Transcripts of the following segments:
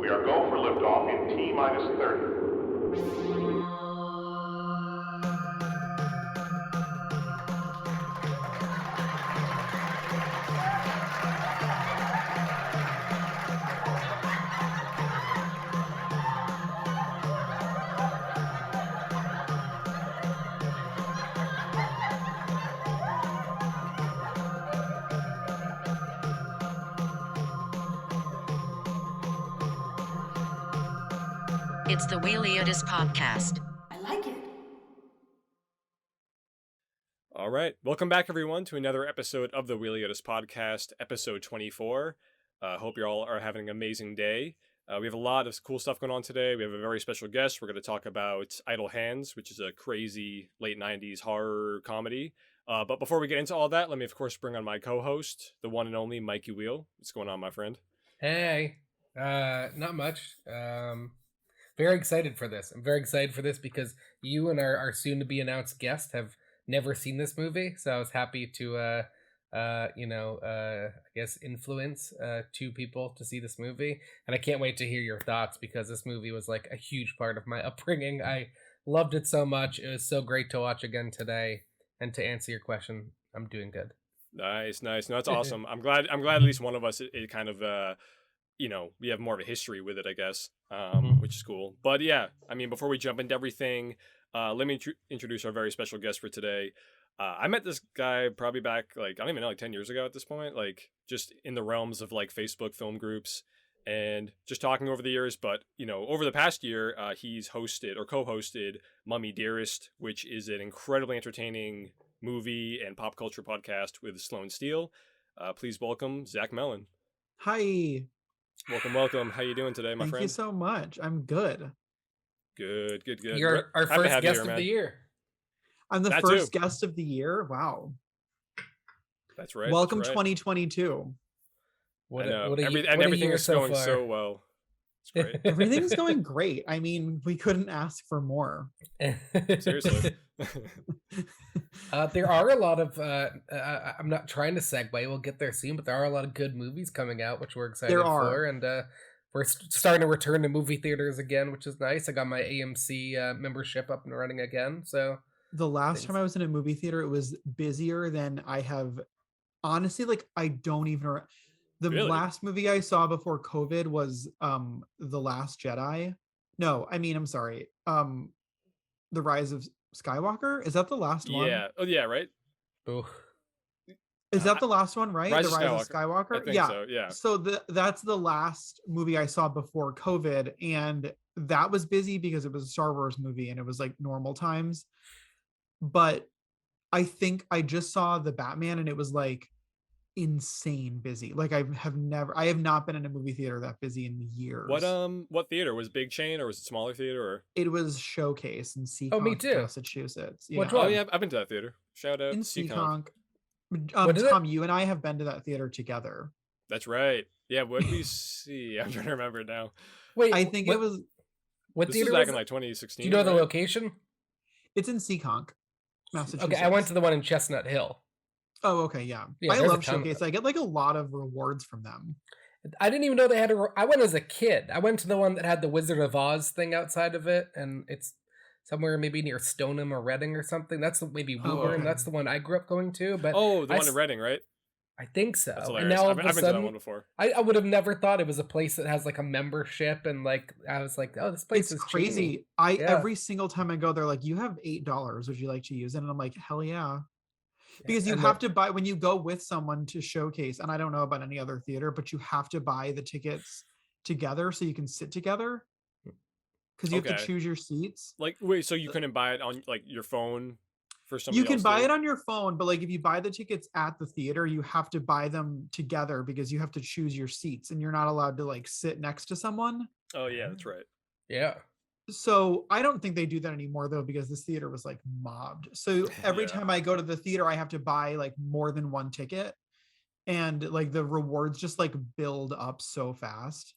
We are go for liftoff in T-minus 30. It's the Weiliotis podcast. I like it. All right. Welcome back, everyone, to another episode of the Weiliotis podcast, episode 24. Hope you all are having an amazing day. We have a lot of cool stuff going on today. We have a very special guest. We're going to talk about Idle Hands, which is a crazy late 90s horror comedy. But before we get into all that, let me, of course, bring on my co-host, the one and only Mikey Wheel. What's going on, my friend? Hey, not much. Very excited for this. I'm very excited for this because you and our soon-to-be announced guest have never seen this movie, so I was happy to, I guess influence two people to see this movie, and I can't wait to hear your thoughts because this movie was like a huge part of my upbringing. I loved it so much. It was so great to watch again today, and to answer your question, I'm doing good. Nice. No, that's awesome. I'm glad at least one of us it kind of we have more of a history with it, I guess, which is cool. But yeah, I mean, before we jump into everything, let me introduce our very special guest for today. I met this guy probably back, I don't even know, 10 years ago at this point, just in the realms of Facebook film groups and just talking over the years. But, over the past year, he's hosted or co-hosted Mummy Dearest, which is an incredibly entertaining movie and pop culture podcast with Sloane Steel. Please welcome Zach Mellen. Hi. Welcome. How you doing today, my friend? Thank you so much. I'm good. Good. You're our first guest of the year. I'm the first guest of the year. Wow. That's right. Welcome that's right. 2022. Everything is going so well. It's great. Everything's going great. I mean, we couldn't ask for more. Seriously. There are a lot of I'm not trying to segue, we'll get there soon, but there are a lot of good movies coming out, which we're excited for, and we're starting to return to movie theaters again, which is nice. I got my AMC membership up and running again. So the last time I was in a movie theater, it was busier than I have. Honestly, I don't even. Really? Last movie I saw before COVID was The Last Jedi. No, I mean, I'm sorry. The Rise of Skywalker. Is that the last one? Yeah. Oh yeah. Right. Ooh. Is that the last one, right? Rise the Rise of Skywalker? I think so, yeah. So that's the last movie I saw before COVID, and that was busy because it was a Star Wars movie and it was normal times. But I think I just saw the Batman and it was insane busy. I have not been in a movie theater that busy in years. What theater? Was it big chain or was it smaller theater? Or it was Showcase in Seekonk, me too. Massachusetts. Yeah. Which one? Oh yeah, I've been to that theater. Shout out in Seekonk. Tom, you and I have been to that theater together. That's right. Yeah, what did we see? I'm trying to remember now. Wait, I think it was. What this theater was back was in 2016. Do you know the right? location? It's in Seekonk, Massachusetts. Okay, I went to the one in Chestnut Hill. Oh, okay, yeah. I love Showcase. I get a lot of rewards from them. I didn't even know they had I went as a kid. I went to the one that had the Wizard of Oz thing outside of it, and it's somewhere maybe near Stoneham or Reading or something. That's maybe Woburn. Okay. That's the one I grew up going to. But the one in Reading, right? I think so. That's And hilarious. now I've been to that one before. I would have never thought it was a place that has a membership, and I was like, oh, this place is crazy. cheap. Every single time I go, they're like, you have $8. Would you like to use it? And I'm like, hell yeah. Because you have to buy when you go with someone to Showcase, and I don't know about any other theater, but you have to buy the tickets together so you can sit together. Because you have to choose your seats. Wait, so you couldn't buy it on your phone for somebody You can else buy to... it on your phone, but if you buy the tickets at the theater, you have to buy them together because you have to choose your seats, and you're not allowed to sit next to someone. Oh yeah, that's right. Yeah. So I don't think they do that anymore though, because this theater was mobbed. So every time I go to the theater, I have to buy more than one ticket, and the rewards just build up so fast.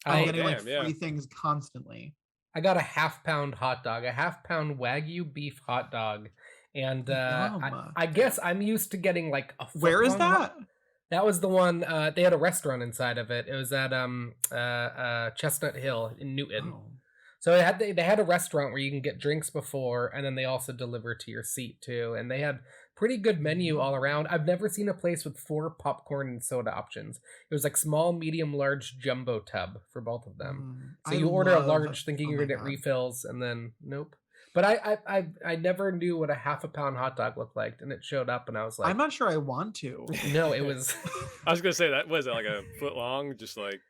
I'm getting free things constantly. I got a half-pound hot dog, a half-pound Wagyu beef hot dog, and I guess I'm used to getting a. Where is that? That was the one. They had a restaurant inside of it. It was at Chestnut Hill in Newton. Oh. So they had a restaurant where you can get drinks before, and then they also deliver to your seat too. And they had pretty good menu all around. I've never seen a place with 4 popcorn and soda options. It was like small, medium, large, jumbo tub for both of them. So you order a large thinking you're gonna get refills, and then nope. But I never knew what a half a pound hot dog looked like, and it showed up, and I was like, I'm not sure I want to. no, it was. I was gonna say that was it like a foot long, just like.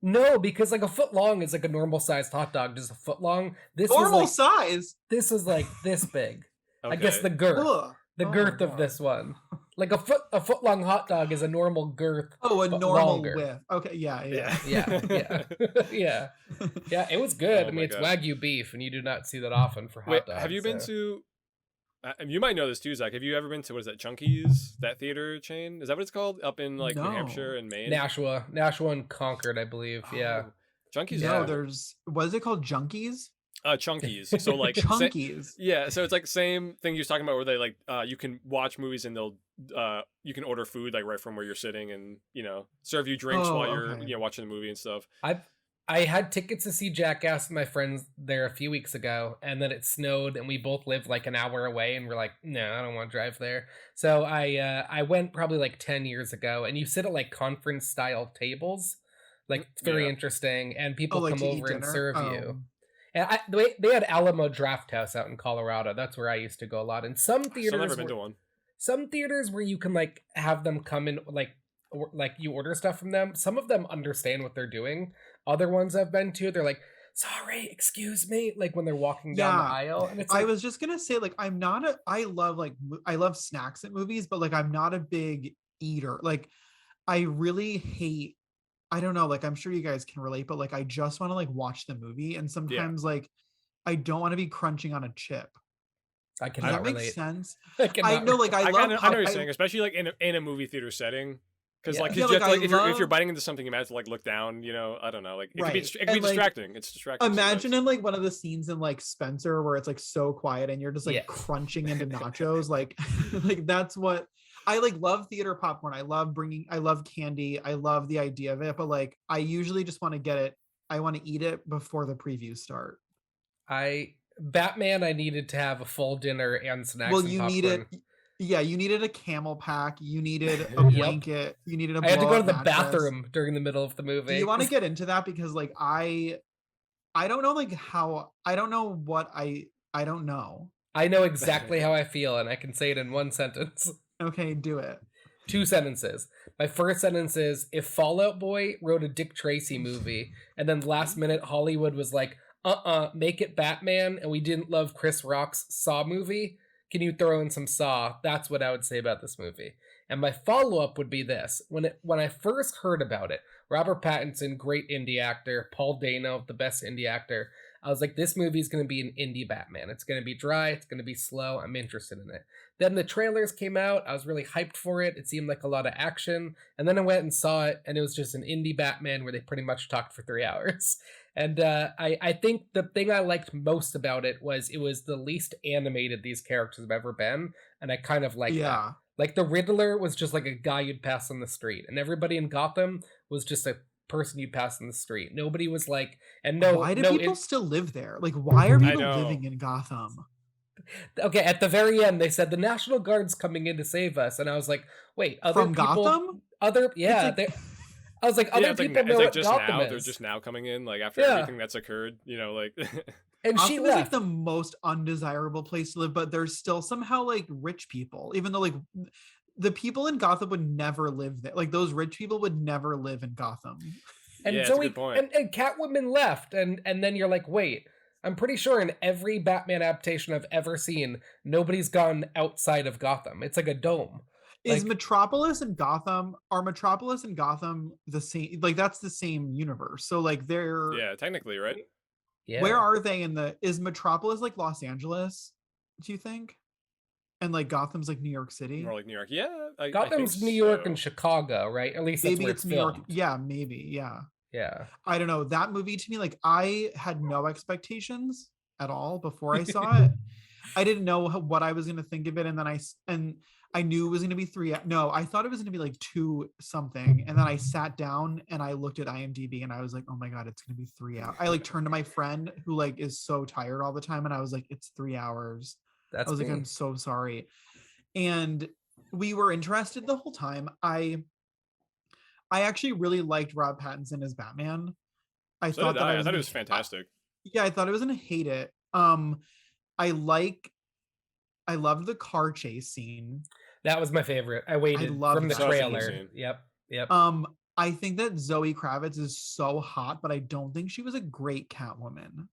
No, because like a foot long is like a normal sized hot dog, just a foot long. This Normal was like, size. This was like this big. Okay. I guess the girth. Ugh. The Oh girth my of God. this one. Like a foot long hot dog is a normal girth. Oh, a but normal longer. width. Okay, yeah. Yeah. Yeah, it was good. Oh I mean, my it's God. Wagyu beef, and you do not see that often for hot Wait, dogs. have you been so. to? You might know this too, Zach. Have you ever been to what is that? Chunky's, that theater chain? Is that what it's called? Up in like New No. Hampshire and Maine. Nashua and Concord, I believe. Yeah. Oh, Chunky's. No, is cool. there's what is it called? Junkies? Chunky's. So like Chunkies. yeah, so it's like same thing you're talking about where they like you can watch movies and they'll you can order food like right from where you're sitting and serve you drinks Oh, while you're okay. watching the movie and stuff. I had tickets to see Jackass with my friends there a few weeks ago, and then it snowed, and we both live like an hour away, and we're like, no, I don't want to drive there. So I went probably like 10 years ago, and you sit at like conference style tables, like it's very Yeah. interesting, and people like come to eat over and dinner? serve Oh. you. And they had Alamo Draft House out in Colorado. That's where I used to go a lot. And some I've still theaters, never been to one. some theaters where you can like have them come in like you order stuff from them. Some of them understand what they're doing. Other ones I've been to, they're like, sorry, excuse me, like when they're walking down the Yeah. aisle. And it's I like, was just gonna say, like, I love snacks at movies, but like I'm not a big eater. Like, I really hate, I don't know, like I'm sure you guys can relate, but like I just want to like watch the movie, and sometimes like I don't want to be crunching on a chip. I Does cannot that make relate. sense? I I cannot know, like I love know what you're I- saying, especially like in a movie theater setting. Because Yeah. like, Yeah, you like, have to, like I if you're love- biting into something, you might have to like look down. I don't know. Like it Right. could be And, like, distracting. It's distracting. Imagine in like one of the scenes in like Spencer where it's like so quiet and you're just like Yeah. crunching into nachos. Like, like that's what I like. Love theater popcorn. I love candy. I love the idea of it, but like I usually just want to get it. I want to eat it before the previews start. Batman, I needed to have a full dinner and snacks. Well, and you popcorn. needed, yeah, you needed a camel pack. You needed a Yep. blanket. You needed a. I had to go to blow-up the mattress. bathroom during the middle of the movie. Do you want to get into that? Because like I don't know like how I don't know what I don't know. I know exactly how I feel, and I can say it in one sentence. Okay, do it. 2 sentences. My first sentence is, if Fall Out Boy wrote a Dick Tracy movie, and then last minute Hollywood was like, make it Batman, and we didn't love Chris Rock's Saw movie, can you throw in some Saw? That's what I would say about this movie. And my follow-up would be this. When I first heard about it, Robert Pattinson, great indie actor, Paul Dano, the best indie actor, I was like, this movie is going to be an indie Batman. It's going to be dry. It's going to be slow. I'm interested in it. Then the trailers came out. I was really hyped for it. It seemed like a lot of action. And then I went and saw it, and it was just an indie Batman where they pretty much talked for 3 hours. And I think the thing I liked most about it was the least animated these characters have ever been. And I kind of like that. Yeah. Like the Riddler was just like a guy you'd pass on the street. And everybody in Gotham was just a person you'd pass on the street. Nobody was like, and no. Why do no, people still live there? Like, why are people know. living in Gotham? Okay, at the very end, they said the National Guard's coming in to save us, and I was like, "Wait, other From people, Gotham? other yeah." like- I was like, "Other it's people like, know it's like what just Gotham now. is." They're just now coming in, like after Yeah. everything that's occurred. Like and she Gotham is like left. the most undesirable place to live, but there's still somehow like rich people, even though like the people in Gotham would never live there. Like those rich people would never live in Gotham. And Yeah, so it's a good point. and Catwoman left, and then you're like, "Wait." I'm pretty sure in every Batman adaptation I've ever seen, nobody's gone outside of Gotham. It's like a dome. Is Like- Metropolis and Gotham the same? Like that's the same universe. So like they're yeah, technically, right? Yeah. where are they is Metropolis like Los Angeles, do you think? And like Gotham's like New York City? More like New York. Yeah, I Gotham's think New York so. and Chicago, right? At least that's Maybe where it's it's New York. filmed. Yeah, maybe. Yeah. Yeah. I don't know. That movie to me, like I had no expectations at all before I saw it. I didn't know what I was going to think of it. And then I knew it was going to be 3. No, I thought it was going to be like 2 something. And then I sat down and I looked at IMDb and I was like, oh my God, it's going to be 3 hours. I like turned to my friend who like is so tired all the time. And I was like, it's 3 hours. That's I was like, me. I'm so sorry. And we were interested the whole time. I actually really liked Rob Pattinson as Batman. I So thought did that I. I I was thought it gonna, was fantastic. yeah, I thought I was gonna hate it. I loved the car chase scene. That was my favorite. I waited loved from the that. Such a cool trailer. scene. Yep. I think that Zoe Kravitz is so hot, but I don't think she was a great Catwoman.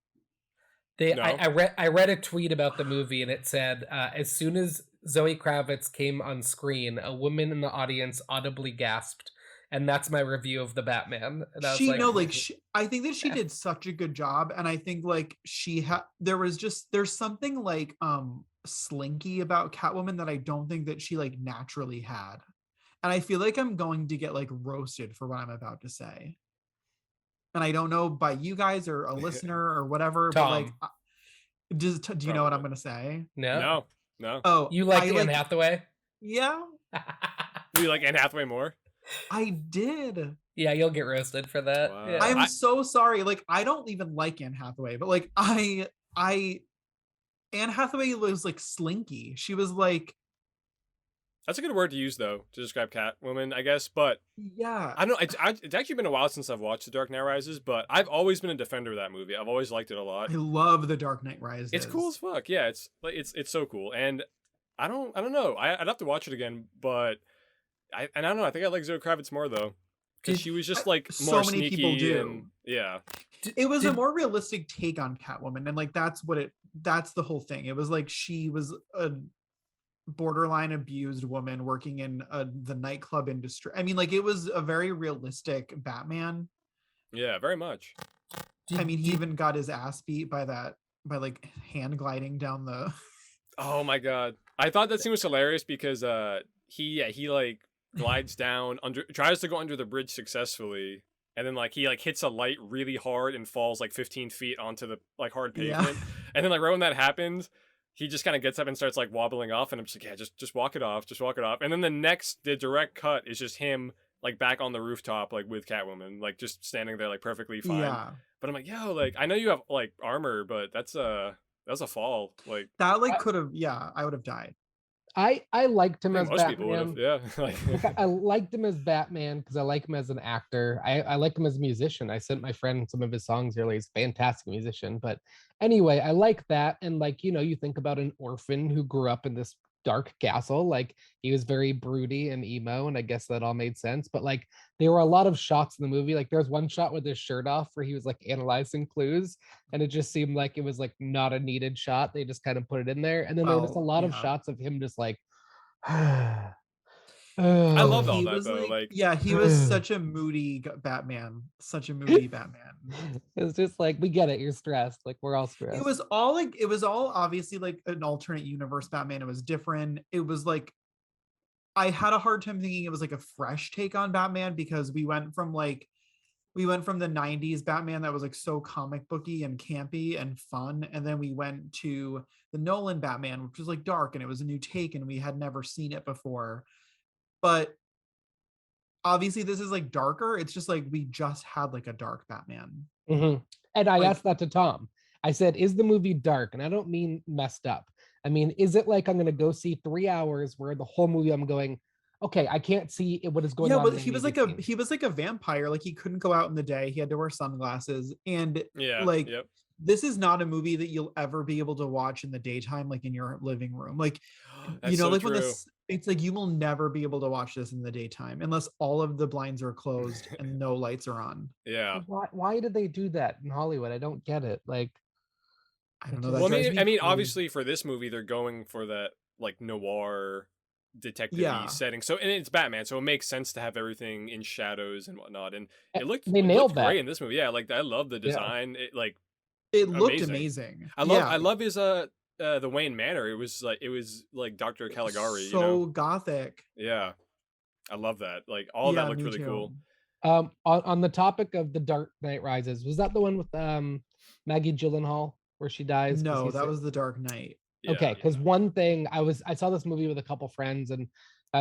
No. I read a tweet about the movie and it said, as soon as Zoe Kravitz came on screen, a woman in the audience audibly gasped, and that's my review of the Batman. And I was I think that she did such a good job, and I think like there's something like slinky about Catwoman that I don't think that she like naturally had, and I feel like I'm going to get like roasted for what I'm about to say. And I don't know by you guys or a listener or whatever, but like, Tom. do you know what I'm going to say? No. No. Oh, You liked I Anne Hathaway? Yeah, You like Anne Hathaway more? I did. Yeah, you'll get roasted for that. Wow. Yeah. I'm so sorry. Like, I don't even like Anne Hathaway, but like, Anne Hathaway was like slinky. She was like, That's a good word to use though to describe Catwoman, I guess. But yeah, I don't know. It's actually been a while since I've watched The Dark Knight Rises, but I've always been a defender of that movie. I've always liked it a lot. I love The Dark Knight Rises. It's cool as fuck. Yeah, it's so cool. And I don't know. I'd have to watch it again, but I don't know. I think I like Zoe Kravitz more though, because she was just like so more many sneaky. people do. And, yeah. It was a more realistic take on Catwoman, and like that's the whole thing. It was like she was a borderline abused woman working in the nightclub industry. I mean, like it was a very realistic Batman. Yeah, very much. I mean, he even got his ass beat by like hand gliding down the. Oh my god, I thought that scene was hilarious because he like glides down tries to go under the bridge successfully, and then like he like hits a light really hard and falls like 15 feet onto the like hard pavement, and then like right when that happens, he just kind of gets up and starts like wobbling off, and I'm just like, yeah, just walk it off, and then the direct cut is just him like back on the rooftop like with Catwoman, like just standing there like perfectly fine. Yeah. But I'm like, yo, like I know you have like armor, but that's a fall. Like That like could have, yeah, I would have died. I liked him as most people would Batman. have, yeah. Like, I liked him as Batman because I like him as an actor. I like him as a musician. I sent my friend some of his songs earlier. He's a fantastic musician. But anyway, I like that. And like, you think about an orphan who grew up in this dark castle. Like he was very broody and emo, and I guess that all made sense. But like there were a lot of shots in the movie. Like there's one shot with his shirt off where he was like analyzing clues, and it just seemed like it was like not a needed shot. They just kind of put it in there. And then there was a lot of shots of him just like I love all He that was though. like, yeah, he was such a moody Batman. Such a moody Batman. it's just like, we get it, you're stressed. Like we're all stressed. It was all obviously like an alternate universe Batman. It was different. It was like I had a hard time thinking it was like a fresh take on Batman, because we went from the 90s Batman that was like so comic booky and campy and fun, and then we went to the Nolan Batman, which was like dark, and it was a new take and we had never seen it before. But obviously this is like darker. It's just like we just had like a dark Batman. Mm-hmm. And I Like- asked that to Tom. I said, is the movie dark? And I don't mean messed up. I mean, is it like I'm going to go see 3 hours where the whole movie I'm going, okay, I can't see what is going on. Yeah, but he was like a vampire. Like he couldn't go out in the day. He had to wear sunglasses. And Yeah, like yep. this is not a movie that you'll ever be able to watch in the daytime, like in your living room. Like That's so like true. when it's like you will never be able to watch this in the daytime unless all of the blinds are closed and no lights are on. Yeah. Why did they do that in Hollywood? I don't get it. Like, I don't know. Well, That Well, drives me I mean, crazy. obviously for this movie, they're going for that like noir detective Yeah. setting. So, and it's Batman, so it makes sense to have everything in shadows and whatnot. And it looked they it nailed looked that. great in this movie. Yeah, like I love the design. It like It looked amazing. amazing. I love his the Wayne Manor. It was like Dr. Caligari. So gothic. Yeah, I love that. Like all that looked me really too. cool. on the topic of The Dark Knight Rises, was that the one with Maggie Gyllenhaal where she dies? 'cause No, he's that was The Dark Knight. Okay, because one thing I saw this movie with a couple friends, and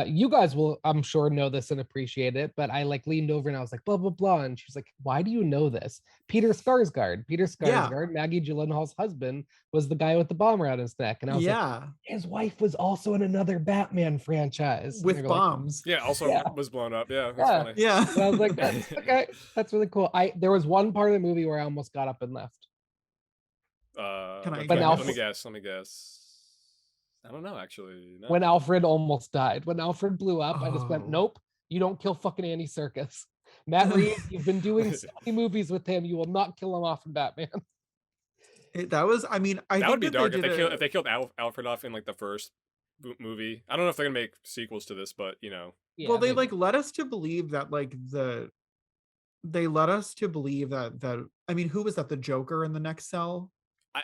you guys will, I'm sure, know this and appreciate it, but I like leaned over and I was like, blah blah blah, and she's like, why do you know this? Peter Skarsgård, Maggie Gyllenhaal's husband, was the guy with the bomb around his neck, and I was like, his wife was also in another Batman franchise with bombs. Also was blown up. Yeah, that's funny. Yeah, and I was like, that's okay, that's really cool. There was one part of the movie where I almost got up and left. Let me guess. I don't know, actually. No. When Alfred almost died, when Alfred blew up, I just went, nope, you don't kill fucking Andy Serkis. Matt Reeves, you've been doing so many movies with him, you will not kill him off in Batman. That was, I mean, that would be dark if they killed Alfred off in like the first movie. I don't know if they're gonna make sequels to this, but you know. Yeah, well, they like led us to believe that I mean, who was that? The Joker in the next cell?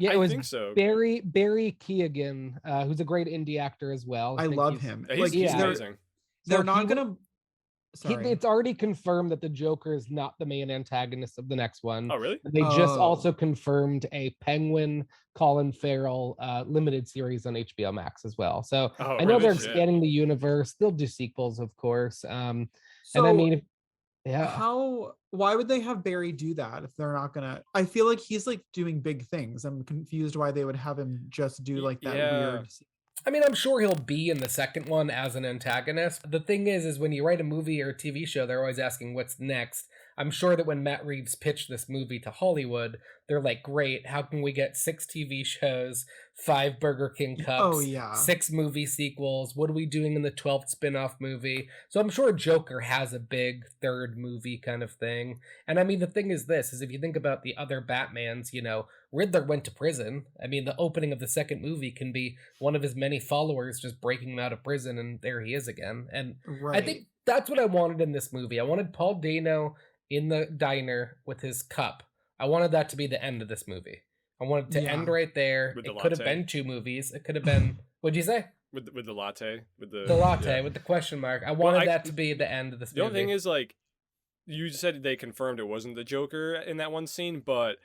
Yeah, I think so. Barry Keoghan, who's a great indie actor as well. I love him. He's amazing. They're not gonna. It's already confirmed that the Joker is not the main antagonist of the next one. Oh, really? They just also confirmed a Penguin Colin Farrell limited series on HBO Max as well. So I know they're expanding the universe. They'll do sequels, of course. And I mean, why would they have Barry do that if they're not gonna? I feel like he's like doing big things. I'm confused why they would have him just do like that weird. I mean, I'm sure he'll be in the second one as an antagonist. The thing is when you write a movie or a TV show, they're always asking what's next. I'm sure that when Matt Reeves pitched this movie to Hollywood, they're like, great, how can we get 6 TV shows, 5 Burger King Cups, 6 movie sequels? What are we doing in the 12th spin-off movie? So I'm sure Joker has a big third movie kind of thing. And I mean, the thing is this, is if you think about the other Batmans, you know, Riddler went to prison. I mean, the opening of the second movie can be one of his many followers just breaking him out of prison, and there he is again. And I think that's what I wanted in this movie. I wanted Paul Dano in the diner with his cup. I wanted that to be the end of this movie. I wanted to end right there. It could have been 2 movies. It could have been, what'd you say? With the latte? With the latte, with the question mark. I wanted that to be the end of this movie. The only thing is, like, you said they confirmed it wasn't the Joker in that one scene, but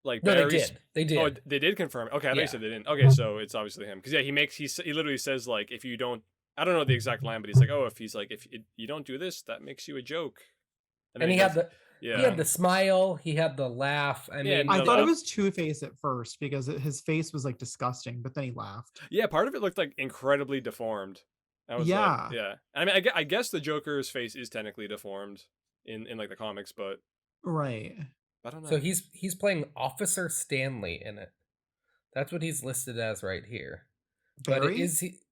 like they did. Oh, they did confirm. Okay, I thought you said they didn't. Okay, so it's obviously him. Because he literally says, like, if you don't, I don't know the exact line, but he's like, if you don't do this, that makes you a joke. And he had the smile, he had the laugh. I mean, I thought it was Two-Face at first because his face was like disgusting, but then he laughed. Yeah, part of it looked like incredibly deformed. I mean, I guess the Joker's face is technically deformed in like the comics, but right. I don't know. So he's playing Officer Stanley in it. That's what he's listed as right here. Barry? But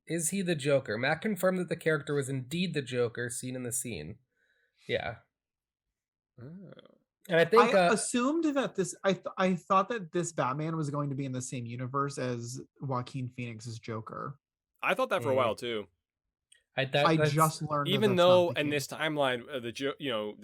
is he the Joker? Matt confirmed that the character was indeed the Joker seen in the scene. Yeah. And I think I assumed that I thought that this Batman was going to be in the same universe as Joaquin Phoenix's Joker. I thought that for a while too. I just learned, even though in this timeline, the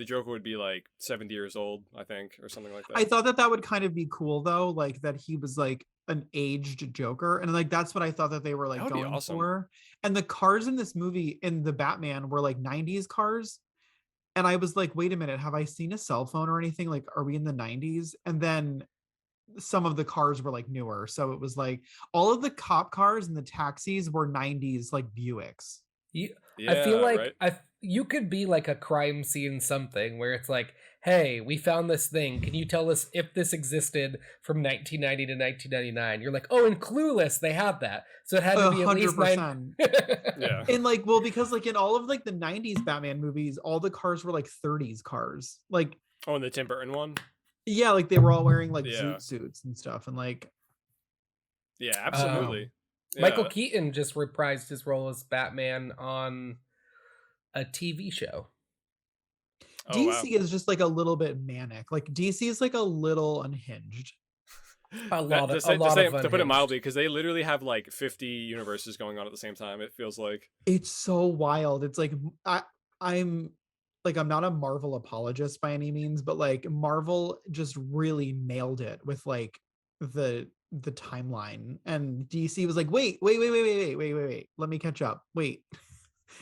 Joker would be like 70 years old, I think, or something like that. I thought that would kind of be cool though, like that he was like an aged Joker, and like that's what I thought that they were like going for. And the cars in this movie in the Batman were like 90s cars. And I was like, wait a minute, have I seen a cell phone or anything? Like, are we in the 90s? And then some of the cars were like newer. So it was like all of the cop cars and the taxis were 90s, like Buicks. I feel like you could be like a crime scene something where it's like, hey, we found this thing. Can you tell us if this existed from 1990 to 1999? You're like, oh, in Clueless, they have that. So it had to be at least 100%. Yeah. And like, well, because like in all of like the 90s Batman movies, all the cars were like 30s cars. Like, oh, in the Tim Burton one? Yeah, like they were all wearing like zoot suits and stuff. And like, yeah, absolutely. Michael Keaton just reprised his role as Batman on a TV show. DC is just like a little bit manic. Like DC is like a little unhinged. To put it mildly, because they literally have like 50 universes going on at the same time. It feels like it's so wild. It's like I'm not a Marvel apologist by any means, but like Marvel just really nailed it with like the timeline, and DC was like, wait, let me catch up. Wait.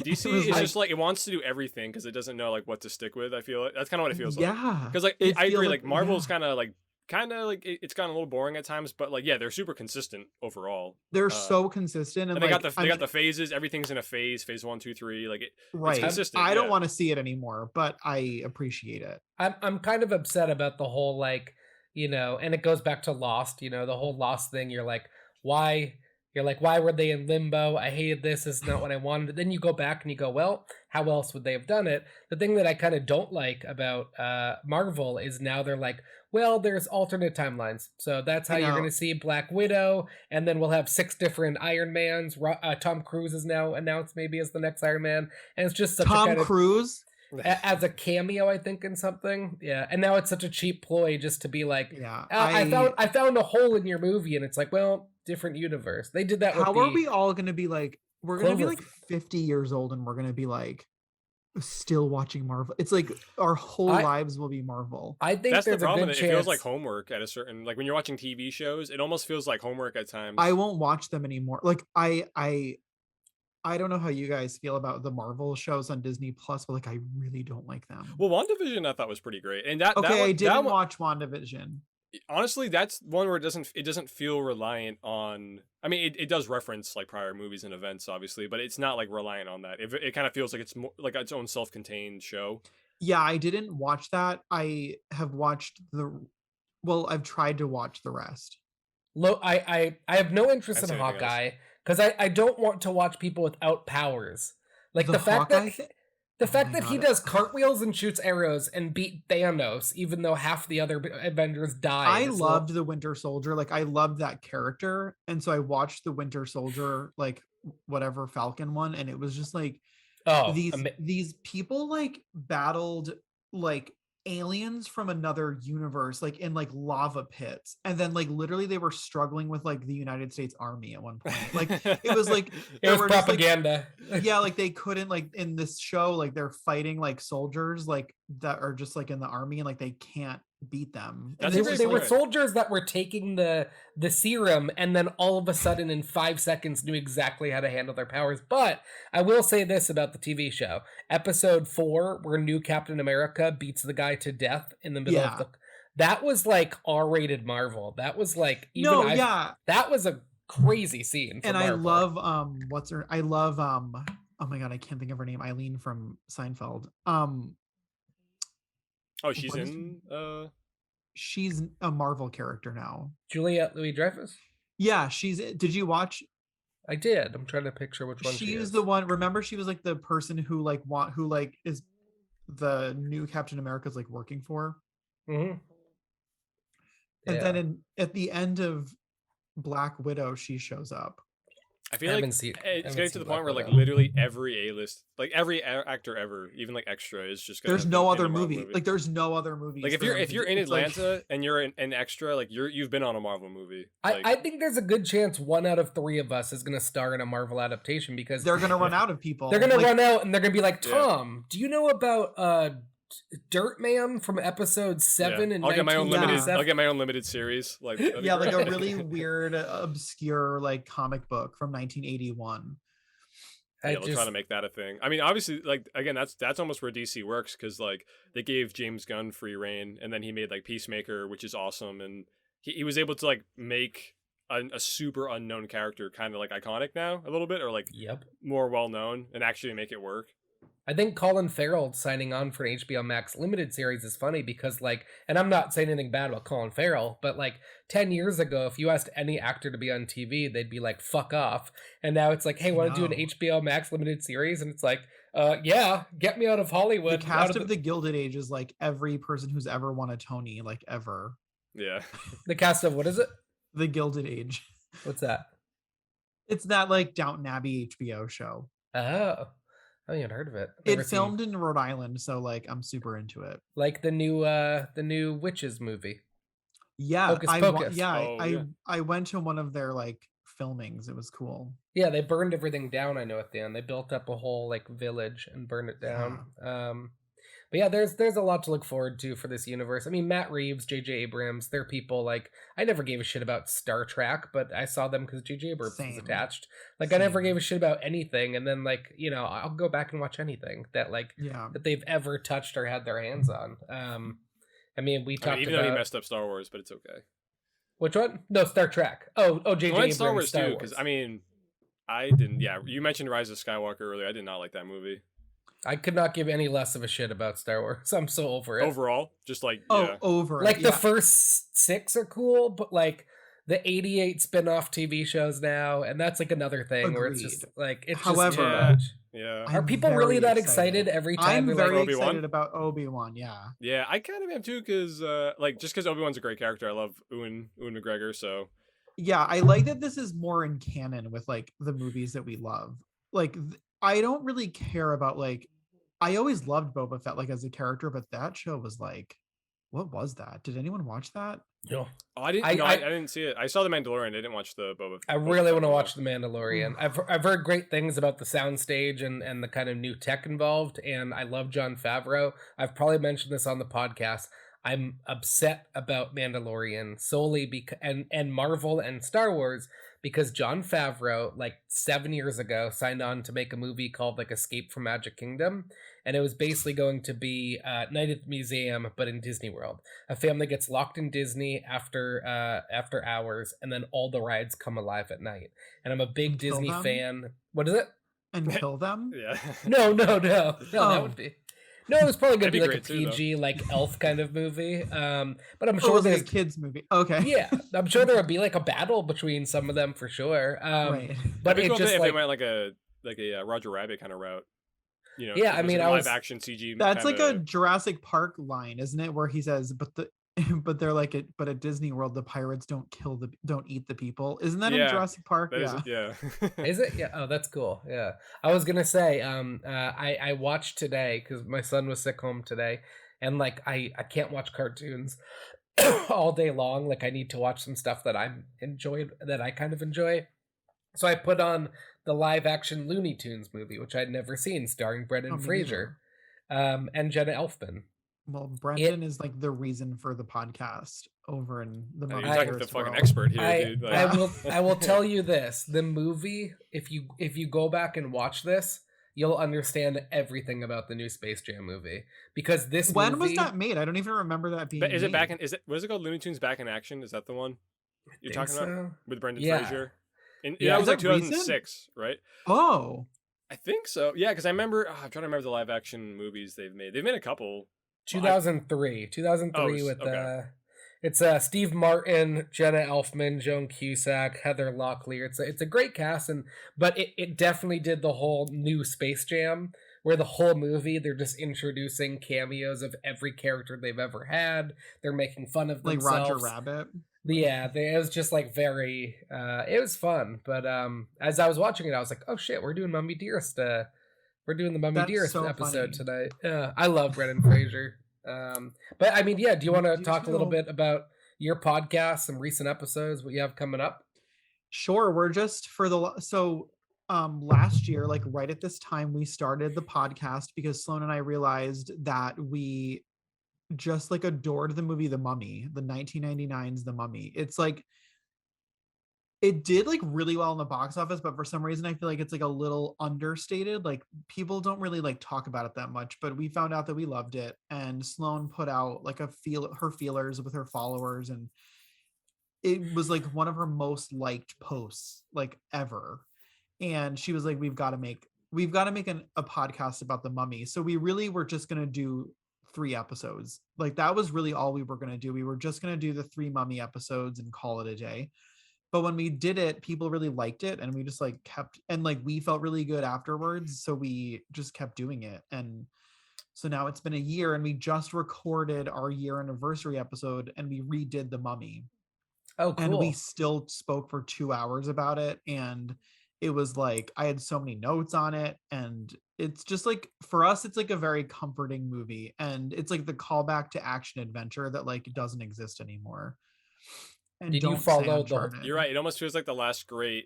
DC is just like, it wants to do everything because it doesn't know like what to stick with. I feel like that's kind of what it feels like. Yeah, because like I agree, like Marvel's kind of like kind of like it's gotten a little boring at times, but like yeah, they're super consistent overall. They're so consistent, and like, they got the phases. Everything's in a phase 1, 2, 3. Like it's right. consistent. I don't want to see it anymore, but I appreciate it. I'm kind of upset about the whole, like, you know, and it goes back to Lost, you know, the whole Lost thing. You're like, why? You're like, why were they in limbo? I hated this. This is not what I wanted. Then you go back and you go, well, how else would they have done it? The thing that I kind of don't like about Marvel is now they're like, well, there's alternate timelines. So that's how you're going to see Black Widow. And then we'll have 6 different Iron Mans. Tom Cruise is now announced maybe as the next Iron Man. And it's just such Tom a kind Cruise? As a cameo, I think, in something. Yeah. And now it's such a cheap ploy just to be like, yeah, I found a hole in your movie. And it's like, well, different universe. They did that with How are we all going to be like, we're going to be like 50 years old and we're going to be like still watching Marvel? It's like our whole lives will be Marvel. I think that's the problem. It chance. feels like homework at a certain, like when you're watching TV shows, it almost feels like homework at times. I won't watch them anymore. Like I don't know how you guys feel about the Marvel shows on Disney Plus, but like I really don't like them. Well, WandaVision I thought was pretty great, and I didn't watch WandaVision. Honestly, that's one where it doesn't feel reliant on. I mean, it does reference like prior movies and events, obviously, but it's not like reliant on that. It kind of feels like it's more like its own self-contained show. Yeah, I didn't watch that. I have watched I've tried to watch the rest. I have no interest in Hawkeye because I don't want to watch people without powers. Like the fact that he does cartwheels and shoots arrows and beat Thanos, even though half the other Avengers died. I loved the Winter Soldier. Like I loved that character. And so I watched the Winter Soldier, like whatever Falcon one. And it was just like, these people like battled like aliens from another universe, like in like lava pits, and then like literally they were struggling with like the United States Army at one point. Like it was like it was propaganda. Just, like, yeah, like they couldn't, like in this show, like they're fighting like soldiers like that are just like in the army, and like they can't beat them. They were soldiers that were taking the serum and then all of a sudden in 5 seconds knew exactly how to handle their powers. But I will say this about the TV show. Episode 4, where new Captain America beats the guy to death in the middle of that was like R-rated Marvel. That was like that was a crazy scene. And Marvel. I love I love oh my god, I can't think of her name. Eileen from Seinfeld. Oh, she's in. She's a Marvel character now. Juliette Louis-Dreyfus. Yeah, did you watch? I did. I'm trying to picture which one she is. The one. Remember, she was like the person who is the new Captain America's like working for. Mm-hmm. And then at the end of Black Widow, she shows up. I feel like it's getting to the point where like literally every A-list, like every actor ever, even like extra, is just there's no other movie. Like there's no other movie. Like if you're in Atlanta and you're an extra, like you've been on a Marvel movie. Like, I think there's a good chance 1 out of 3 of us is going to star in a Marvel adaptation because they're going to run out of people. They're going to run out and they're going to be like, Tom, do you know about Dirt Man from episode 7 and I'll get my own limited series, like like a really weird obscure like comic book from 1981. They'll try to make that a thing. I mean, obviously, like again, that's almost where DC works, because like they gave James Gunn free reign, and then he made like Peacemaker, which is awesome, and he was able to like make a super unknown character kind of like iconic now a little bit, or like more well known, and actually make it work. I think Colin Farrell signing on for an HBO Max limited series is funny because, like, and I'm not saying anything bad about Colin Farrell, but like 10 years ago, if you asked any actor to be on TV, they'd be like, fuck off. And now it's like, hey, want to do an HBO Max limited series? And it's like, yeah, get me out of Hollywood. The cast of the Gilded Age is like every person who's ever won a Tony, like ever. Yeah. The cast of, what is it? The Gilded Age. What's that? It's that like Downton Abbey HBO show. Oh. I haven't even heard of it. It filmed in Rhode Island, so like I'm super into it. Like the new Witches movie. Yeah, Hocus Pocus. I went to one of their like filmings. It was cool. Yeah, they burned everything down. I know at the end they built up a whole like village and burned it down. Yeah. But yeah, there's a lot to look forward to for this universe. I mean, Matt Reeves, J.J. Abrams, they're people like, I never gave a shit about Star Trek, but I saw them because J.J. Abrams was attached. Like, I never gave a shit about anything, and then like, you know, I'll go back and watch anything that like that they've ever touched or had their hands on. I mean, we talked even though he about messed up Star Wars, but it's okay. which one? No, Star Trek. Oh, JJ Well, Abrams, Star Wars Star too, Wars. because I mean, I didn't. Yeah, you mentioned Rise of Skywalker earlier. I did not like that movie. I could not give any less of a shit about Star Wars. I'm so over it. Overall, just like Over like it, the first 6 are cool, but like the 88 spin-off TV shows now, and that's like another thing where it's just like it's just too However, much. Yeah. Are people really that excited every time? I'm they're very like, excited about Obi-Wan. Yeah. Yeah, I kind of am too, because like just because Obi-Wan's a great character, I love Ewan McGregor. So Yeah, I like that this is more in canon with like the movies that we love. Like I don't really care about like I always loved Boba Fett like as a character, but that show was like, what was that? Did anyone watch that? no. oh, I didn't. I didn't see it. I saw the Mandalorian. I didn't watch the Boba. I really want to watch The Mandalorian. I've heard great things about the soundstage and the kind of new tech involved, and I love Jon Favreau. I've probably mentioned this on the podcast. I'm upset about Mandalorian solely because and Marvel and Star Wars because Jon Favreau like 7 years ago signed on to make a movie called like Escape from Magic Kingdom, and it was basically going to be Night at the Museum but in Disney World. A family gets locked in Disney after hours, and then all the rides come alive at night. And I'm a big Disney fan. What is it? And kill them? Yeah. No, that would be. No, it was probably gonna be like a too, PG, like Elf kind of movie. But I'm Oh, sure it was like there's a kids movie. Okay. yeah, I'm sure there would be like a battle between some of them for sure. Right. But It'd be it cool just if like they went like a Roger Rabbit kind of route. You know, Yeah, I mean, I live was- action CG. That's like a kinda- Jurassic Park line, isn't it? Where he says, "But the, but they're like, but at Disney World, the pirates don't eat the people." Isn't that in Yeah, Jurassic Park? that is- Yeah. yeah. Is it? Yeah. Oh, that's cool. Yeah. I was gonna say, I watched today because my son was sick home today, and like I can't watch cartoons all day long. Like I need to watch some stuff that I kind of enjoy. So I put on the live action Looney Tunes movie, which I'd never seen, starring Brendan Oh, me Fraser, and Jenna Elfman. Well, Brendan is like the reason for the podcast over in the You're Mummy talking to the Dearest fucking world. expert here, I, dude. I Like, will tell you this: the movie, if you go back and watch this, you'll understand everything about the new Space Jam movie because this When movie, was that made? I don't even remember that being. but is it back made. in? Is it? What is it called? Looney Tunes Back in Action? Is that the one you're think talking about so? with Brendan Yeah. Fraser? And Yeah. that was Is like that recent? 2006, right? Oh, I think so. Yeah, because I remember. I'm trying to remember the live action movies they've made. They've made a couple. 2003 with okay. it's Steve Martin, Jenna Elfman, Joan Cusack, Heather Locklear. It's a great cast, but it definitely did the whole new Space Jam where the whole movie they're just introducing cameos of every character they've ever had. They're making fun of like themselves. Roger Rabbit. Yeah, it was just like very it was fun, but as I was watching it I was like, oh shit, we're doing Mummy Dearest we're doing the Mummy That's Dearest so episode funny. tonight. I love Brendan Fraser. But I mean, yeah, do you want to You talk a little too. bit about your podcast, some recent episodes, what you have coming up? Sure, we're just for the last year, like right at this time, we started the podcast because Sloane and I realized that we just like adored the movie The Mummy, the 1999's The Mummy. It's like it did like really well in the box office, but for some reason I feel like it's like a little understated. Like people don't really like talk about it that much, but we found out that we loved it, and Sloane put out like her feelers with her followers, and it was like one of her most liked posts like ever. And she was like, we've got to make a podcast about the Mummy. So we really were just going to do 3 episodes. Like that was really all we were going to do. We were just going to do the 3 Mummy episodes and call it a day. But when we did it, people really liked it, and we just like kept, and like we felt really good afterwards, so we just kept doing it. And so now it's been a year, and we just recorded our year anniversary episode, and we redid the Mummy. Oh, cool. And we still spoke for 2 hours about it, and it was like I had so many notes on it, and it's just like for us it's like a very comforting movie, and it's like the callback to action adventure that like doesn't exist anymore. And Did you don't say follow the- Uncharted. You're right. It almost feels like the last great,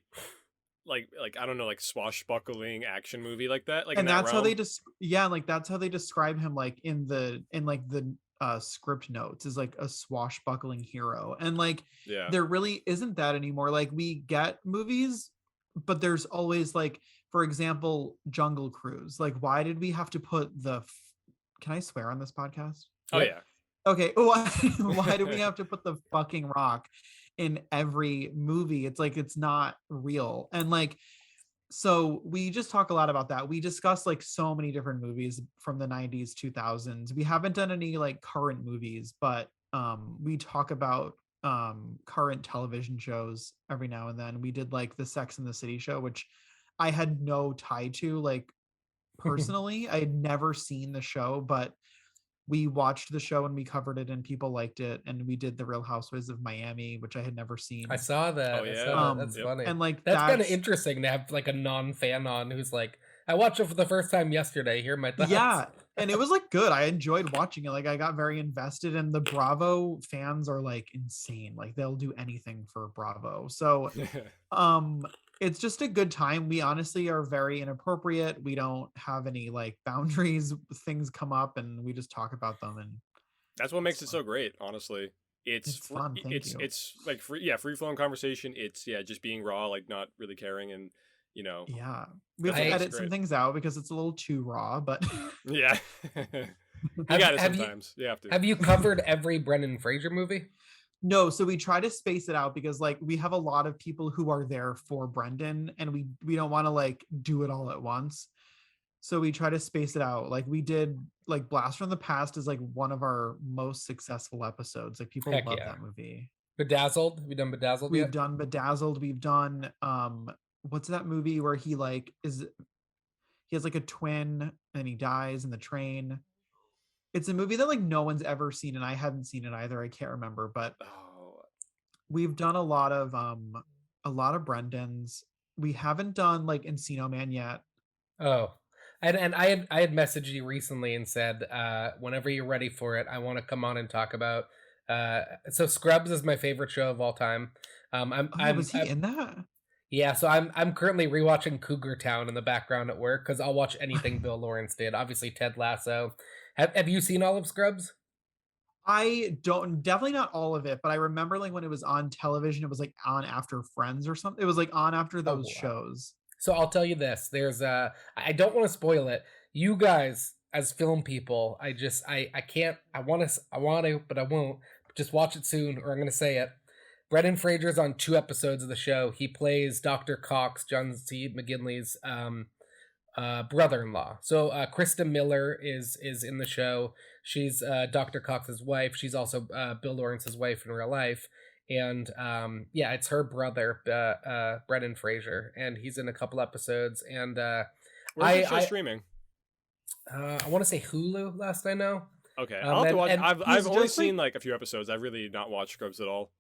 like I don't know, like swashbuckling action movie like that. Like, and in that that's how they realm. like that's how they describe him, like in the script notes, is like a swashbuckling hero. And like Yeah. there really isn't that anymore. Like we get movies, but there's always like, for example, Jungle Cruise. Like why did we have to put can I swear on this podcast? Oh Yep. yeah. Okay, why do we have to put the fucking rock in every movie? It's like it's not real. And like so we just talk a lot about that. We discuss like so many different movies from the 90s, 2000s. We haven't done any like current movies, but we talk about current television shows every now and then. We did like the Sex and the City show, which I had no tie to like personally. I had never seen the show, but we watched the show and we covered it and people liked it. And we did the Real Housewives of Miami, which I had never seen. I saw that. Oh I yeah. saw that. That's Yep. funny. And like That's kind of interesting to have like a non-fan on who's like, I watched it for the first time yesterday. Here are my thoughts. Yeah, and it was like good. I enjoyed watching it. Like I got very invested, and the Bravo fans are like insane. Like they'll do anything for Bravo. So it's just a good time. We honestly are very inappropriate. We don't have any like boundaries. Things come up and we just talk about them, and That's what makes it so great, honestly. it's fun. Thank you. It's like free flowing conversation. It's just being raw, like not really caring, and you know. Yeah, we have to That's edit great. some things out because it's a little too raw, but Yeah. You got it sometimes. You have to. Have you covered every Brendan Fraser movie? no, so we try to space it out because like we have a lot of people who are there for Brendan and we don't want to like do it all at once. So we try to space it out. Like we did like Blast from the Past is like one of our most successful episodes. Like people Heck love yeah. that movie. Bedazzled? Have you done Bedazzled We've yet? done Bedazzled. We've done what's that movie where he has like a twin and he dies in the train. It's a movie that like no one's ever seen and I hadn't seen it either. I can't remember, but we've done a lot of Brendans. We haven't done like Encino Man yet. Oh, and I had messaged you recently and said, whenever you're ready for it, I want to come on and talk about. So Scrubs is my favorite show of all time. Was he in that? Yeah, so I'm currently rewatching Cougar Town in the background at work because I'll watch anything Bill Lawrence did. Obviously, Ted Lasso. Have you seen all of Scrubs? I don't, definitely not all of it, but I remember like when it was on television, it was like on after Friends or something. It was like on after those shows. So I'll tell you this: there's I don't want to spoil it. You guys, as film people, I can't. I want to, but I won't. Just watch it soon, or I'm gonna say it. Brendan Fraser's on 2 episodes of the show. He plays Dr. Cox, John C. McGinley's brother-in-law. So Krista Miller is in the show. She's Dr. Cox's wife. She's also Bill Lawrence's wife in real life. And it's her brother, Brendan Fraser, and he's in a couple episodes. And where's the show streaming? I want to say Hulu. Last I know. Okay, I'll have to watch. I've only just, seen like a few episodes. I've really not watched Scrubs at all.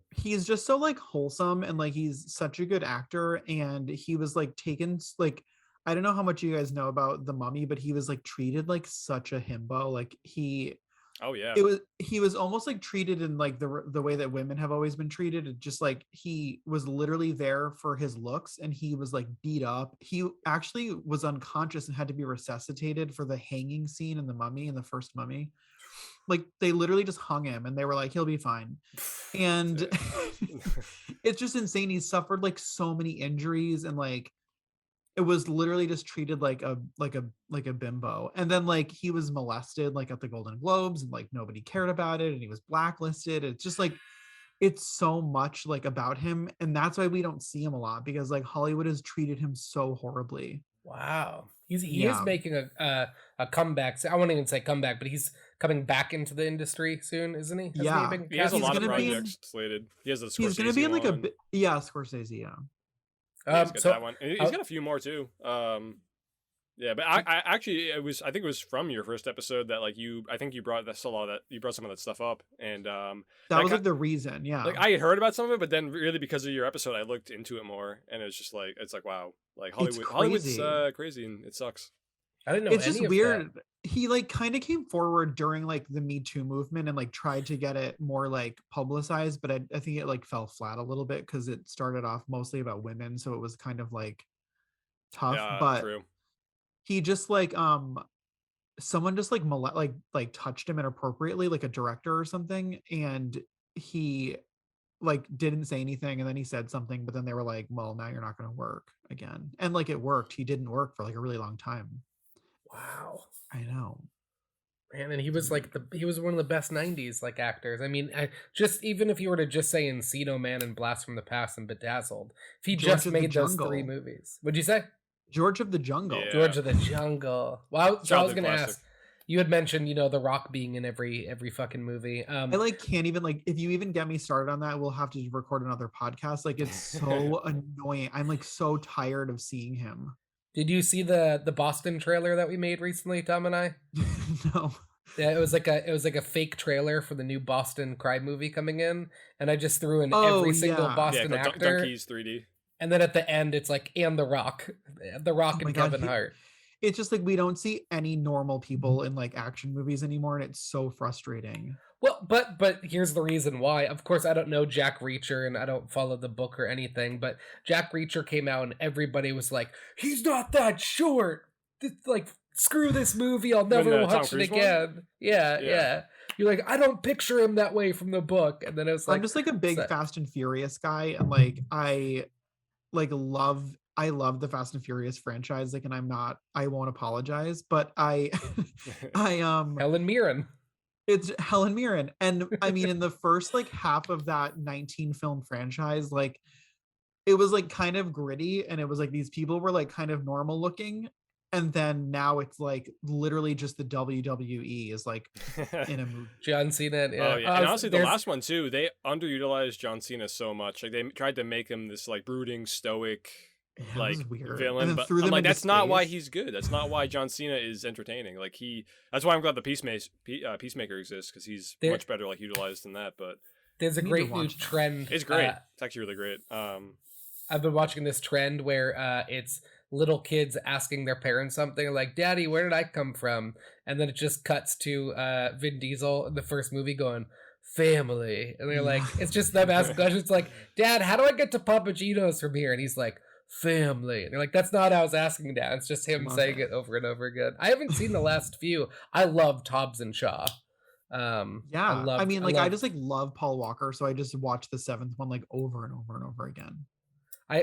He's just so like wholesome and like he's such a good actor. And he was like taken like, I don't know how much you guys know about the Mummy, but he was like treated like such a himbo. Like he was almost like treated in like the way that women have always been treated. It just like he was literally there for his looks and he was like beat up. He actually was unconscious and had to be resuscitated for the hanging scene in the Mummy, in the first Mummy. Like they literally just hung him and they were like, he'll be fine. And it's just insane. He suffered like so many injuries and like it was literally just treated like a bimbo. And then like he was molested like at the Golden Globes and like nobody cared about it and he was blacklisted. It's just like it's so much like about him, and that's why we don't see him a lot because like Hollywood has treated him so horribly. Wow. He is making a comeback. I won't even say comeback, but he's coming back into the industry soon, isn't he? He has a lot of projects slated. He has a Scorsese. He's going to be in like Scorsese, yeah. He's got that one. He's got a few more too. But I actually I think it was from your first episode that like you brought some of that stuff up, and that was like the reason, yeah. Like I had heard about some of it, but then really because of your episode, I looked into it more, and it's just like wow, like Hollywood's crazy and it sucks. I didn't know. It's just weird. He like kind of came forward during like the Me Too movement and like tried to get it more like publicized, but I think it like fell flat a little bit because it started off mostly about women, so it was kind of like tough. But true. He just like someone just like touched him inappropriately, like a director or something, and he like didn't say anything, and then he said something, but then they were like, well, now you're not going to work again, and like it worked. He didn't work for like a really long time. Wow. I know. Man, and he was like he was one of the best '90s like actors. I mean, just even if you were to just say Encino Man and Blast from the Past and Bedazzled, if he George just of the made those 3 Jungle. movies, would you say George of the Jungle. Yeah. George of the Jungle? Well, so I was Childhood gonna classic. ask. You had mentioned, The Rock being in every fucking movie. I like can't even like if you even get me started on that, we'll have to record another podcast. Like it's so annoying. I'm like so tired of seeing him. Did you see the Boston trailer that we made recently, Tom and I? No. Yeah, it was like a fake trailer for the new Boston crime movie coming in, and I just threw in Oh, every single yeah. Boston Yeah, actor, Donkeys 3D. and then at the end it's like and The Rock Oh my and God, Kevin Hart. It's just like we don't see any normal people in like action movies anymore, and it's so frustrating. Well, but here's the reason why. Of course, I don't know Jack Reacher, and I don't follow the book or anything. But Jack Reacher came out, and everybody was like, "He's not that short. Like, screw this movie. I'll never Tom watch it Cruise one? again." Yeah. You're like, I don't picture him that way from the book, and then it was like, I'm just like a big so- Fast and Furious guy, and like I love the Fast and Furious franchise. Like, and I won't apologize, but I Helen Mirren. it's Helen Mirren, and I mean in the first like half of that 19 film franchise, like it was like kind of gritty, and it was like these people were like kind of normal looking, and then now it's like literally just the WWE is like in a movie. John Cena. Yeah. Oh yeah, and honestly, the there's- last one too, they underutilized John Cena so much. Like they tried to make him this like brooding, stoic, Yeah, it like was weird. And villain, then but threw I'm them like into that's not why space. he's good. That's not why John Cena is entertaining. Like that's why I'm glad the Peacemaker exists, because he's There- much better like utilized than that. But There's a need to great new watch that. trend. it's great. It's actually really great. I've been watching this trend where it's little kids asking their parents something like, "Daddy, where did I come from?" And then it just cuts to Vin Diesel in the first movie going, "Family," and they're like, it's just them asking questions. It's like, "Dad, how do I get to Papagino's from here?" And he's like, "Family." And they're like, "That's not how I was asking, Dad." It's just him Love saying it. it over and over again. I haven't seen the last few. I loved Hobbs and Shaw. Yeah, I mean, like I just like love Paul Walker, so I just watched the 7th one like over and over and over again.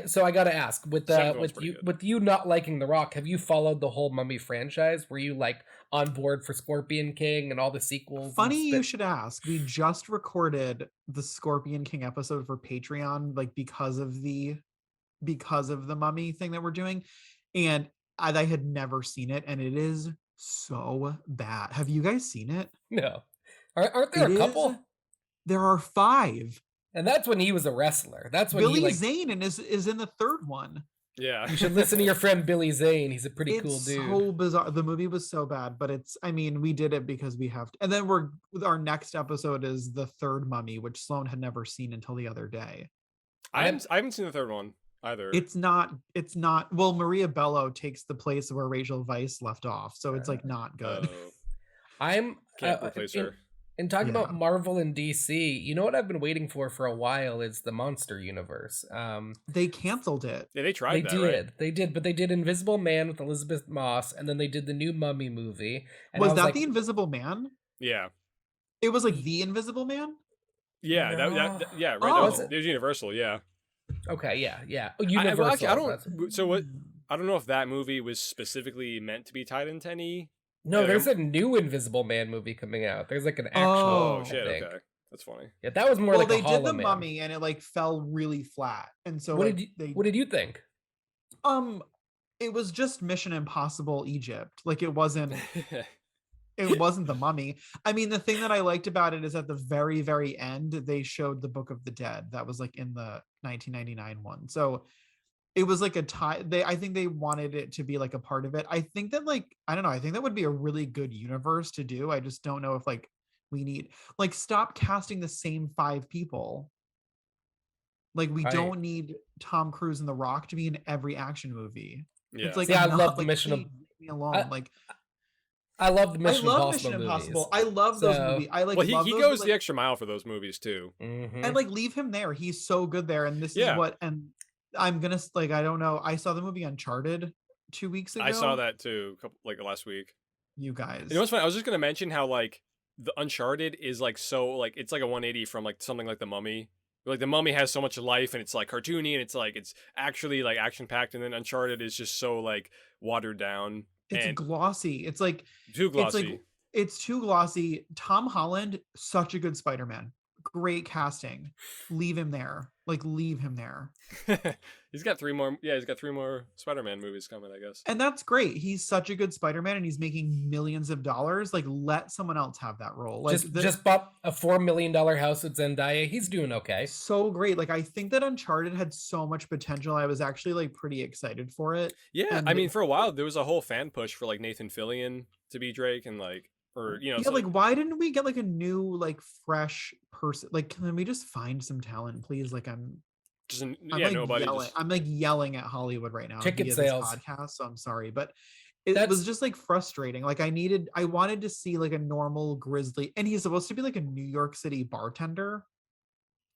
So I gotta ask, with Seventh one's pretty good. with you not liking The Rock, have you followed the whole Mummy franchise? Were you like on board for Scorpion King and all the sequels? and Funny you spin- should ask. We just recorded the Scorpion King episode for Patreon, like because of the Mummy thing that we're doing, and I had never seen it, and it is so bad. Have you guys seen it? No, aren't there It a is- couple? There are 5. And that's when he was a wrestler. That's when Billy he like. Zane and is in the 3rd one. yeah, You should listen to your friend Billy Zane. He's a pretty It's cool dude. so bizarre. The movie was so bad, but I mean, we did it because we have to. And then our next episode is the 3rd Mummy, which Sloane had never seen until the other day. I haven't seen the third one either. It's not well, Maria Bello takes the place where Rachel Weisz left off, so it's like not good. I'm Can't replace her. And talking Yeah. about Marvel and DC, you know what I've been waiting for a while is the Monster Universe. They canceled it. Yeah, they tried They that, did, right? but they did Invisible Man with Elizabeth Moss, and then they did the new Mummy movie. And I Was that like, the Invisible Man? Yeah, It was like the Invisible Man? yeah, No. yeah, right. Oh. That was Universal. Yeah. Okay, yeah. Well, Universal. actually, I that's- don't. So what? I don't know if that movie was specifically meant to be tied into any. No, Yeah, there's a new Invisible Man movie coming out. There's like an actual. Oh, Oh shit! I think. Okay, that's funny. Yeah, that was more Well, like they a did Hollow the Man. Mummy, and it like fell really flat, and so What like, did you think? it was just Mission Impossible Egypt. Like it wasn't the Mummy. I mean, the thing that I liked about it is at the very, very end, they showed the Book of the Dead. That was like in the 1999 one. So it was like a tie. I think they wanted it to be like a part of it. I think that like, I don't know. I think that would be a really good universe to do. I just don't know if like we need like stop casting the same 5 people. Like we don't need Tom Cruise and The Rock to be in every action movie. Yeah. It's like See, I enough, love the like, Mission please leave me alone. Like I love the I Mission love Impossible Mission movies. Impossible. I love those So- movies. I like. well, love he those, goes but, the like, extra mile for those movies too. Mhm. and like leave him there. He's so good there. And this Yeah. is what. And I'm gonna like. I don't know. I saw the movie Uncharted 2 weeks ago. I saw that too, like last week. You guys. You know what's funny? I was just gonna mention how like the Uncharted is like so like it's like a 180 from like something like the Mummy. Like the Mummy has so much life and it's like cartoony and it's actually like action packed, and then Uncharted is just so like watered down it's and glossy. It's like too it's glossy. like it's too glossy. Tom Holland, such a good Spider-Man. Great casting. Leave him there. Like, leave him there. He's got 3 more. Yeah, he's got 3 more Spider-Man movies coming, I guess. And that's great. He's such a good Spider-Man and he's making millions of dollars. Like, let someone else have that role. Like, just bought a $4 million house with Zendaya. He's doing okay. So great. Like, I think that Uncharted had so much potential. I was actually like pretty excited for it. Yeah, And I mean, for a while there was a whole fan push for like Nathan Fillion to be Drake, and like, or you know, yeah, so, like why didn't we get like a new, like fresh person? Like, can we just find some talent, please? Like, I'm yeah, like nobody. yelling. Just, I'm like yelling at Hollywood right now Ticket via sales. this podcast. So I'm sorry, but it That's- was just like frustrating. Like, I wanted to see like a normal Grizzly, and he's supposed to be like a New York City bartender.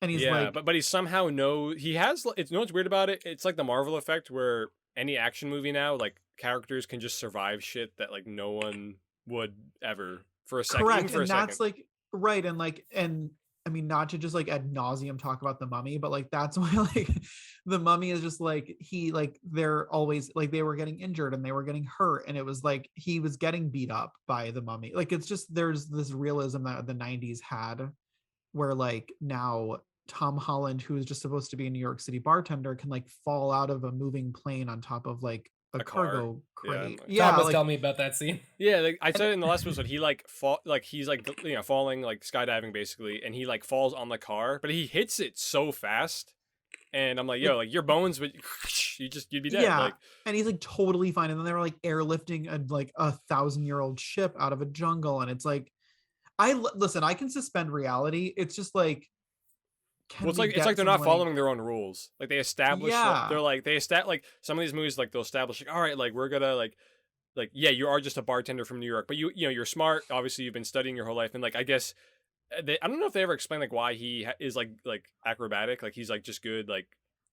And he's yeah, like, but he somehow he has. It's, you know what's weird about it? It's like the Marvel effect where any action movie now, like characters can just survive shit that like no one would ever for a second. correct. For And a that's second. like right. And I mean, not to just like ad nauseum talk about the Mummy, but like that's why like the Mummy is just like they're always like they were getting injured and they were getting hurt, and it was like he was getting beat up by the Mummy. Like, it's just there's this realism that the 90s had where like now Tom Holland, who is just supposed to be a New York City bartender, can like fall out of a moving plane on top of like a cargo crate. Tom was like, telling me about that scene. Yeah, like I said in the last episode, he like he's like falling, like skydiving basically, and he like falls on the car, but he hits it so fast, and I'm like, yo, like your bones would you'd be dead. yeah, Like, and he's like totally fine. And then they were like airlifting a like 1,000-year-old ship out of a jungle, and it's like, listen, I can suspend reality. It's just like, well, it's like they're not following their own rules. Like they establish, Yeah. they're like like some of these movies, like they'll establish like, all right, like we're gonna like yeah, you are just a bartender from New York, but you know you're smart. Obviously, you've been studying your whole life, and like I guess I don't know if they ever explain like why he is like acrobatic, like he's like just good, like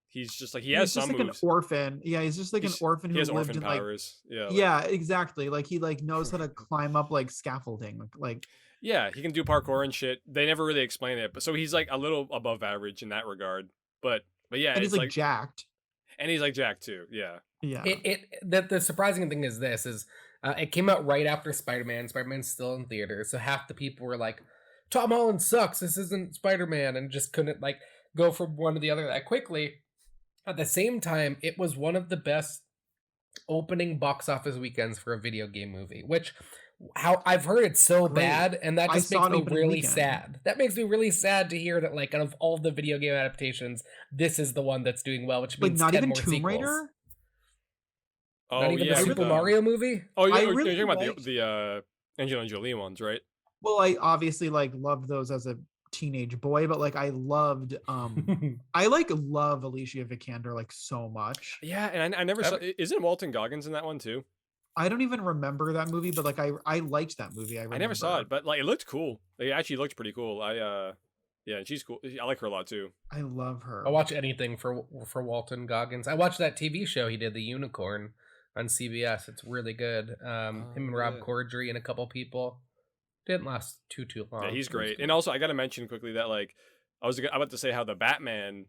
he's just like he has he's some just like moves. an orphan. Yeah, he's just like an orphan He who has lived orphan in powers. like Yeah, exactly. Like he like knows how to climb up like scaffolding. Like yeah, he can do parkour and shit. They never really explain it, but so he's like a little above average in that regard. But yeah, and it's he's like jacked. and he's like Jack too. Yeah. Yeah. The surprising thing is this is it came out right after Spider-Man. Spider-Man's still in theaters, so half the people were like, Tom Holland sucks, this isn't Spider-Man, and just couldn't like go from one to the other that quickly. At the same time, it was one of the best opening box office weekends for a video game movie, which how I've heard it's so Great. bad, and that I just saw makes it me opening really weekend. sad. That makes me really sad to hear that like out of all the video game adaptations, this is the one that's doing well, which Like means not 10 even more Tomb sequels. Raider. Oh Not even yeah, the with Super Mario movie? Oh, I you're really talking about liked- the Angelina Jolie ones, right? Well, I obviously like loved those as a teenage boy, but like I loved I like love Alicia Vikander like so much. Yeah, and I never saw. Isn't Walton Goggins in that one too? I don't even remember that movie, but like I liked that movie. I never saw it, but like it looked cool. It actually looked pretty cool. Yeah, and she's cool. I like her a lot too. I love her. I watch anything for Walton Goggins. I watched that TV show he did, The Unicorn, on CBS. It's really good. Him and Rob Corddry and a couple people. Didn't last too long. Yeah, he's great. And also, I got to mention quickly that like I was about to say how the Batman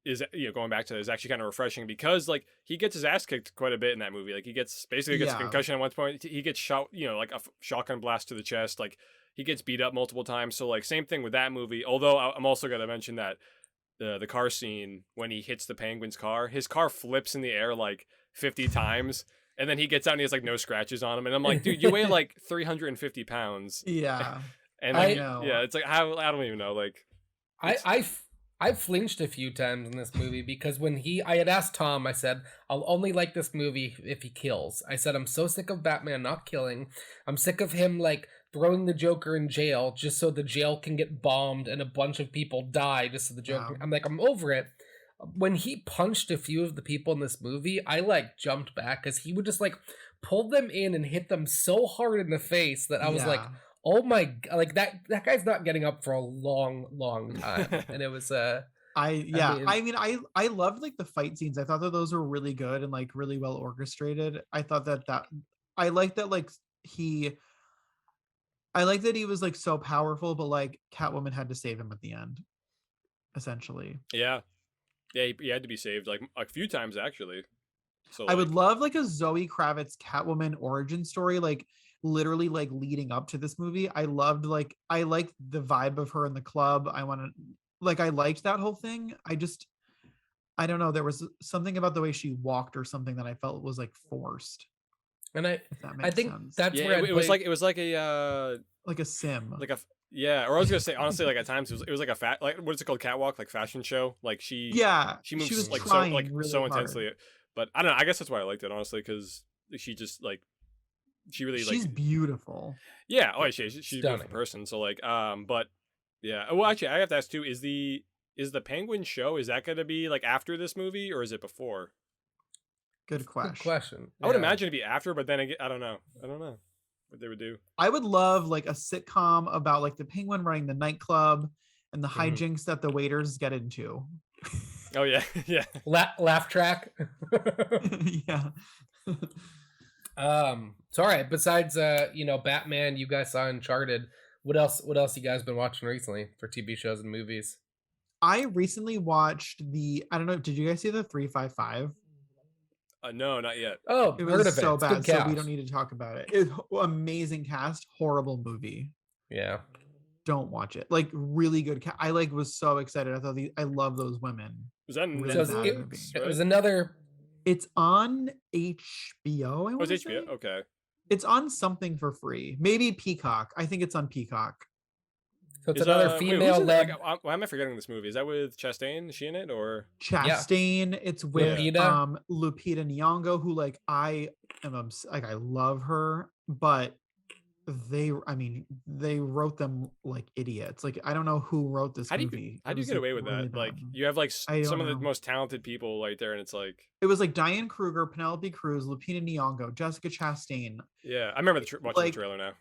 is, going back to that, is actually kind of refreshing because like he gets his ass kicked quite a bit in that movie. Like he gets a concussion at one point. He gets shot, like a shotgun blast to the chest. Like he gets beat up multiple times. So like same thing with that movie. Although I'm also gonna mention that the car scene when he hits the Penguin's car, his car flips in the air like 50 times. And then he gets out and he has like no scratches on him. And I'm like, dude, you weigh like 350 pounds. Yeah. And I know. Yeah, it's like, I don't even know. Like, I flinched a few times in this movie because when I had asked Tom, I said, I'll only like this movie if he kills. I said, I'm so sick of Batman not killing. I'm sick of him like throwing the Joker in jail just so the jail can get bombed and a bunch of people die just so the Joker. Wow. I'm like, I'm over it. When he punched a few of the people in this movie, I like jumped back because he would just like pull them in and hit them so hard in the face that I was like, oh my, like that guy's not getting up for a long time. And it was I loved like the fight scenes. I thought that those were really good and like really well orchestrated. I thought that I liked that like he was like so powerful, but like Catwoman had to save him at the end, essentially. Yeah, he had to be saved like a few times actually. So I would love like a Zoe Kravitz Catwoman origin story, like literally like leading up to this movie. I liked the vibe of her in the club. I liked that whole thing. I don't know, there was something about the way she walked or something that I felt was like forced. And If that I makes think sense. that's Yeah, where it was like a Like a sim. like a yeah, or I was gonna say honestly, like at times it was like a like what's it called, catwalk, like fashion show. Like she moves was like so trying like really so hard. intensely. But I don't know. I guess that's why I liked it honestly, because she just like she really She's like beautiful. yeah. Oh, she's a beautiful Stunning. person. So like but yeah. Well, actually, I have to ask too. Is the Penguin show, is that gonna be like after this movie or is it before? Good question. Good question. I would Yeah. imagine it'd be after, but then again, I don't know what they would do. I would love like a sitcom about like the penguin running the nightclub and the Mhm. hijinks that the waiters get into. Oh yeah, yeah. Laugh track. Yeah. So all right, besides Batman, you guys saw Uncharted. What else you guys been watching recently for TV shows and movies? I recently watched I don't know, did you guys see the 355? No, not yet. Oh, It heard was of so It's good bad, so we cast. don't need to talk about it. It's amazing cast, horrible movie. Yeah. Don't watch it. Like really good I like was so excited. I thought I love those women. Was that Really So bad it, movie. it was another. It's on HBO. Oh, wanna it's HBO. say. Okay. It's on something for free. Maybe Peacock. I think it's on Peacock. So it's Is, another wait, who's female in it? led. Like, why am I forgetting this movie? Is that with Chastain? Is she in it or? Chastain. It's with Lupita. Lupita Nyong'o, who like I love her, but they wrote them like idiots. Like I don't know who wrote this movie. How do you get away with that? Like you have like some of the most talented people right there, and it's like it was like Diane Kruger, Penelope Cruz, Lupita Nyong'o, Jessica Chastain. yeah, I remember watching the trailer now.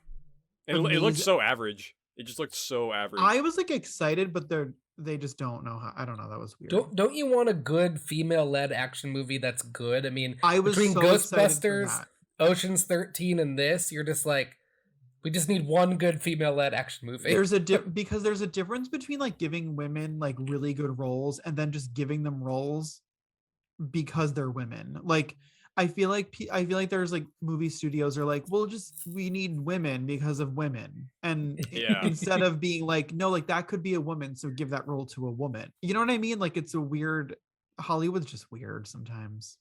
It looked so average. It just looked so average. I was like excited, but they just don't know how. I don't know. That was weird. Don't you want a good female-led action movie that's good? I mean, I was between so Ghostbusters, Ocean's 13, and this, you're just like, we just need one good female-led action movie. There's because there's a difference between like giving women like really good roles and then just giving them roles because they're women. Like I feel like there's like movie studios are like, well, we need women because of women, and Yeah. instead of being like, no, like that could be a woman, so give that role to a woman. You know what I mean? Like it's a weird. Hollywood's just weird sometimes.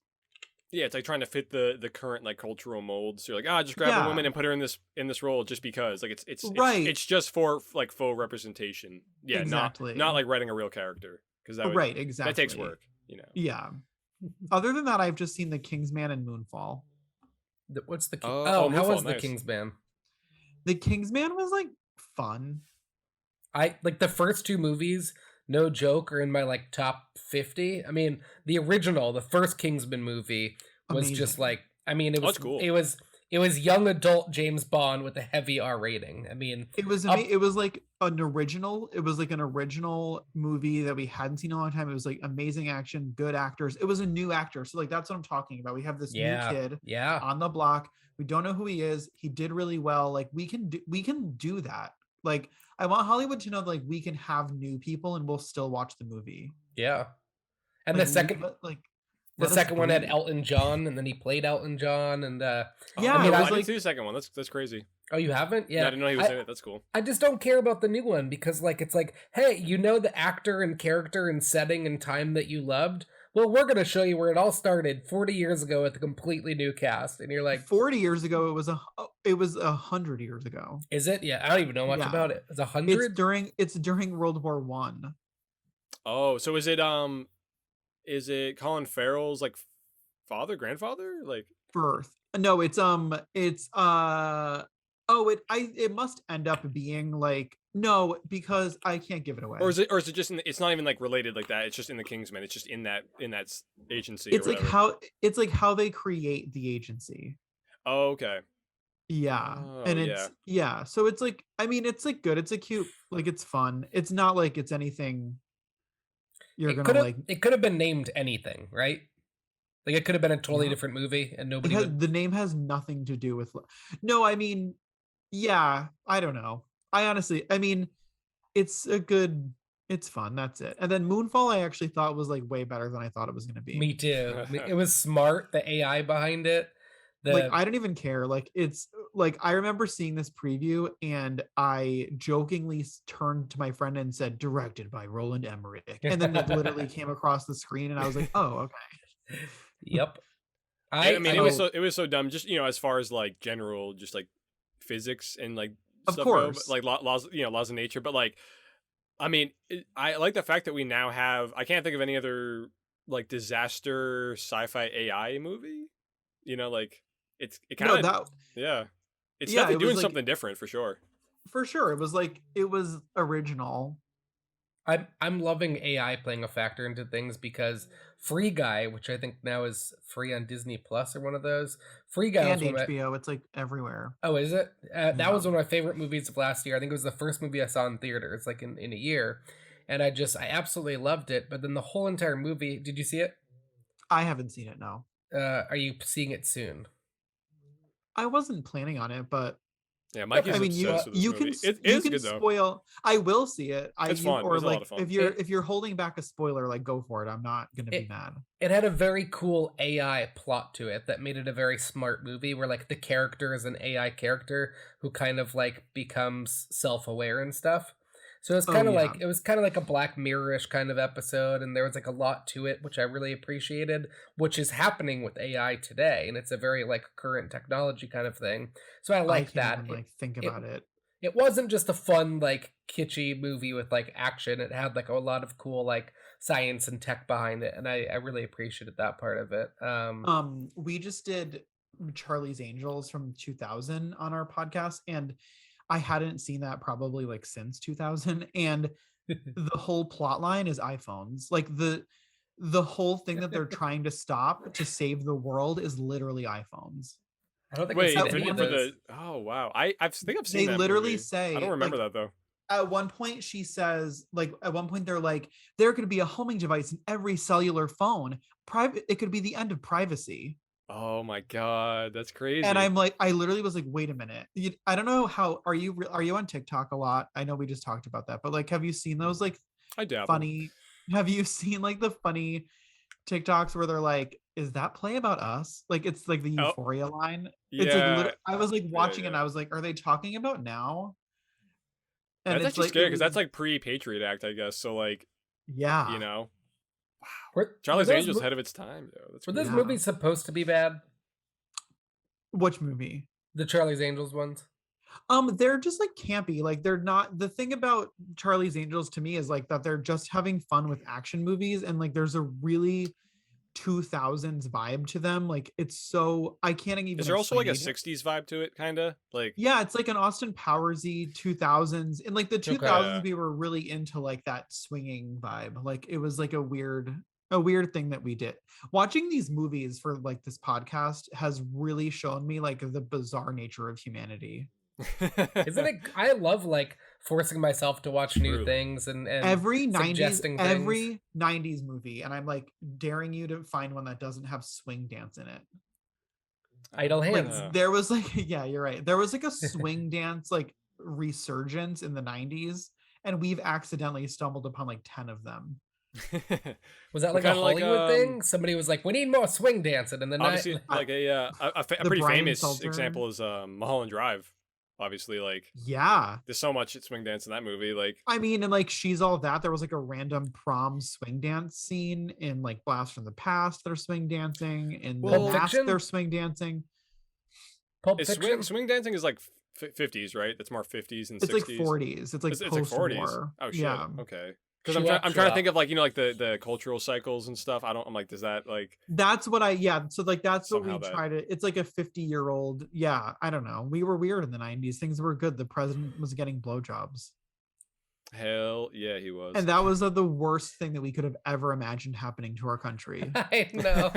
Yeah, it's like trying to fit the current like cultural molds. So you're like, just grab a woman and put her in this role just because. Like it's right. It's just for like faux representation. Yeah, exactly. Not like writing a real character, because exactly. That takes work. Yeah. Other than that, I've just seen The Kingsman and Moonfall. What's the how Moonfall, was nice. The Kingsman? The Kingsman was like fun. I like the first two movies, no joke, are in my like top 50. I mean, the original, the first Kingsman movie was just like, I mean, it was cool. It was young adult James Bond with a heavy R rating. I mean, it was it was like an original. It was like an original movie that we hadn't seen in a long time. It was like amazing action, good actors. It was a new actor, so like that's what I'm talking about. We have this new kid on the block. We don't know who he is. He did really well. Like we can do that. Like I want Hollywood to know that, like we can have new people and we'll still watch the movie. Yeah, and like, the second the second one had Elton John, and then he played Elton John, and yeah, I mean, I was didn't see the second one. That's crazy. Oh, you haven't? Yeah, I didn't know he was in it. That's cool. I just don't care about the new one because, like, it's like, hey, you know the actor and character and setting and time that you loved. Well, we're gonna show you where it all started 40 years ago with a completely new cast, and you're like, 40 years ago. It was 100 years ago. Is it? Yeah, I don't even know much about it. It's 100. It's during World War One. Oh, so is it Colin Farrell's like grandfather, like birth? No, it must end up being like, no, because I can't give it away. Or is it just it's not even like related like that. It's just in the Kingsman. It's just in that agency. It's like how they create the agency. Oh, okay. Yeah. Oh, and it's so it's like, I mean, it's like good. It's a cute, like it's fun. It's not like it's anything you're gonna like. It could have been named anything, right? Like it could have been a totally different movie, and nobody. The name has nothing to do with. No, I mean, yeah, I don't know. I mean, it's fun. That's it. And then Moonfall, I actually thought was like way better than I thought it was going to be. Me too. It was smart. The AI behind it, Like I don't even care. Like it's like I remember seeing this preview and I jokingly turned to my friend and said directed by Roland Emmerich, and then it literally came across the screen and I was like, oh okay. Yep. I mean, it was so dumb. Just as far as like general, just like physics and like Of stuff course. like laws, laws of nature. But like, I mean, I like the fact that we now have. I can't think of any other like disaster sci-fi AI movie. Like it kind of yeah. It's definitely doing something different for sure. For sure, it was original. I'm loving AI playing a factor into things because Free Guy, which I think now is free on Disney Plus or one of those. Free Guy and HBO, it's like everywhere. Oh, is it? That was one of my favorite movies of last year. I think it was the first movie I saw in theaters, like in a year, and I absolutely loved it. But then the whole entire movie, did you see it? I haven't seen it. No. Are you seeing it soon? I wasn't planning on it, but yeah, Mikey's obsessed with this movie. It is good spoil. Though. I will see it. It's fun. Or it's like a lot of fun. if you're holding back a spoiler, like go for it. I'm not gonna be mad. It had a very cool AI plot to it that made it a very smart movie where like the character is an AI character who kind of like becomes self-aware and stuff. So it's kind of like a Black Mirror-ish kind of episode, and there was like a lot to it, which I really appreciated, which is happening with AI today, and it's a very like current technology kind of thing. So I like that. Even, like think about it. It wasn't just a fun like kitschy movie with like action. It had like a lot of cool like science and tech behind it, and I really appreciated that part of it. We just did Charlie's Angels from 2000 on our podcast, and I hadn't seen that probably like since 2000, and the whole plot line is iPhones. Like the whole thing that they're trying to stop to save the world is literally iPhones. I don't think Wait, oh wow. I think I've seen that. They literally movie. say, I don't remember that though. At one point she says, like at one point they're like, there could be a homing device in every cellular phone. It could be the end of privacy. Oh my god, that's crazy. And I'm like, I literally was like, wait a minute. I don't know how are you on TikTok a lot? I know we just talked about that, but like, have you seen those like I dabble. funny? Have you seen like the funny TikToks where they're like, is that Play About Us? Like it's like the Euphoria line. Yeah. It's like I was like watching it and I was like, are they talking about now? And that's actually scary because that's like pre-Patriot Act, I guess. So like, yeah, wow. Charlie's Angels ahead of its time, though. Were those movies supposed to be bad? Which movie? The Charlie's Angels ones. They're just like campy. Like they're not. The thing about Charlie's Angels to me is like that they're just having fun with action movies, and like there's a really 2000s vibe to them. Like it's so I can't even. Is there also like a 60s vibe to it, kind of like? Yeah, it's like an Austin Powersy 2000s. In like the 2000s, we were really into like that swinging vibe. Like it was like a weird thing that we did. Watching these movies for like this podcast has really shown me like the bizarre nature of humanity. Isn't it? I love like forcing myself to watch new things and every 90s movie, and I'm like daring you to find one that doesn't have swing dance in it. Idle Hands. Like, there was like yeah, you're right. There was like a swing dance like resurgence in the 90s, and we've accidentally stumbled upon like 10 of them. Was that like a Hollywood thing? Somebody was like, "We need more swing dancing," and then obviously like a pretty famous example is Mulholland Drive. Obviously, like there's so much swing dance in that movie. Like I mean, and like She's All That, there was like a random prom swing dance scene in like Blast from the Past. They're swing dancing in The Mask. They're swing dancing. Pulp Fiction. Swing dancing is like 50s, right? That's more 50s and 60s. It's like 40s. It's like it's like 40s. Oh shit. Yeah. Okay. Because I'm trying to think of like like the cultural cycles and stuff. I'm like, does that like? That's what so like that's what we try to. It's like a 50-year-old. Yeah, I don't know. We were weird in the 90s. Things were good. The president was getting blowjobs. Hell yeah, he was. And that was the worst thing that we could have ever imagined happening to our country. I know.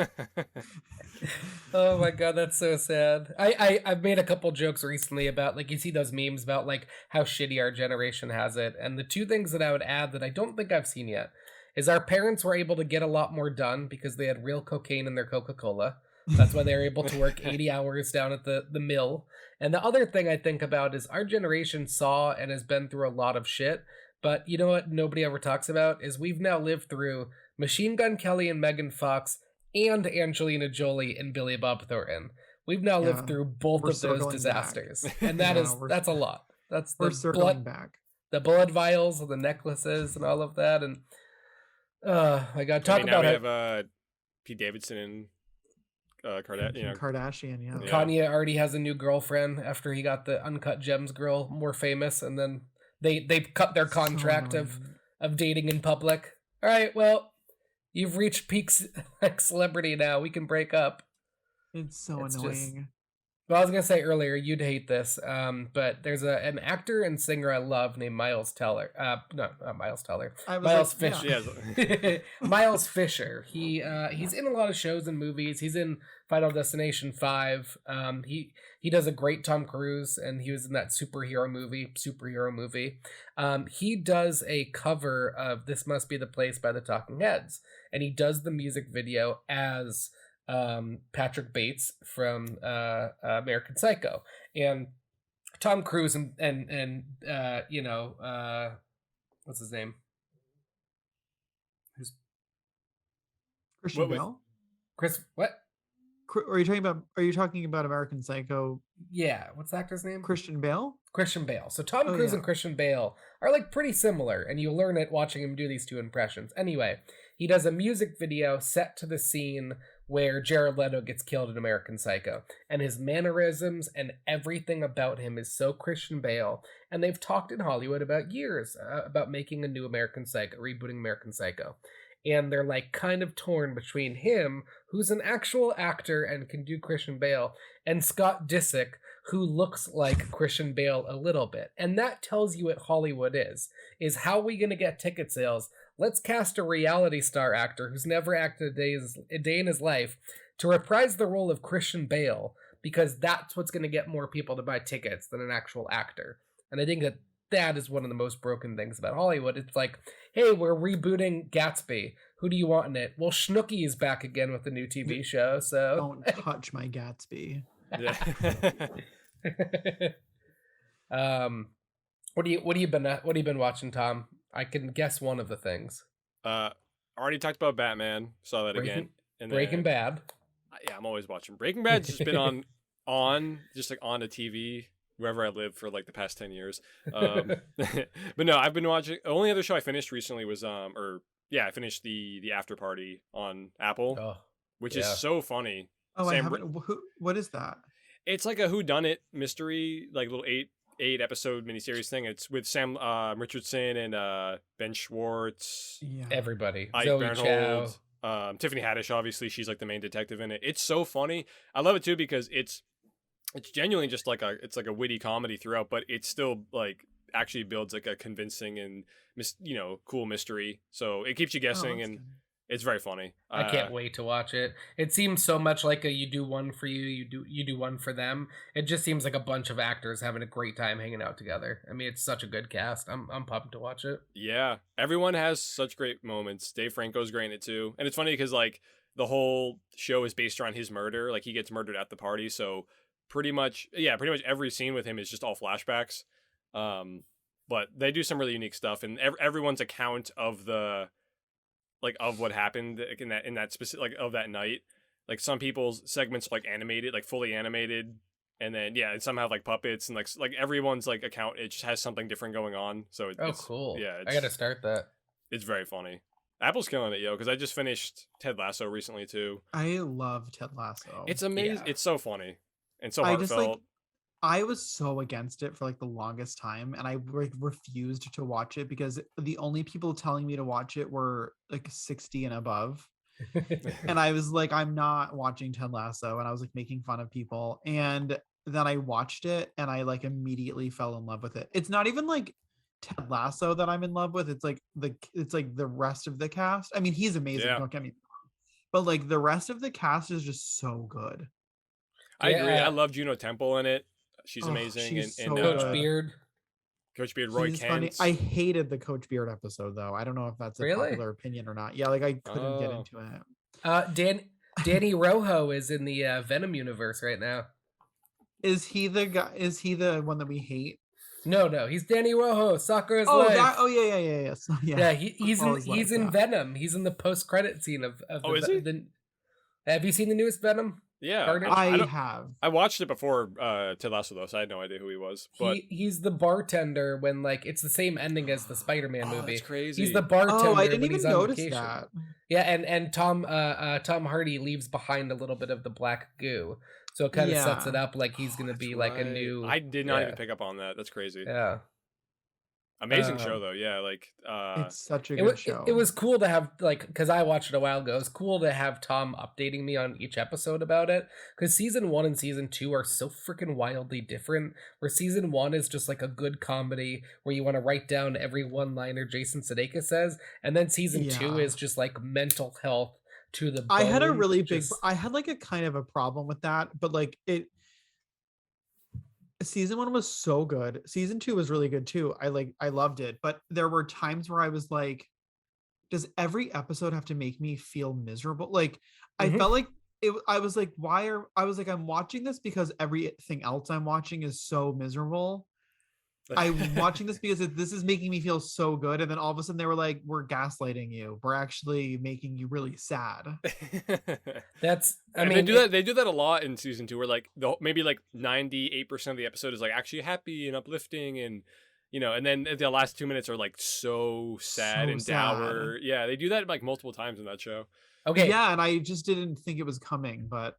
Oh my god, that's so sad. I've made a couple jokes recently about like you see those memes about like how shitty our generation has it, and the two things that I would add that I don't think I've seen yet is our parents were able to get a lot more done because they had real cocaine in their Coca-Cola. That's why they were able to work 80 hours down at the mill. And the other thing I think about is our generation saw and has been through a lot of shit. But you know what nobody ever talks about is we've now lived through Machine Gun Kelly and Megan Fox and Angelina Jolie and Billy Bob Thornton. We've now lived Yeah. through both We're of those circling back. disasters, and Yeah, that's a lot. That's we're the circling back. the blood vials, and the necklaces, and all of that. And my God, talk now about we it. have Pete Davidson and Kardashian, yeah. Yeah. Kanye already has a new girlfriend after he got the Uncut Gems girl more famous, and then they cut their contract of dating in public. All right, well, you've reached peak celebrity now. We can break up. It's so It's annoying. Well, I was gonna say earlier you'd hate this, but there's an actor and singer I love named Miles Teller. No, not Miles Teller. I was Miles like, Fisher. Yeah. Miles Fisher. He's in a lot of shows and movies. He's in Final Destination 5. He does a great Tom Cruise, and he was in that superhero movie. He does a cover of "This Must Be the Place" by the Talking Heads, and he does the music video as Patrick Bates from American Psycho, and Tom Cruise and what's his name? Christian Bale? Chris what? Are you talking about American Psycho? Yeah, what's the actor's name? Christian Bale? Christian Bale. So Tom Cruise and Christian Bale are like pretty similar, and you learn it watching him do these two impressions. Anyway, he does a music video set to the scene where Jared Leto gets killed in American Psycho, and his mannerisms and everything about him is so Christian Bale. And they've talked in Hollywood about years about making a new American Psycho, rebooting American Psycho. And they're like kind of torn between him, who's an actual actor and can do Christian Bale, and Scott Disick, who looks like Christian Bale a little bit. And that tells you what Hollywood is how are we going to get ticket sales? Let's cast a reality star actor who's never acted a day in his life to reprise the role of Christian Bale, because that's what's going to get more people to buy tickets than an actual actor. And I think that is one of the most broken things about Hollywood. It's like, hey, we're rebooting Gatsby. Who do you want in it? Well, Snooki is back again with the new TV show, so... Don't touch my Gatsby. Yeah. What have you been watching, Tom? I can guess one of the things. Already talked about Batman. Saw that again. And Breaking Bad. Yeah, I'm always watching. Breaking Bad's just been on the TV wherever I live for like the past 10 years. But no, I've been watching. The only other show I finished recently was I finished the After Party on Apple, which is so funny. Oh, I haven't. What is that? It's like a whodunit mystery, like little eight episode miniseries thing. It's with Sam Richardson and Ben Schwartz. Yeah. Everybody. Ike Zoe Barinholtz, Chow. Tiffany Haddish, obviously, she's like the main detective in it. It's so funny. I love it too because it's genuinely just like a witty comedy throughout, but it still like actually builds like a convincing and cool mystery. So it keeps you guessing, and it's very funny. I can't wait to watch it. It seems so much like you do one for you do one for them. It just seems like a bunch of actors having a great time hanging out together. I mean, it's such a good cast. I'm pumped to watch it. Yeah, everyone has such great moments. Dave Franco's great in it too, and it's funny because like the whole show is based around his murder. Like he gets murdered at the party, so pretty much every scene with him is just all flashbacks. But they do some really unique stuff, and everyone's account of of what happened in that specific, like, of that night. Like some people's segments are like animated, like fully animated, and then and some have like puppets, and like everyone's like account, it just has something different going on. So it's cool. Yeah, I gotta start that. It's very funny. Apple's killing it, because I just finished Ted Lasso recently too. I love Ted Lasso. It's amazing. Yeah. It's so funny and so heartfelt. I was so against it for like the longest time, and I refused to watch it because the only people telling me to watch it were like 60 and above. And I was like, I'm not watching Ted Lasso, and I was like making fun of people. And then I watched it, and I like immediately fell in love with it. It's not even like Ted Lasso that I'm in love with. It's like the rest of the cast. I mean, he's amazing. Don't get me wrong, but like the rest of the cast is just so good. I agree. I love Juno Temple in it. She's amazing. She's so Coach Beard. Roy Kent. Funny. I hated the Coach Beard episode though. I don't know if that's a popular opinion or not. Yeah, like I couldn't get into it. Danny Rojo is in the Venom universe right now. Is he the guy? Is he the one that we hate? No, he's Danny Rojo. Soccer is life. Yeah. So, yeah, he's in Venom. He's in the post-credit scene of is he? Have you seen the newest Venom? Yeah, Carter? I have. I watched it before Ted Lasso though, so I had no idea who he was. But He's the bartender when like it's the same ending as the Spider-Man oh, movie. that's crazy. He's the bartender Oh, I didn't when even he's on notice vacation. that. Yeah, and Tom Hardy leaves behind a little bit of the black goo, so it kind of sets it Yeah. up like he's gonna That's be like a right. new. I did not yeah, even pick up on that. That's crazy. Yeah. Amazing show though. Yeah, like It's such a It, good show. it was cool to have like because I watched it a while ago. It was cool to have Tom updating me on each episode about it because season 1 and season 2 are so freaking wildly different. Where season 1 is just like a good comedy where you want to write down every one-liner Jason Sudeikis says, and then season 2 Yeah. is just like mental health to the. I had a bone, really big. just- I had like a kind of a problem with that, but like it. Season 1 was so good. Season 2 was really good too. I loved it, but there were times where I was like, does every episode have to make me feel miserable? Like I Mhm. felt like it. I was like, I was like, I'm watching this because everything else I'm watching is so miserable. I'm watching this because this is making me feel so good, and then all of a sudden they were like, "We're gaslighting you. We're actually making you really sad." That's. I And mean, they do that a lot in season 2, where like maybe like 98% of the episode is like actually happy and uplifting, and and then the last 2 minutes are like so sad So and sad. dour. Yeah, they do that like multiple times in that show. okay. Yeah, and I just didn't think it was coming, but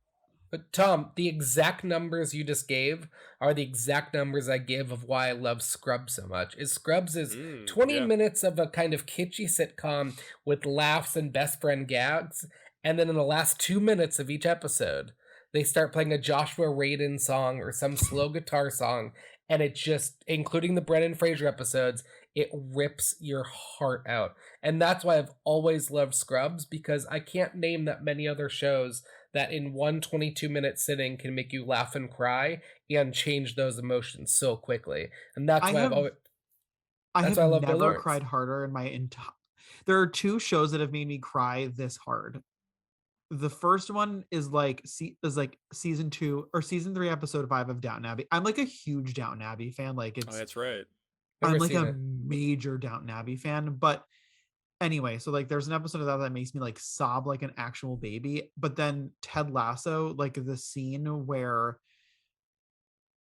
But Tom, the exact numbers you just gave are the exact numbers I give of why I love Scrubs so much. Scrubs is 20 yeah. minutes of a kind of kitschy sitcom with laughs and best friend gags, and then in the last 2 minutes of each episode, they start playing a Joshua Radin song or some slow guitar song, and it just, including the Brendan Fraser episodes, it rips your heart out. And that's why I've always loved Scrubs, because I can't name that many other shows that in one 22-minute sitting can make you laugh and cry and change those emotions so quickly. And that's I why have I've always. I That's have why I love Bill never Lawrence. cried harder in my entire. There are 2 shows that have made me cry this hard. The first one is like season 2 or season 3 episode 5 of Downton Abbey. I'm like a huge Downton Abbey fan. Like Oh, it's that's right. Never I'm like seen a it. major Downton Abbey fan, but anyway, so like there's an episode of that makes me like sob like an actual baby. But then Ted Lasso, like the scene where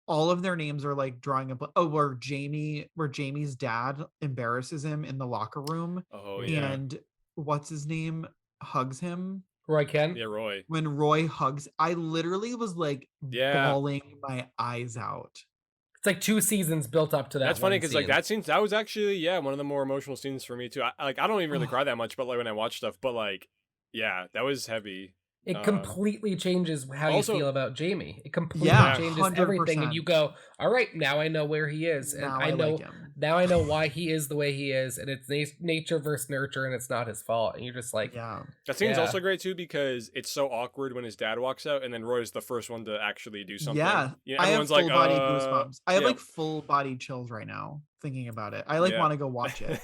all of their names are like drawing up. Oh, where Jamie's dad embarrasses him in the locker room, Oh yeah. and what's his name hugs him. Roy Ken? Yeah, Roy. When Roy hugs, I literally was like Yeah. bawling my eyes out. It's like 2 seasons built up to that. That's funny one because like scene. that was actually one of the more emotional scenes for me too. I don't even really cry that much, but like when I watch stuff, but like yeah, that was heavy. It completely changes how also- you feel about Jamie. It completely Yeah, changes everything, and 100%. you go, "All right, now I know where he is, and Now I know like him. now I know why he is the way he is, and it's nature versus nurture, and it's not his fault." And you're just like, Yeah. That scene's Yeah. also great too because it's so awkward when his dad walks out, and then Roy's the first one to actually do something. Yeah. I have everyone's full like, body goosebumps. I have yeah. like full body chills right now thinking about it. I like Yeah. want to go watch it.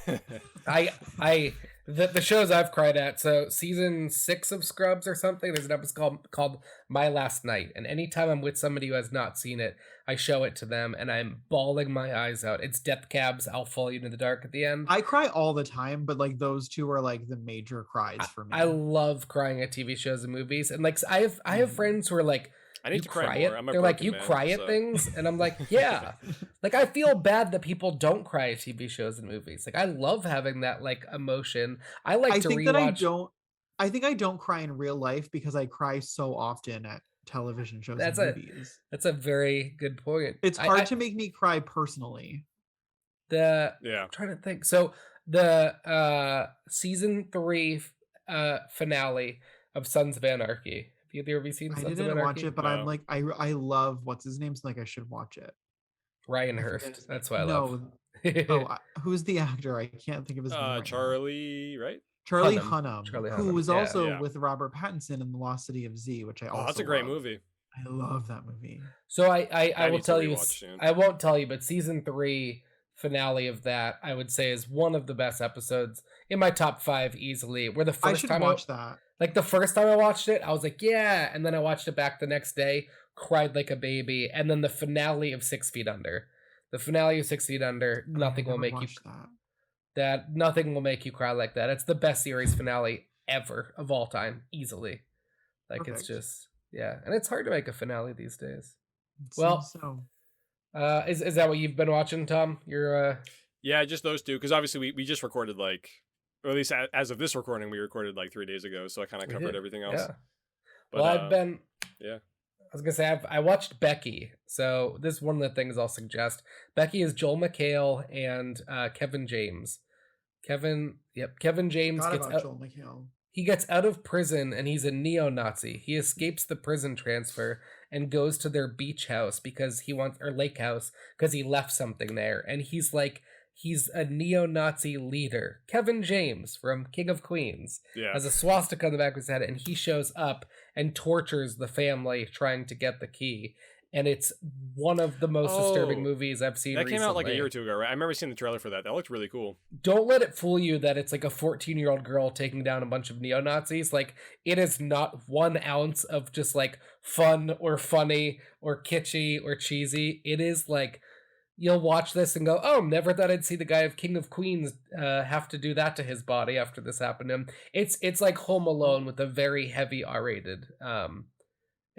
The shows I've cried at. So season 6 of Scrubs or something. There's an episode called My Last Night, and anytime I'm with somebody who has not seen it, I show it to them, and I'm bawling my eyes out. It's Death Cab's "I'll Follow You to the Dark" at the end. I cry all the time, but like those 2 are like the major cries for me. I love crying at TV shows and movies, and like I have friends who are like, I need you to cry cry more. at, I'm a they're like, broken you man, cry at so. things, and I'm like, yeah. Like I feel bad that people don't cry at TV shows and movies. Like I love having that like emotion. I like I to think rewatch. that I think I don't cry in real life because I cry so often at television shows That's and a- movies. That's a very good point. It's hard to make me cry personally. I'm Yeah. trying to think. So the season 3 finale of Sons of Anarchy. Have either of you seen I Sons of didn't watch Anarchy? it, but No. I'm like I love what's his name, so like I should watch it. Ryan I forget Hurst. his That's name. what I love. Who's the actor? I can't think of his name right now. Charlie, right? Charlie Hunnam. Hunnam, Charlie who Hunnam, was yeah. also Yeah. with Robert Pattinson in The Lost City of Z, which I also Oh, that's a great love. movie. I love that movie. So I I will need to tell you, rewatch soon. I won't tell you, but season 3 finale of that I would say is one of the best episodes in my top 5 easily. Where the I first should time watch that. like the first time I watched it, I was like, yeah, and then I watched it back the next day, cried like a baby, and then the finale of 6 Feet Under. The finale of 6 Feet Under, nothing I will never make you watched that. nothing will make you cry like that. It's the best series finale ever of all time, easily. Like it's Perfect. just Yeah, and it's hard to make a finale these days. It Well, seems so. Is that what you've been watching, Tom? You're Yeah, just those two. Because obviously we just recorded like, or at least as of this recording, we recorded like 3 days ago. So I kind of we covered did. everything else. Yeah. But, Well, I've been. Yeah. I was gonna say I watched Becky. So this is one of the things I'll suggest. Becky is Joel McHale and Kevin James. Kevin James Forgot gets about out. Joel McHale. He gets out of prison and he's a neo-Nazi. He escapes the prison transfer and goes to their beach house because he wants, or lake house, because he left something there. And he's a neo-Nazi leader. Kevin James from King of Queens has a swastika on the back of his head, and he shows up and tortures the family trying to get the key. And it's one of the most disturbing movies I've seen recently. That came out like a year or two ago, right? I remember seeing the trailer for that. That looked really cool. Don't let it fool you that it's like a 14-year-old girl taking down a bunch of neo-Nazis. Like, it is not 1 ounce of just like fun or funny or kitschy or cheesy. It is like, you'll watch this and go, oh, never thought I'd see the guy of King of Queens have to do that to his body after this happened to him. It's like Home Alone with a very heavy R-rated.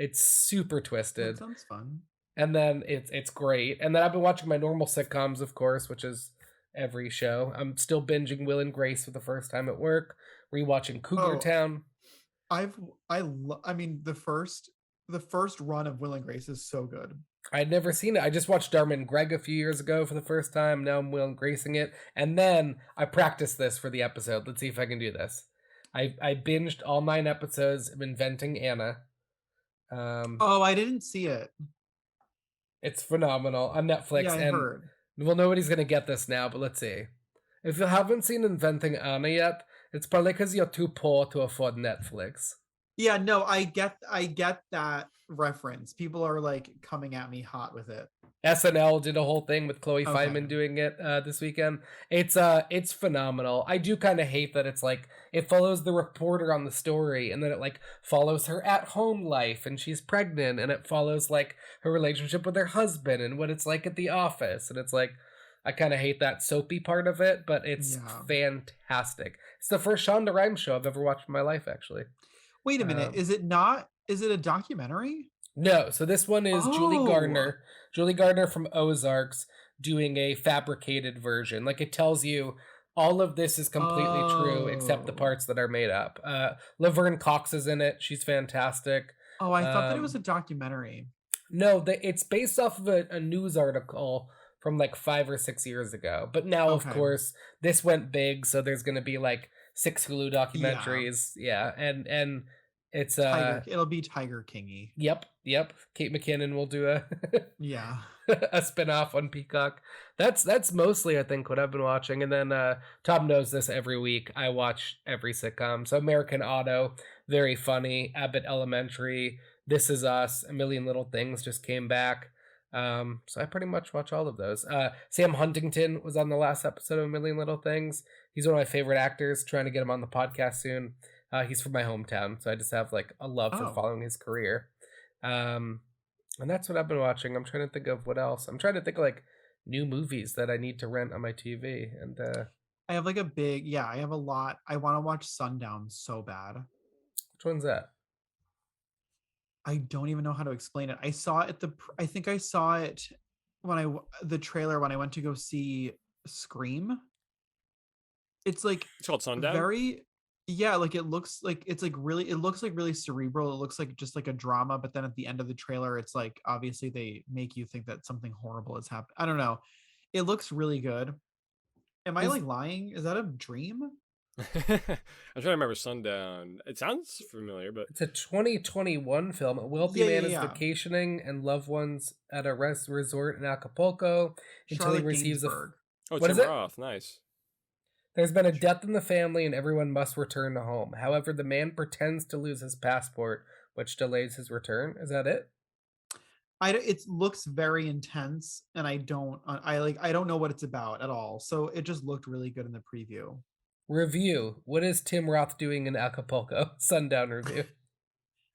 It's super twisted. That sounds fun. And then it's great. And then I've been watching my normal sitcoms, of course, which is every show. I'm still binging Will and Grace for the first time at work, rewatching Cougar Town. I mean, the first run of Will and Grace is so good. I'd never seen it. I just watched Dharma and Greg a few years ago for the first time. Now I'm Will and Gracing it. And then I practiced this for the episode. Let's see if I can do this. I binged all 9 episodes of Inventing Anna. I didn't see it. It's phenomenal on Netflix. Yeah, I heard. Well, nobody's gonna get this now, but let's see. If you haven't seen Inventing Anna yet, it's probably because you're too poor to afford Netflix. Yeah, no, I get that reference. People are like coming at me hot with it. SNL did a whole thing with Chloe Fineman doing it this weekend. It's phenomenal. I do kind of hate that it's like it follows the reporter on the story, and then it like follows her at home life, and she's pregnant, and it follows like her relationship with her husband and what it's like at the office, and it's like I kind of hate that soapy part of it, but it's fantastic. It's the first Shonda Rhimes show I've ever watched in my life, actually. Wait a minute, is it a documentary? No, so this one is Julie Gardner from Ozarks doing a fabricated version. Like, it tells you all of this is completely true except the parts that are made up. Laverne Cox is in it. She's fantastic. Oh, I thought that it was a documentary. No, it's based off of a news article from like 5 or 6 years ago. But now, of course, this went big, so there's going to be like 6 Hulu documentaries. Yeah, and it's it'll be Tiger Kingy. Yep. Kate McKinnon will do a a spin-off on Peacock. That's mostly, I think, what I've been watching. And then Tom knows this every week. I watch every sitcom. So American Auto, very funny. Abbott Elementary, This Is Us, A Million Little Things just came back. So I pretty much watch all of those. Sam Huntington was on the last episode of A Million Little Things. He's one of my favorite actors. Trying to get him on the podcast soon. He's from my hometown, so I just have like a love for following his career. And that's what I've been watching. I'm trying to think of what else. I'm trying to think of like new movies that I need to rent on my TV. And I have like I have a lot. I want to watch Sundown so bad. Which one's that? I don't even know how to explain it. I saw it I think I saw it the trailer when I went to go see Scream. It's called Sundown. Like it looks like really cerebral. It looks like just like a drama, but then at the end of the trailer, it's like obviously they make you think that something horrible has happened. I don't know. It looks really good. Am I like lying? Is that a dream? I'm trying to remember Sundown. It sounds familiar, but it's a 2021 film. A wealthy man is vacationing and loved ones at a resort in Acapulco until he receives Tim Roth. Nice. There's been a death in the family and everyone must return to home. However, the man pretends to lose his passport, which delays his return. Is that it? It looks very intense, and I don't know what it's about at all. So it just looked really good in the preview. Review. What is Tim Roth doing in Acapulco? Sundown review.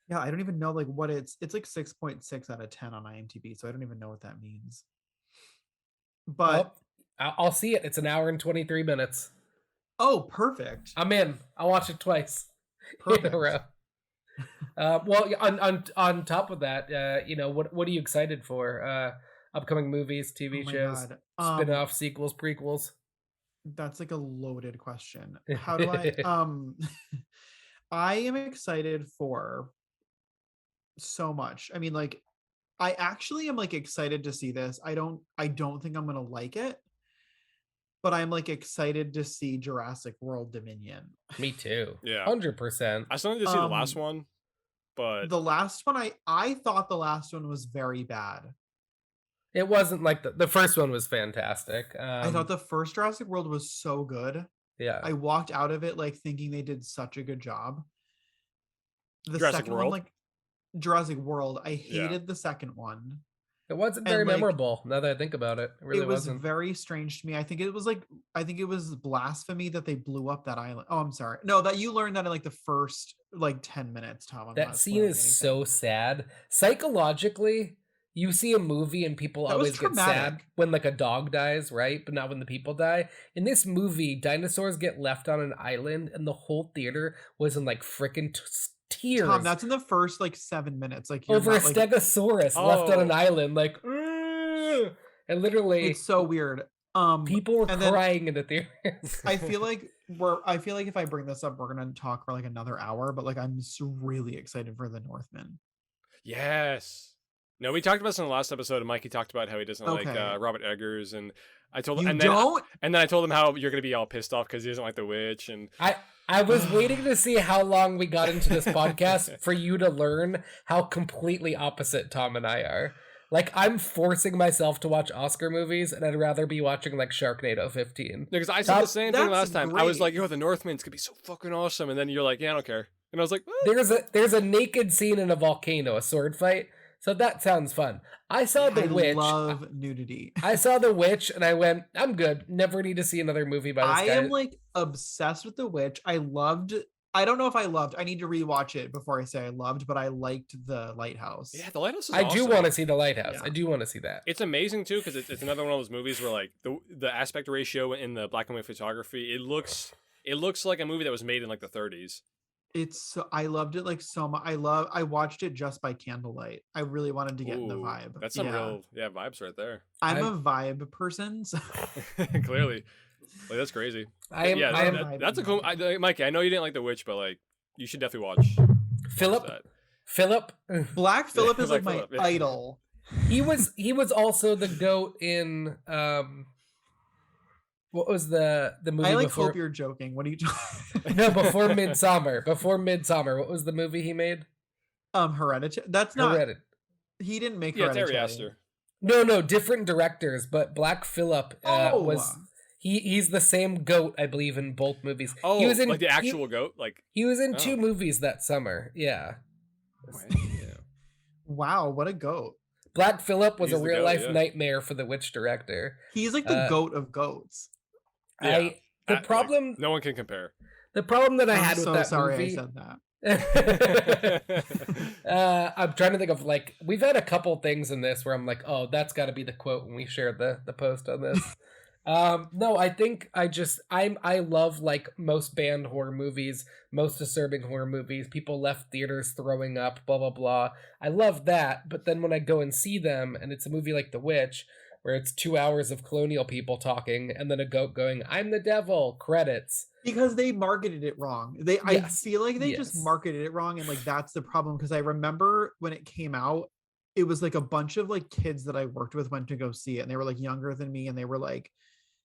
Yeah, I don't even know like what it's like 6.6 out of 10 on IMDb, so I don't even know what that means. But I'll see it. It's an hour and 23 minutes. Oh, perfect. I'm in. I'll watch it twice. Perfect. In a row. Well, on top of that, you know, what are you excited for? Upcoming movies, TV Oh my shows, God. spin-off, sequels, prequels. That's like a loaded question. How do I I am excited for so much. I mean, like, I actually am like excited to see this. I don't think I'm gonna like it, but I'm like excited to see Jurassic World Dominion. Me too. Yeah. 100%. I still need to see the last one, but The last one, I thought the last one was very bad. It wasn't like the first one was fantastic. I thought the first Jurassic World was so good. Yeah. I walked out of it like thinking they did such a good job. The Jurassic second World? one, like Jurassic World, I Yeah. hated the second one. It wasn't And, very like, memorable now that I think about it. It really It was wasn't. very strange to me. I think it was blasphemy that they blew up that island. Oh, I'm sorry. No, that you learned that in like the first like 10 minutes, Tom. I'm That not scene spoiling is anything. so sad. Psychologically, you see a movie and people That was always get sad traumatic. when like a dog dies, right? But not when the people die. In this movie, dinosaurs get left on an island and the whole theater was in like freaking tears Tom, that's in the first like 7 minutes. Like you're over a not, like, stegosaurus left on an Oh. island, like, "Ugh." And literally it's so weird. people were and then crying in the theater. I feel like if I bring this up, we're gonna talk for like another hour, but like I'm really excited for the Northman. yes. No, we talked about this in the last episode, and Mikey talked about how he doesn't like Okay. Robert Eggers, and I told You him, don't? and then I told him how you're gonna be all pissed off because he doesn't like The Witch, and I was waiting to see how long we got into this podcast for you to learn how completely opposite Tom and I are. Like, I'm forcing myself to watch Oscar movies, and I'd rather be watching, like, Sharknado 15. because I said the Tom, same thing last that's time. I was great. like, "Yo, the Northman's gonna be so fucking awesome," and then you're like, "Yeah, I don't care," and I was like, "What?" There's a naked scene in a volcano, a sword fight, so that sounds fun. I saw The I Witch. love nudity. I saw The Witch, and I went, I'm good. Never need to see another movie by this I guy. am like obsessed with The Witch. I don't know if I loved. I need to rewatch it before I say I loved, but I liked The Lighthouse. Yeah, The Lighthouse is I do awesome. want to see The Lighthouse. Yeah. I do want to see that. It's amazing too because it's another one of those movies where like the aspect ratio in the black and white photography, it looks like a movie that was made in like the 30s. I loved it like so much. I watched it just by candlelight. I really wanted to get in the Ooh, vibe. That's some real vibes right there. I'm a vibe person. So Clearly, like that's crazy. I am. Yeah, I am that- that's a cool. Mikey, I know you didn't like The Witch, but like you should definitely watch Philip. that. Philip. Black Phillip is Black like Phillip, my yeah. idol. He was also the goat in what was the movie I like before? hope you're joking. What are you talking? No, before Midsummer. Before Midsummer, what was the movie he made? Hereditary. That's not. Heredit- He didn't make Yeah, Hereditary. Terry Aster. No, different directors, but Black Phillip was he's the same goat, I believe, in both movies. Oh, he was in like the actual goat, like He was in Oh. 2 movies that summer. Yeah. yeah. Wow, what a goat. Black Phillip was He's a the real goat, life yeah. nightmare for the witch director. He's like the Uh, goat of goats. Yeah. The Like, problem no one can compare. the problem that I I'm had with so that sorry movie I said that. I'm trying to think of like we've had a couple things in this where I'm like, oh, that's got to be the quote when we shared the post on this. No, I think I love like most banned horror movies, most disturbing horror movies. People left theaters throwing up, blah blah blah. I love that, but then when I go and see them, and it's a movie like The Witch, where it's 2 hours of colonial people talking, and then a goat going, "I'm the devil," credits. Because they marketed it wrong. I Yes. feel like they just Yes. marketed it wrong, and like that's the problem. Because I remember when it came out, it was like a bunch of like kids that I worked with went to go see it, and they were like younger than me, and they were like,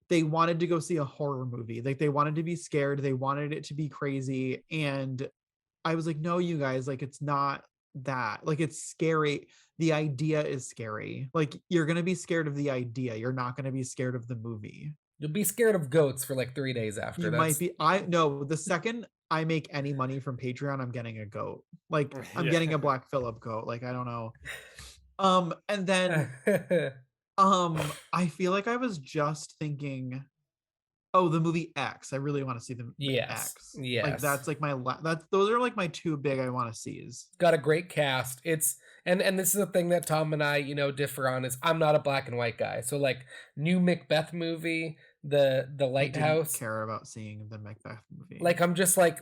they wanted to go see a horror movie. Like they wanted to be scared, they wanted it to be crazy, and I was like, no, you guys, like it's not that. Like it's scary. The idea is scary. Like you're gonna be scared of the idea. You're not gonna be scared of the movie. You'll be scared of goats for like 3 days after. You That's- might be. I no. The second I make any money from Patreon, I'm getting a goat. Like I'm Yeah. getting a Black Phillip goat. Like I don't know. And then I feel like I was just thinking, oh, the movie X. I really want to see the Yes, X. Like yes. that's like those are like my 2 big I want to see. Got a great cast. It's and this is the thing that Tom and I, differ on is I'm not a black and white guy. So like new Macbeth movie, the I didn't Lighthouse, care about seeing the Macbeth movie. like I'm just like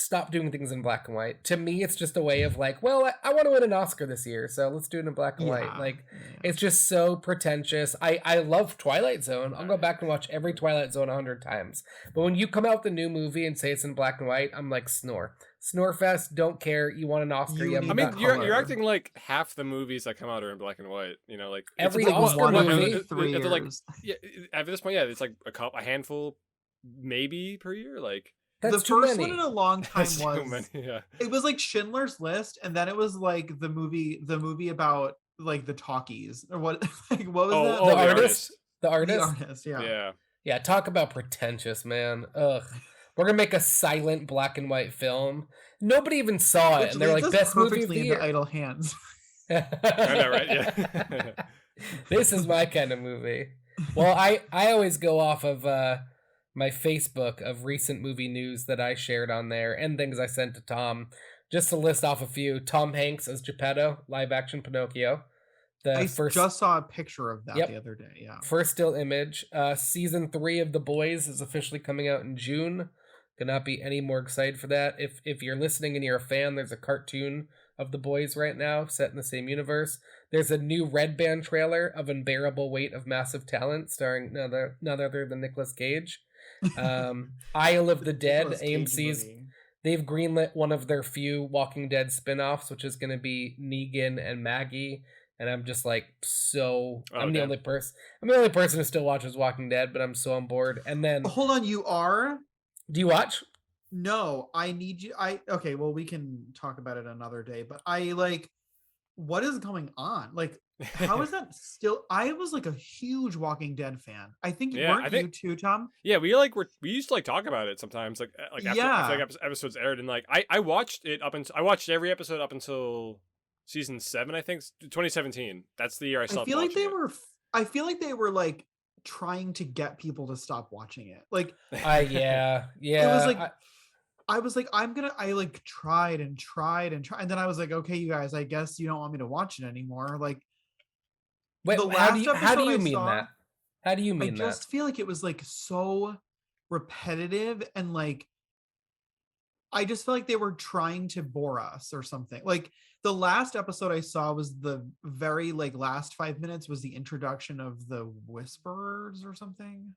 stop doing things in black and white. To me, it's just a way of like, well, I want to win an Oscar this year, so let's do it in black and white. Like, it's just so pretentious. I love Twilight Zone. I'll go back and watch every Twilight Zone 100 times. But when you come out with the new movie and say it's in black and white, I'm like, snore. Snore fest, don't care. You want an Oscar. You I need I mean, that you're color. acting like half the movies that come out are in black and white. You know, like Every it's Oscar one movie- every 3 they're like, years. yeah, at this point, yeah, it's like a handful, maybe per year. Like That's the too first many. one in a long time that's too was many, yeah. it was like Schindler's List, and then it was like the movie about like the talkies or what like what was Oh, that? oh, The the artist? The The artist? artist, yeah. Yeah. Yeah, talk about pretentious, man. Ugh. We're gonna make a silent black and white film. Nobody even saw it, Which and they're like, leads us best movie of perfectly the into year. Idle Hands. I know, right? Yeah. This is my kind of movie. Well, I always go off of my Facebook of recent movie news that I shared on there and things I sent to Tom. Just to list off a few: Tom Hanks as Geppetto, live action Pinocchio. I just saw a picture of that Yep. the other day. Yeah. First still image. Season 3 of The Boys is officially coming out in June. Could not be any more excited for that. If you're listening and you're a fan, there's a cartoon of The Boys right now set in the same universe. There's a new Red Band trailer of Unbearable Weight of Massive Talent starring none other than Nicolas Cage. Isle of the Dead, Nicolas Cage AMC's. movie. They've greenlit one of their few Walking Dead spin-offs, which is going to be Negan and Maggie. And I'm just like, I'm the damn. only person. I'm the only person who still watches Walking Dead, but I'm so on board. And then, Hold on, you are? do you watch? No, I need you. Okay, well, we can talk about it another day, but I like what is going on? Like, how is that still? I was like a huge Walking Dead fan. I think Yeah, weren't I think- you too, Tom? Yeah, we used to like talk about it sometimes, like after like episodes aired, and like I watched it I watched every episode up until season 7, I think, 2017. That's the year I I stopped. feel like watching they were. I feel like they were like trying to get people to stop watching it. Like, Yeah. it was like I was like, I like tried, and then I was like, okay, you guys, I guess you don't want me to watch it anymore. Like, wait, the how do last you episode I mean saw- that? How do you I mean that? just feel like it was like so repetitive, and like I just felt like they were trying to bore us or something. Like, the last episode I saw was the very like last 5 minutes was the introduction of the Whisperers or something.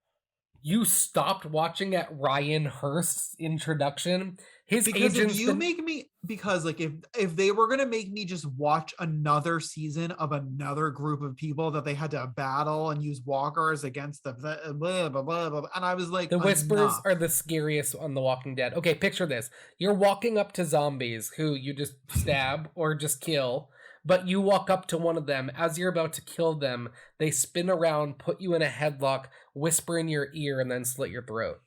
You stopped watching at Ryan Hurst's introduction. His Because agents. if you make me, because like if they were gonna make me just watch another season of another group of people that they had to battle and use walkers against the blah, blah, blah, blah, and I was like, The Whispers enough. are the scariest on The Walking Dead. Okay, picture this. You're walking up to zombies who you just stab or just kill, but you walk up to one of them. As you're about to kill them, they spin around, put you in a headlock, whisper in your ear, and then slit your throat.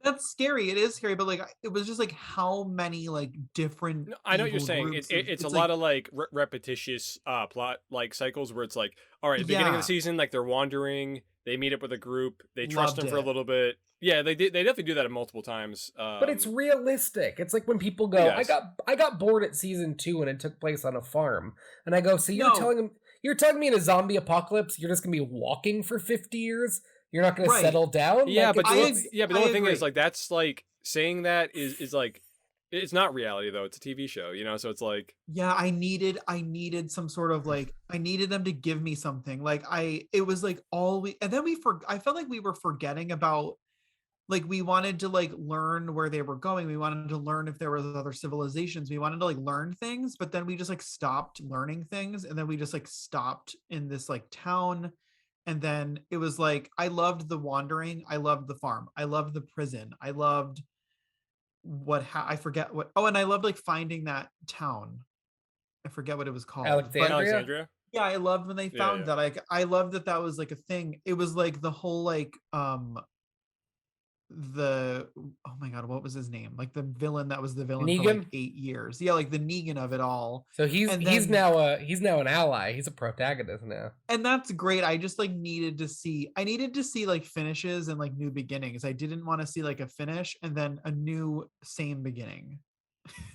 That's scary. It is scary, but like it was just like how many like different. No, I know what you're evil saying. groups It's a like, lot of like repetitious plot like cycles where it's like, all right, beginning of Yeah. the season, like they're wandering, they meet up with a group, they trust Loved them for a it. little bit. Yeah, they definitely do that multiple times. But it's realistic. It's like when people go, Yes. I got bored at season 2 and it took place on a farm. And I go, so you're No. you're telling me in a zombie apocalypse you're just gonna be walking for 50 years? You're not gonna Right. settle down? yeah, Like, but it's- the I only thing is agree. like that's like saying that is like it's not reality though. It's a TV show, you know. So it's like yeah, I needed some sort of like I needed them to give me something. Like it was like and then I felt like we were forgetting about, like, we wanted to like learn where they were going. We wanted to learn if there was other civilizations. We wanted to like learn things, but then we just like stopped learning things, and then we just like stopped in this like town. And then it was like I loved the wandering, I loved the farm, I loved the prison, I loved I forget what. Oh, and I loved like finding that town. I forget what it was called. Alexandria? Alexandria. Yeah, I loved when they Yeah, found yeah. that. I loved that was like a thing. It was like the whole like oh my god, what was his name? Like the villain that was the villain for like Negan? 8 years. Yeah, like the Negan of it all. So he's And he's then- now an ally. He's a protagonist now. And that's great. I just like needed to see like finishes and like new beginnings. I didn't want to see like a finish and then a new same beginning.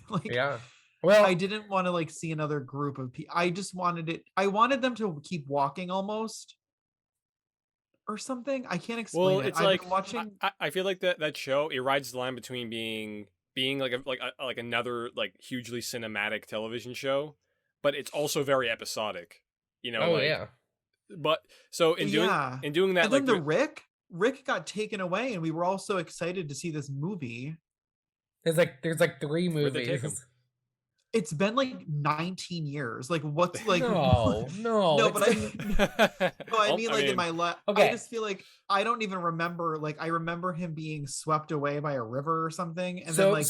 Like Yeah. Well, I didn't want to like see another group of people. I wanted them to keep walking almost or something. I can't explain Well, it. it's I've like been watching. I feel like that show it rides the line between being being like like another like hugely cinematic television show, but it's also very episodic. You know, Oh like yeah. but so in doing Yeah. in doing that And then like Rick got taken away, and we were all so excited to see this movie. There's like 3 where'd they take him? movies. It's been like 19 years. Like, what's like? No, no, it's but been- no, I Well, mean, like in my life, Okay. I just feel like I don't even remember. Like, I remember him being swept away by a river or something, and then like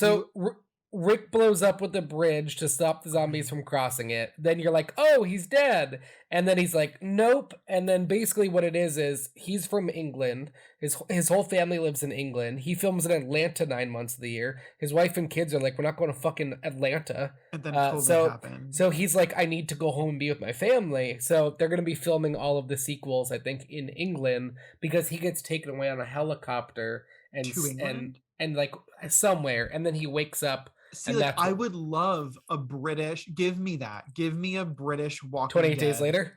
Rick blows up with the bridge to stop the zombies from crossing it. Then you're like, oh, he's dead. And then he's like, nope. And then basically what it is he's from England. His whole family lives in England. He films in Atlanta 9 months of the year. His wife and kids are like, we're not going to fucking Atlanta. and then COVID happened. So he's like, I need to go home and be with my family. So they're going to be filming all of the sequels, I think, in England because he gets taken away on a helicopter and To England? and like somewhere. And then he wakes up. See, and like, that's I what- would love a British. Give me that. Give me a British Walking 28 Dead. days later.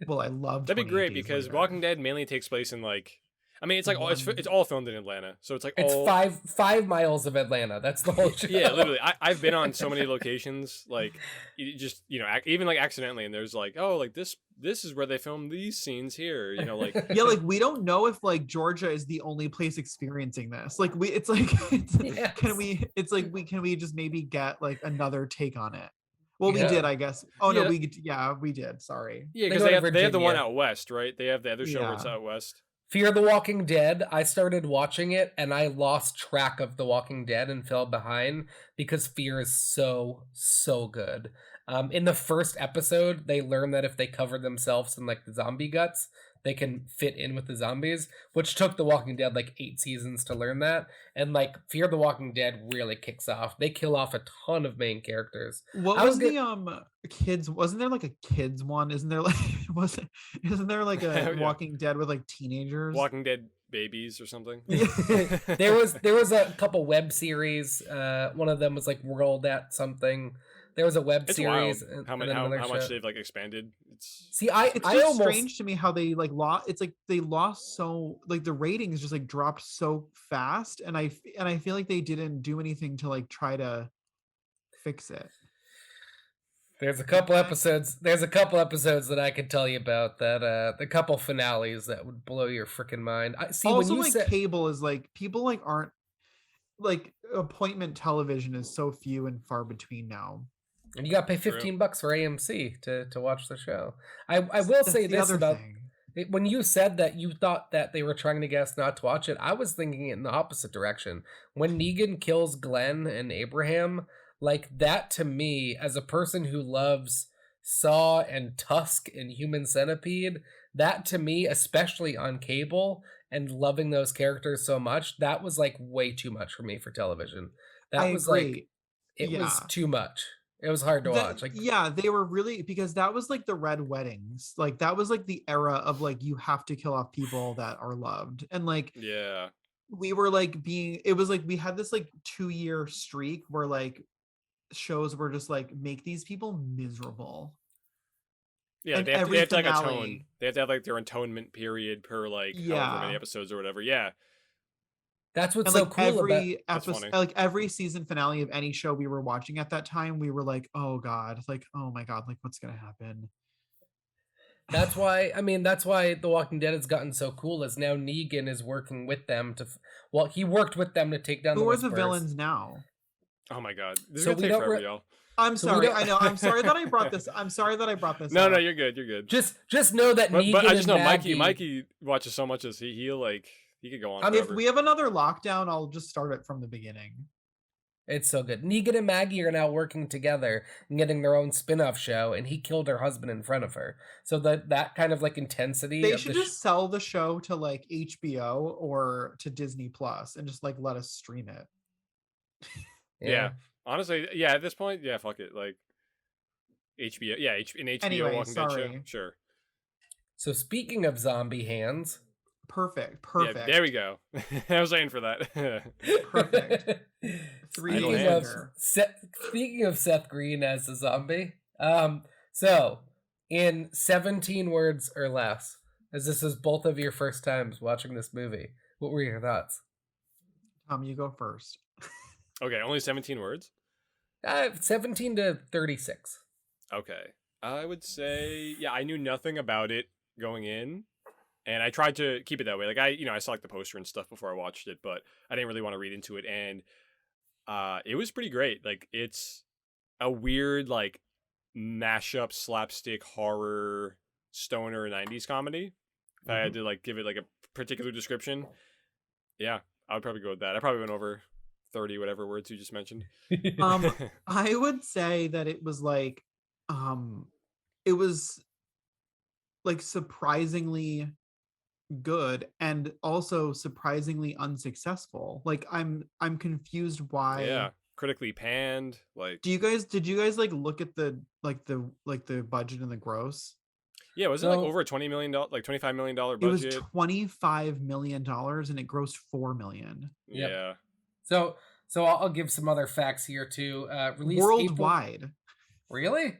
Well, I love. That'd be 28 great Days because Later. Walking Dead mainly takes place in like, I mean, it's like it's all filmed in Atlanta, so it's like It's all 5 miles of Atlanta. That's the whole show. yeah, literally. I've been on so many locations, like just even like accidentally, and there's like, oh, like this is where they filmed these scenes here, you know, like Yeah, like we don't know if like Georgia is the only place experiencing this. Like Yes. can we just maybe get like another take on it? Well, we Yeah. did, I guess. Oh Yeah. no, we did. Sorry. yeah, They because go to they have the one Virginia. out west, right? They have the other show where it's Yeah. out west. Fear the Walking Dead. I started watching it and I lost track of The Walking Dead and fell behind because Fear is so good. In the first episode, they learn that if they cover themselves in like the zombie guts, they can fit in with the zombies, which took The Walking Dead like 8 seasons to learn that. And like Fear the Walking Dead really kicks off. They kill off a ton of main characters. What I was was the kids? Wasn't there like a kids one? Isn't there like isn't there like a Yeah. Walking Dead with like teenagers? Walking Dead babies or something. there was a couple web series. One of them was like World at something. There was a web It's series. wild and how then much another how much show. they've like expanded. It's See, I It's I just almost strange to me how they like lost. It's like they lost so like the ratings just like dropped so fast, and I feel like they didn't do anything to like try to fix it. There's a couple episodes. There's a couple episodes that I could tell you about that. The couple finales that would blow your freaking mind. I see Also, when you like said cable is like people like aren't like appointment television is so few and far between now. and you got to pay True. $15 for AMC to watch the show. I will That's say the this other about thing. when you said that you thought that they were trying to get us not to watch it. I was thinking it in the opposite direction. When Negan kills Glenn and Abraham, like that to me, as a person who loves Saw and Tusk and Human Centipede, that to me, especially on cable and loving those characters so much, that was like way too much for me for television. That I was agree. like it was Yeah. too much. It was hard to watch. Like yeah, they were really because that was like the Red Weddings. Like that was like the era of like you have to kill off people that are loved. And like yeah. we were like it was like we had this like 2-year streak where like shows were just like make these people miserable. Yeah, And they have every to like atone. finale- They have to have like their atonement period per like however Yeah. many episodes or whatever. Yeah. that's what's And so like cool about every That's episode, funny. like every season finale of any show we were watching at that time, we were like, oh god, like oh my god, like what's gonna happen? That's why The Walking Dead has gotten so cool is now Negan is working with them he worked with them to take down Who the are the Whisperers. villains now? Oh my god. This is So gonna we take don't forever, re- y'all. I'm So we sorry. don't- I know. I'm sorry that I brought this. I'm sorry that I brought this. No, up. you're good. You're good. Just know that Negan But I just and know Maggie, Mikey watches so much as he'll like he could go on I mean, If forever. we have another lockdown, I'll just start it from the beginning. It's so good. Negan and Maggie are now working together and getting their own spin-off show, and he killed her husband in front of her. So that kind of like intensity. They of should the just sell the show to like HBO or to Disney Plus and just like let us stream it. Yeah. Honestly, yeah, at this point, yeah, fuck it. Like HBO, yeah, in HBO Anyway, Walking Dead show. sorry. Sure. So speaking of zombie hands, Perfect. Yeah, there we go. I was waiting for that. Perfect. Three Idle days hands. later. Speaking of Seth Green as a zombie, so in 17 words or less, as this is both of your first times watching this movie, what were your thoughts? Tom, you go first. Okay, only 17 words. 17 to 36. Okay, I would say I knew nothing about it going in, and I tried to keep it that way. Like I saw like the poster and stuff before I watched it, but I didn't really want to read into it, and it was pretty great. Like it's a weird like mashup slapstick horror stoner 90s comedy. If I had to like give it like a particular description, yeah, I would probably go with that. I probably went over 30 whatever words you just mentioned. I would say that it was like it was like surprisingly good and also surprisingly unsuccessful. Like I'm confused why. Yeah, critically panned. Like, did you guys like look at the budget and the gross? Yeah, was it like over a $20 million, like $25 million budget? It was $25 million and it grossed $4 million. Yep. Yeah. So I'll give some other facts here too. Released worldwide. Really?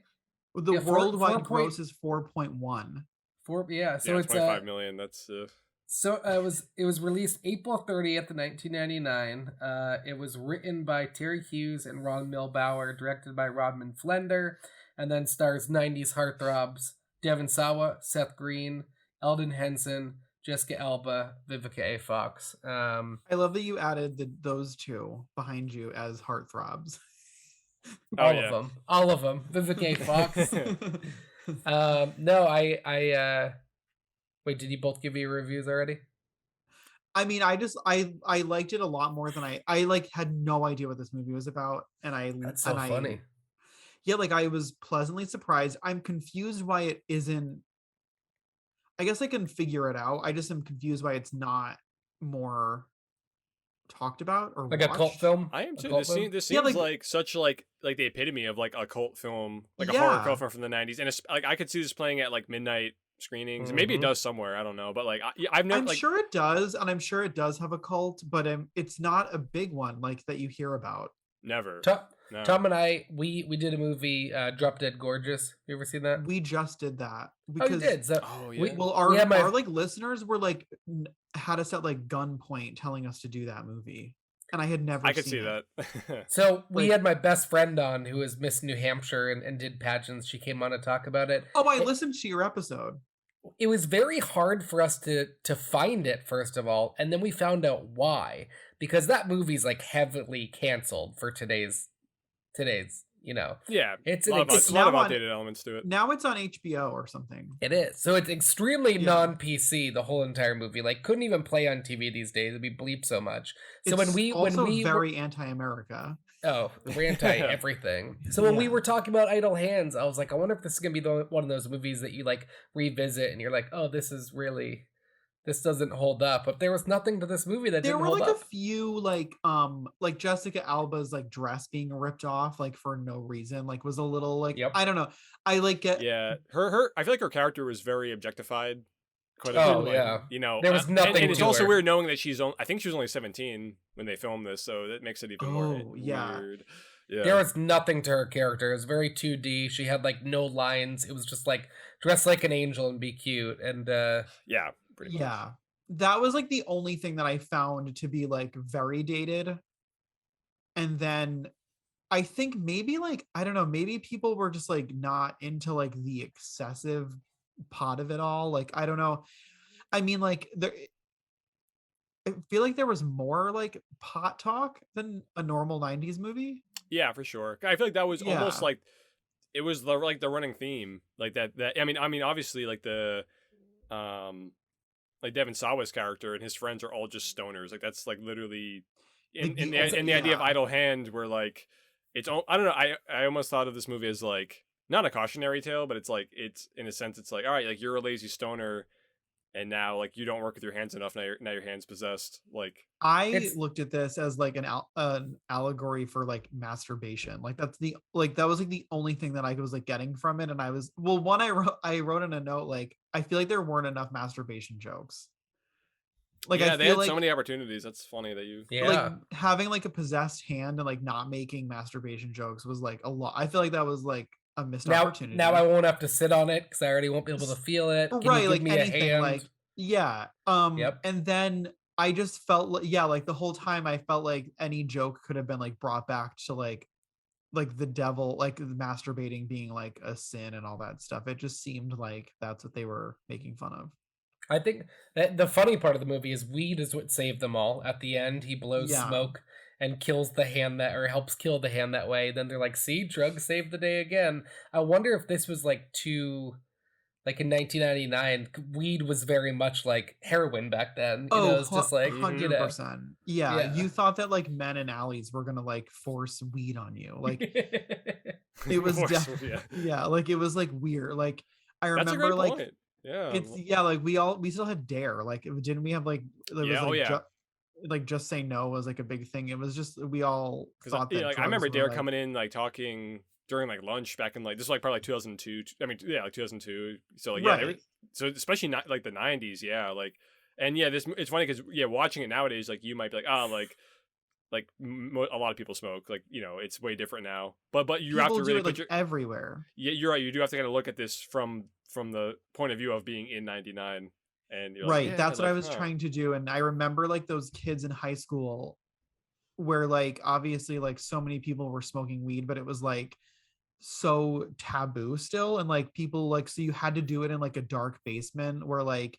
The worldwide gross is 4.1. So it's 25 million. That's So it was released April 30th, 1999. It was written by Terry Hughes and Ron Milbauer, directed by Rodman Flender, and then stars 90s heartthrobs Devon Sawa, Seth Green, Eldon Henson, Jessica Alba, Vivica A. Fox. I love that you added those two behind you as heartthrobs. All of them. Vivica A. Fox. No, I wait, did you both give your reviews already? I mean, I liked it a lot more than I like had no idea what this movie was about, and That's so funny. Yeah, like I was pleasantly surprised. I'm confused why it isn't. I guess I can figure it out. I just am confused why it's not more talked about or like watched. A cult film. I am too. This seems like such like the epitome of like a cult film, like a horror cult film from the 90s, and it's like I could see this playing at like midnight screenings. Maybe it does somewhere. I don't know, but like I've never. I'm sure it does, and I'm sure it does have a cult, but it's not a big one like that you hear about. Never. No. Tom and I, we did a movie, Drop Dead Gorgeous. You ever seen that? We just did that. Because, you did. So our like listeners were like had us at like gunpoint telling us to do that movie, and I had never. I could see that. So we had my best friend on who was Miss New Hampshire and did pageants. She came on to talk about it. Oh, I listened to your episode. It was very hard for us to find it, first of all, and then we found out why, because that movie's like heavily canceled for today's. Yeah, it's a lot of outdated elements to it. Now it's on HBO or something. It is, so it's extremely non-PC. The whole entire movie, like, couldn't even play on TV these days. It'd be bleeped so much. So when we very anti-America. Oh, we're anti everything. So when we were talking about Idle Hands, I was like, I wonder if this is gonna be one of those movies that you like revisit and you're like, oh, this doesn't hold up. But there was nothing to this movie that didn't hold up. There were like a few like Jessica Alba's like dress being ripped off like for no reason, like was a little like I don't know. I like get her I feel like her character was very objectified. Quite a bit, you know, there was nothing. And it's also weird knowing that I think she was only 17 when they filmed this, so that makes it even more weird. Yeah. There was nothing to her character. It was very 2D. She had like no lines. It was just like dress like an angel and be cute. And pretty much. That was like the only thing that I found to be like very dated. And then I think maybe like I don't know, maybe people were just like not into like the excessive pot of it all. Like I don't know. I mean, like I feel like there was more like pot talk than a normal 90s movie. Yeah, for sure. I feel like that was almost like it was the running theme, like that. I mean, obviously, like the like Devon Sawa's character and his friends are all just stoners. Like that's like literally in the idea of Idle Hand, where like it's I don't know. I almost thought of this movie as like not a cautionary tale, but it's like it's in a sense it's like all right, like you're a lazy stoner. And now, like, you don't work with your hands enough. Now your hands possessed. Like, I looked at this as like an allegory for like masturbation. Like that was like the only thing that I was like getting from it. And I was I wrote in a note like I feel like there weren't enough masturbation jokes. Like they had so many opportunities. That's funny that you like having like a possessed hand and like not making masturbation jokes was like a lot. I feel like that was like a missed opportunity. Now I won't have to sit on it because I already won't be able to feel it. Can you give me anything, a hand? Like and then I just felt like, yeah, like the whole time I felt like any joke could have been like brought back to like the devil, like masturbating being like a sin and all that stuff. It just seemed like that's what they were making fun of. I think that the funny part of the movie is weed is what saved them all. At the end, he blows Yeah. smoke and kills the hand that, or helps kill the hand that way. Then they're like, see, drugs saved the day again. I wonder if this was like like in 1999, weed was very much like heroin back then. You know, it's just like, you know, 100%. Yeah, Yeah. you thought that like men in alleys were gonna like force weed on you. Like it was yeah, like it was like weird. Like I That's a remember great like point. Yeah. it's like we still had Dare. Like didn't we have like it was like like just say no was like a big thing. It was just we all thought that like I remember Dare coming in like talking during like lunch back in like this is like probably like 2002. I mean, yeah, like 2002. So like yeah, right. So especially not like the 90s, yeah, like and yeah, this it's funny because yeah, watching it nowadays, like you might be like, oh, like a lot of people smoke, like you know, it's way different now. But you people have to really do it like everywhere. Yeah, you're right. You do have to kind of look at this from the point of view of being in '99, and you're right. Like, yeah, that's what like, I was trying to do, and I remember like those kids in high school, where like obviously like so many people were smoking weed, but it was like so taboo still, and like people like so you had to do it in like a dark basement where like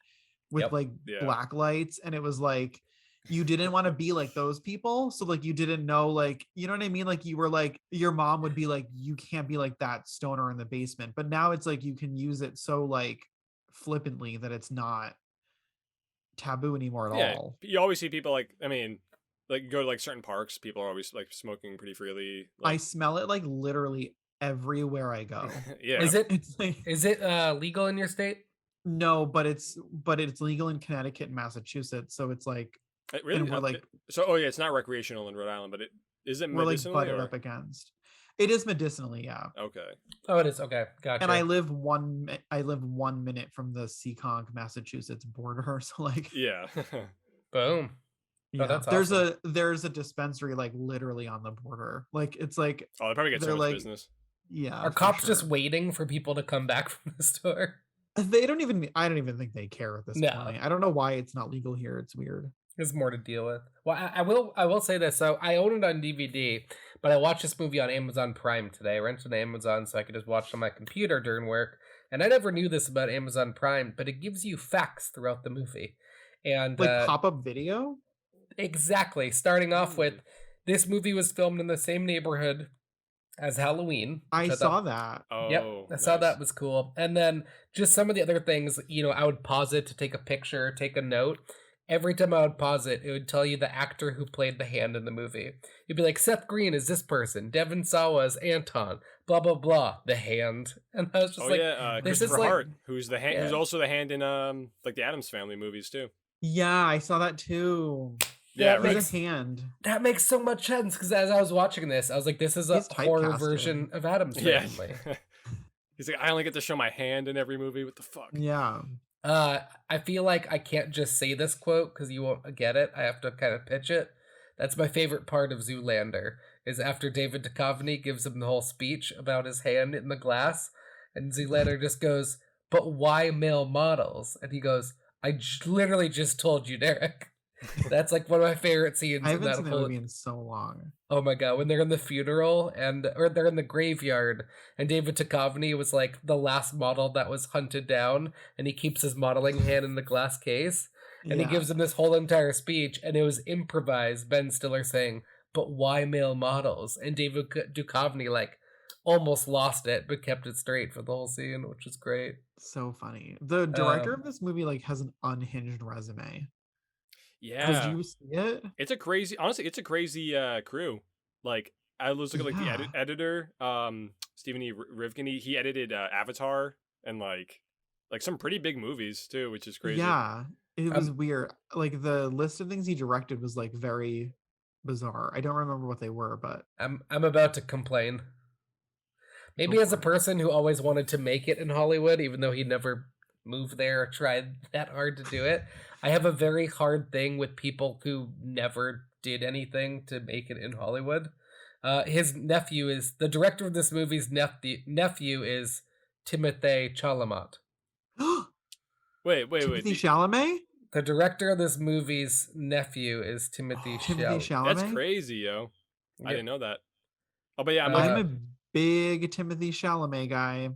with like black lights, and it was like you didn't want to be like those people, so like you didn't know, like you know what I mean, like you were like your mom would be like you can't be like that stoner in the basement, but now it's like you can use it so like flippantly that it's not taboo anymore at all. You always see people like I mean like you go to like certain parks, people are always like smoking pretty freely. Like... I smell it like literally everywhere I go. Yeah. Is it legal in your state? No, but it's legal in Connecticut and Massachusetts, so it's like really and we're like so yeah, it's not recreational in Rhode Island, but we're like butted up against. It is medicinally, yeah. Okay. Oh, it is. Okay, gotcha. And I live 1 minute from the Seekonk, Massachusetts border, so like yeah. Boom. Yeah. Oh, that's awesome. There's a dispensary like literally on the border. Like it's like they probably get so much business. Yeah. Are cops just waiting for people to come back from the store? I don't even think they care at this point. I don't know why it's not legal here. It's weird. There's more to deal with. Well, I will say this. So I own it on DVD, but I watched this movie on Amazon Prime today. I rented on Amazon so I could just watch it on my computer during work. And I never knew this about Amazon Prime, but it gives you facts throughout the movie. And like pop-up video? Exactly. Starting off with, this movie was filmed in the same neighborhood as Halloween. I saw that. Oh, yep. I saw that was cool. And then just some of the other things, you know, I would pause it to take a picture, take a note. Every time I would pause it, it would tell you the actor who played the hand in the movie. You'd be like, Seth Green is this person. Devon Sawa is Anton. Blah, blah, blah. The hand. And I was just Christopher Hart, who's the hand, who's also the hand in like the Addams Family movies too. Yeah, I saw that too. Yeah, right. Hand. That makes so much sense because as I was watching this, I was like, this is a horror version of Addams Family. He's like, I only get to show my hand in every movie. What the fuck? Yeah. I feel like I can't just say this quote because you won't get it. I have to kind of pitch it. That's my favorite part of Zoolander, is after David Duchovny gives him the whole speech about his hand in the glass, and Zoolander just goes, but why male models? And he goes, I literally just told you, Derek. That's like one of my favorite scenes. I haven't seen that movie in so long. Oh my god, when they're in the funeral or they're in the graveyard, and David Duchovny was like the last model that was hunted down, and he keeps his modeling hand in the glass case, and he gives him this whole entire speech, and it was improvised. Ben Stiller saying, "But why male models?" And David Duchovny like almost lost it, but kept it straight for the whole scene, which is great. So funny. The director of this movie like has an unhinged resume. Yeah, did you see it? It's a crazy crew. Like I was looking at like the editor, Stephen E. Rivkin. He edited Avatar and like some pretty big movies too, which is crazy. Yeah, it was weird. Like the list of things he directed was like very bizarre. I don't remember what they were, but I'm about to complain. Maybe as a person who always wanted to make it in Hollywood, even though he never moved there or tried that hard to do it, I have a very hard thing with people who never did anything to make it in Hollywood. His nephew is the director of this movie's nephew is Timothée Chalamet. Timothée Chalamet? The director of this movie's nephew is Timothy Timothy Chalamet. Chalamet. That's crazy, yo. I Yep. didn't know that. Oh, but yeah, I'm I'm like, a big Timothy Chalamet guy.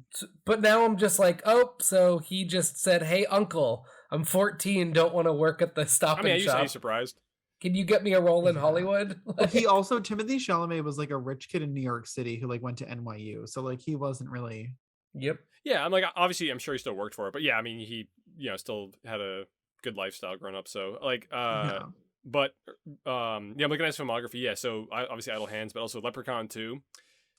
But now I'm just like, oh, so he just said, "Hey, uncle, I'm 14, don't want to work at the Stop I mean, and are Shop. you surprised? Can you get me a role in Yeah. Hollywood?" Well, he also Timothy Chalamet was like a rich kid in New York City who like went to NYU, so like he wasn't really. Yep. Yeah, I'm like, obviously, I'm sure he still worked for it, but yeah, I mean, he, still had a good lifestyle growing up. So like, Yeah. but I'm looking at his filmography. Yeah, so obviously Idle Hands, but also Leprechaun 2.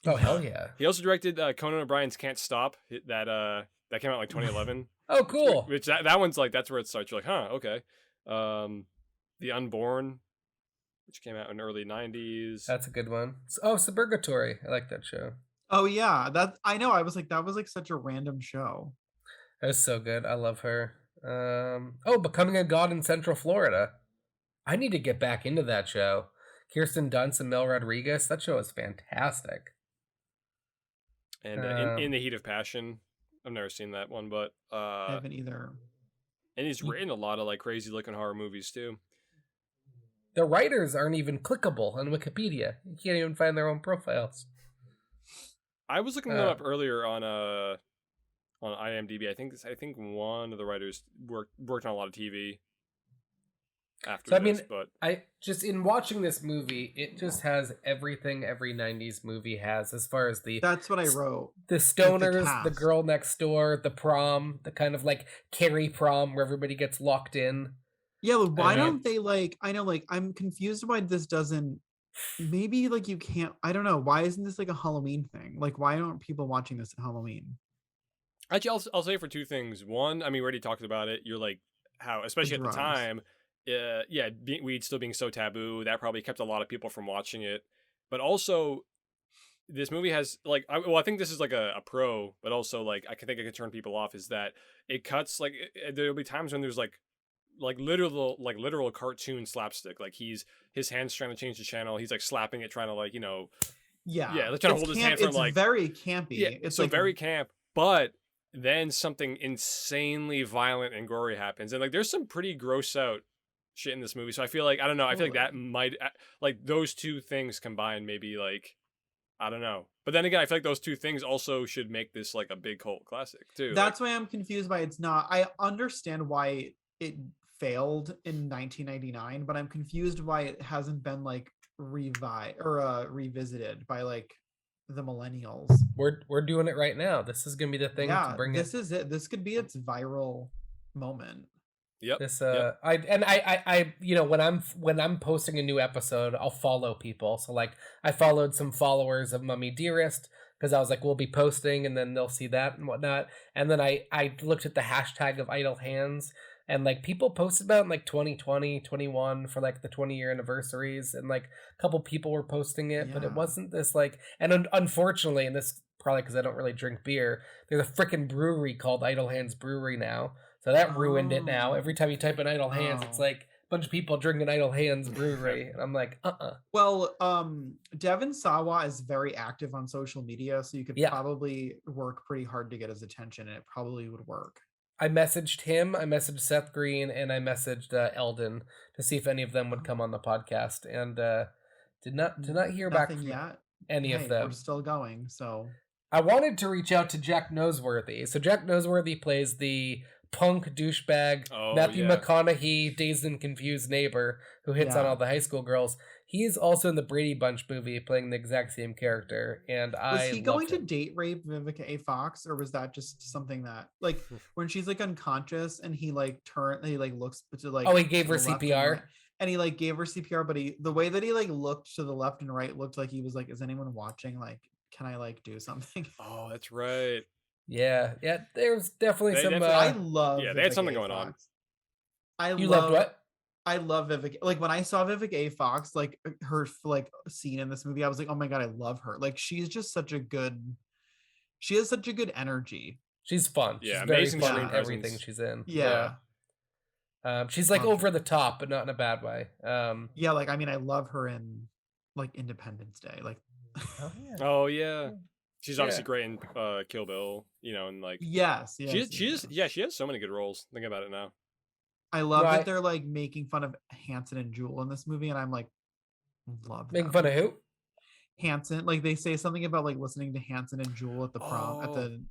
Oh hell yeah. He also directed Conan O'Brien's Can't Stop. That came out like 2011. Oh cool. Which that one's like, that's where it starts. You're like, huh, okay. The Unborn, which came out in early 90s. That's a good one. Oh, Suburgatory. I like that show. Oh yeah, that I know. I was like, that was like such a random show. That was so good. I love her. Oh, Becoming a God in Central Florida. I need to get back into that show. Kirsten Dunst and Mel Rodriguez. That show is fantastic. And in the Heat of Passion. I've never seen that one, but I haven't either. and he's written a lot of like crazy looking horror movies too. The writers aren't even clickable on Wikipedia. You can't even find their own profiles. I was looking them up earlier on IMDb. I think one of the writers worked on a lot of TV after So, I this, mean, but I just in watching this movie, it just has everything every 90s movie has as far as the That's what I wrote. the stoners, the cast. girl next door, the prom, the kind of like Carrie prom where everybody gets locked in. Yeah, but why Uh, don't they like? I know, like, I'm confused why this doesn't. Maybe like you can't. I don't know. Why isn't this like a Halloween thing? Like, why aren't people watching this at Halloween? actually, I'll say for two things. One, I mean, we already talked about it. You're like how, especially at the drugs. time, weed still being so taboo, that probably kept a lot of people from watching it. But also, this movie has like, I think this is like a pro, but also like I think it could turn people off. Is that it cuts like there'll be times when there's like literal cartoon slapstick. Like his hand's trying to change the channel. He's like slapping it, trying to like Yeah, they're trying to hold his hand from it's like very campy. yeah, It's so like very camp. But then something insanely violent and gory happens, and like there's some pretty gross out shit in this movie. So I feel like I don't know. I feel like that might like those two things combined maybe like I don't know. But then again, I feel like those two things also should make this like a big cult classic too. That's why I'm confused by it's not. I understand why it failed in 1999, but I'm confused why it hasn't been like revisited by like the millennials. We're doing it right now. This is gonna be the thing to Yeah, bring this is it. This could be its viral moment. Yep. This yep. I when I'm posting a new episode, I'll follow people. So like I followed some followers of Mummy Dearest because I was like, we'll be posting and then they'll see that and whatnot. And then I looked at the hashtag of Idle Hands and like people posted about it in like 2020, 21 for like the 20-year anniversaries and like a couple people were posting it, but it Yeah. wasn't this like and unfortunately, and this probably because I don't really drink beer, there's a freaking brewery called Idle Hands Brewery now. So that ruined it now. Oh. Every time you type in Idle Hands, it's Oh. like a bunch of people drinking Idle Hands Brewery. And I'm like, Well, Devin Sawa is very active on social media, so you could Yeah. probably work pretty hard to get his attention, and it probably would work. I messaged him, I messaged Seth Green, and I messaged Eldon to see if any of them would come on the podcast. And did not hear back Nothing from yet. any Hey, of them. we're still going, so I wanted to reach out to Jack Noseworthy. So Jack Noseworthy plays the punk douchebag Oh, Matthew yeah. McConaughey, dazed and confused neighbor who hits on Yeah. all the high school girls. He is also in the Brady Bunch movie playing the exact same character, and was he love going to him. date rape Vivica A. Fox, or was that just something that like when she's like unconscious and he like looks to like Oh, he gave to her the left and CPR? right, and he like gave her CPR, but the way that he like looked to the left and right looked like he was like, is anyone watching? Like, can I like do something? Oh, that's right. Yeah, there's definitely They some. definitely- I love Yeah, they had Vivica something A. going on. Fox. I You love loved what? I love Vivica. Like when I saw Vivica A. Fox, like her like scene in this movie, I was like, oh my god, I love her. Like she has such a good energy. She's fun. Yeah, she's very amazing fun screen in everything presence. she's in. Yeah. She's like Um, over the top, but not in a bad way. Yeah, like I mean, I love her in like Independence Day. Like Oh yeah. Oh yeah. She's obviously Yeah. great in Kill Bill, and like yes, she has so many good roles. Think about it now. I love Right. that they're like making fun of Hanson and Jewel in this movie, and I'm like, love Making them. fun of who? Hanson. Like they say something about like listening to Hanson and Jewel at the prom at the,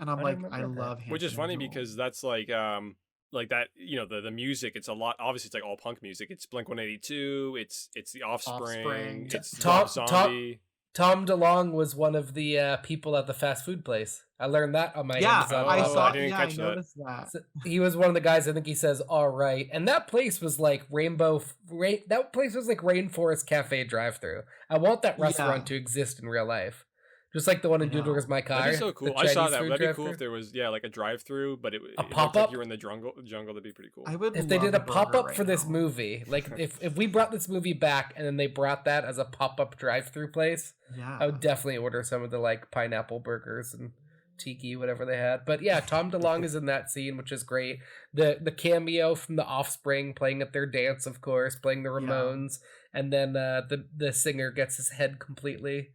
and I'm I like, remember I that. love Hanson. Which is and funny Jewel. because that's like that, you know, the music, it's a lot, obviously it's like all punk music. It's Blink-182, it's the Offspring, it's Rob Zombie. Tom DeLonge was one of the people at the fast food place. I learned that on my Yeah, Amazon. I Oh, saw. I didn't Yeah, I catch that. noticed that. So he was one of the guys. I think he says "all right," and that place was like that place was like Rainforest Cafe drive-through. I want that restaurant Yeah. to exist in real life, just like the one in I know. Doodler's My Car. That'd be so the cool. I saw Chinese that. food That'd be cool drive-thru. if there was, yeah, like a drive-through, but it looked like pop-up? you were in the jungle. That'd be pretty cool. I would If they love did a burger pop-up right for this now. movie, like if we brought this movie back and then they brought that as a pop-up drive-through place, Yeah, I would definitely order some of the like pineapple burgers and tiki, whatever they had. But yeah, Tom DeLonge is in that scene, which is great. The cameo from the Offspring playing at their dance, of course, playing the Ramones, and then the singer gets his head completely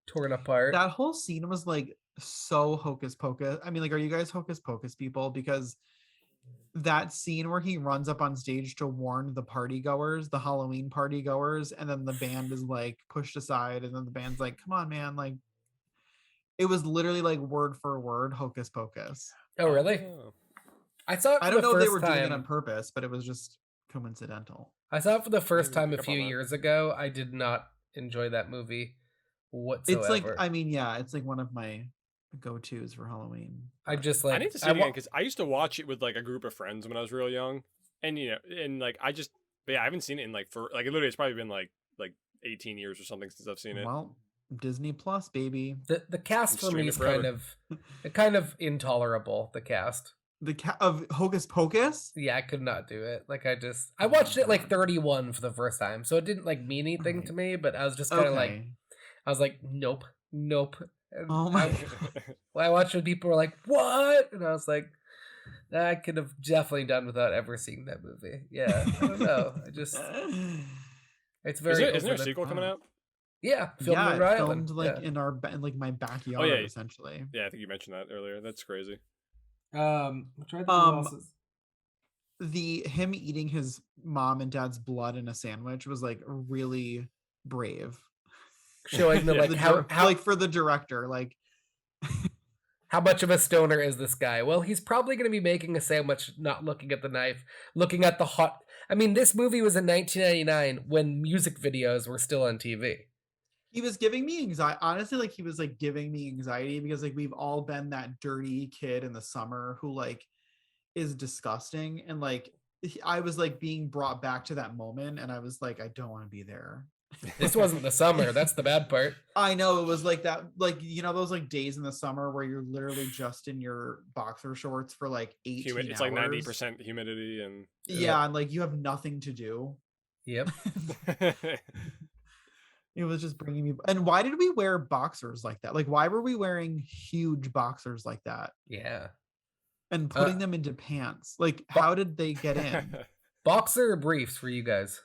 torn apart. that whole scene was like so hocus pocus. I mean, like, are you guys hocus pocus people? Because that scene where he runs up on stage to warn the party goers, the Halloween party goers, and then the band is like pushed aside, and then the band's like, "Come on, man!" Like, it was literally like word for word hocus pocus. Oh, really? Oh. I saw it for I don't the know if they first were doing it on time. purpose, but it was just coincidental. I saw it for the first Maybe time a pick up on few that. years ago. I did not enjoy that movie whatsoever. It's like, I mean, yeah, it's like one of my go-tos for Halloween. I just I like need to see it again because I used to watch it with like a group of friends when I was real young, and you know, and like but yeah, I haven't seen it in like for like literally it's probably been like 18 years or something since I've seen it. Well, Disney Plus, baby. the cast for Stream me it is forever. kind of intolerable. The cast. The of Hocus Pocus. Yeah, I could not do it. Like I watched it like 31 for the first time, so it didn't like mean anything Right. to me. But I was just kind of like, Okay. I was like, nope. And Oh my. I watched when people were like, what? And I was like, I could have definitely done without ever seeing that movie. Yeah, I don't know. It's very. Isn't there a over the sequel coming top. out? Yeah, filmed Yeah, in it Rhode filmed Island. like Yeah. in in like my backyard, yeah. essentially. Yeah, I think you mentioned that earlier. That's crazy. I'm trying to think who Um, else is. Him eating his mom and dad's blood in a sandwich was like really brave. Showing the Yeah. like The how like for the director, like how much of a stoner is this guy? Well, he's probably going to be making a sandwich, not looking at the knife, looking at the hot. I mean, this movie was in 1999 when music videos were still on TV. he was giving me anxiety. Honestly, like he was like giving me anxiety because like we've all been that dirty kid in the summer who like is disgusting, and like I was like being brought back to that moment, and I was like, I don't want to be there. This wasn't the summer. That's the bad part. I know, it was like that, like, you know, those like days in the summer where you're literally just in your boxer shorts for like 18 hours. It's like 90% humidity and Yeah, and like you have nothing to do. Yep. It was just bringing me. And why did we wear boxers like that? Like, why were we wearing huge boxers like that Yeah. and putting them into pants? Like, how did they get in? Boxer or briefs for you guys?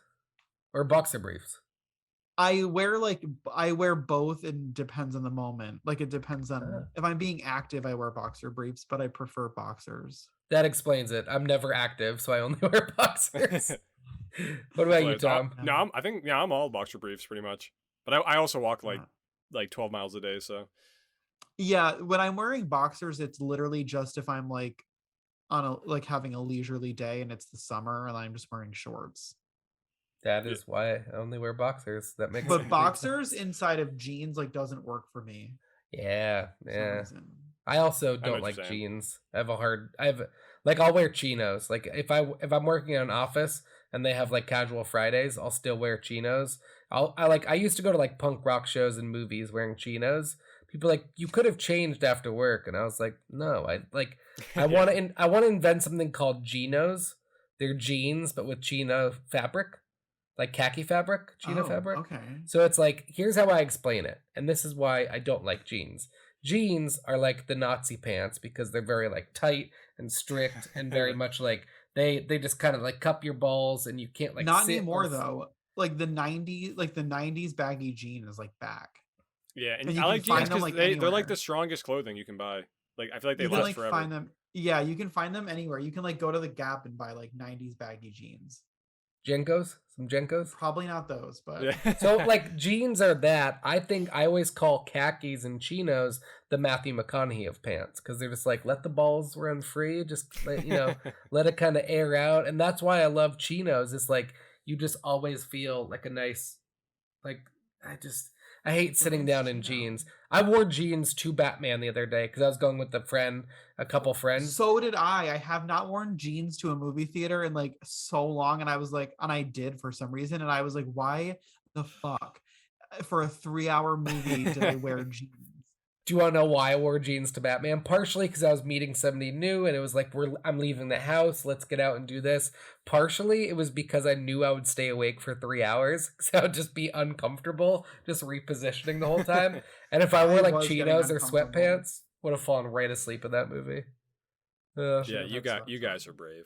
Or boxer briefs? I wear both, and depends on the moment. Like, it depends on if I'm being active, I wear boxer briefs, but I prefer boxers. That explains it. I'm never active, so I only wear boxers. What about you, Tom? No, I'm all boxer briefs pretty much. But I also walk like 12 miles a day, so. Yeah, when I'm wearing boxers, it's literally just if I'm like on a like having a leisurely day and it's the summer and I'm just wearing shorts. That is why I only wear boxers. That makes But complete boxers sense. inside of jeans like doesn't work for me. Yeah, For some yeah. reason. I also know what don't you're like saying. jeans. I'll wear chinos. Like if I'm working in an office and they have like casual Fridays, I'll still wear chinos. I used to go to like punk rock shows and movies wearing chinos. People are like, you could have changed after work, and I was like, no, I want to invent something called Genos. They're jeans but with chino fabric, like khaki fabric, chino fabric. Okay. So it's like, here's how I explain it, and this is why I don't like jeans. Jeans are like the Nazi pants because they're very like tight and strict and very much like they just kind of like cup your balls and you can't like Not sit anymore or- though. Like the 90s baggy jean is like back. Yeah, And and you I can like find jeans them, because like, they're like anywhere. the strongest clothing you can buy. Like I feel like they You can last like forever. find them. Yeah, you can find them anywhere. You can like go to the Gap and buy like 90s baggy jeans. Jenkos? Some Jenkos? Probably not those, but Yeah. So like jeans are that. I think I always call khakis and chinos the Matthew McConaughey of pants because they're just like let the balls run free, just let it kind of air out, and that's why I love chinos. It's like you just always feel like a nice, like I hate sitting down in jeans. I wore jeans to Batman the other day because I was going with a couple friends. so did I. I have not worn jeans to a movie theater in like so long, and I was like, and I did for some reason, and I was like, why the fuck for a 3-hour movie did I wear jeans? Do you want to know why I wore jeans to Batman? Partially because I was meeting somebody new and it was like, I'm leaving the house. Let's get out and do this. Partially, it was because I knew I would stay awake for 3 hours. Because I would just be uncomfortable, just repositioning the whole time. And if I wore like chinos or sweatpants, would have fallen right asleep in that movie. Yeah, you guys are brave.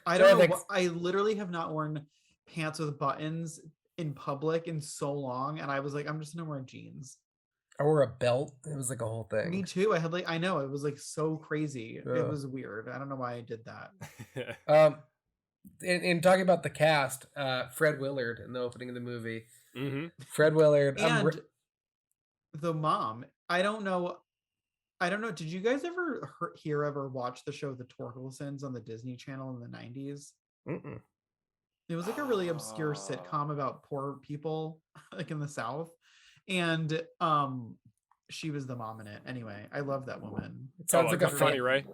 I don't know. I literally have not worn pants with buttons in public in so long. And I was like, I'm just going to wear jeans. I wore a belt. It was like a whole thing. Me too. I know it was like so crazy. Yeah. It was weird. I don't know why I did that. In talking about the cast, Fred Willard in the opening of the movie. Mm-hmm. Fred Willard and the mom. I don't know. Did you guys ever watch the show The Torkelsons on the Disney Channel in the 90s? Mm-mm. It was like a really obscure sitcom about poor people like in the South. And she was the mom in it. Anyway, I love that woman. It sounds like a Connie Ray.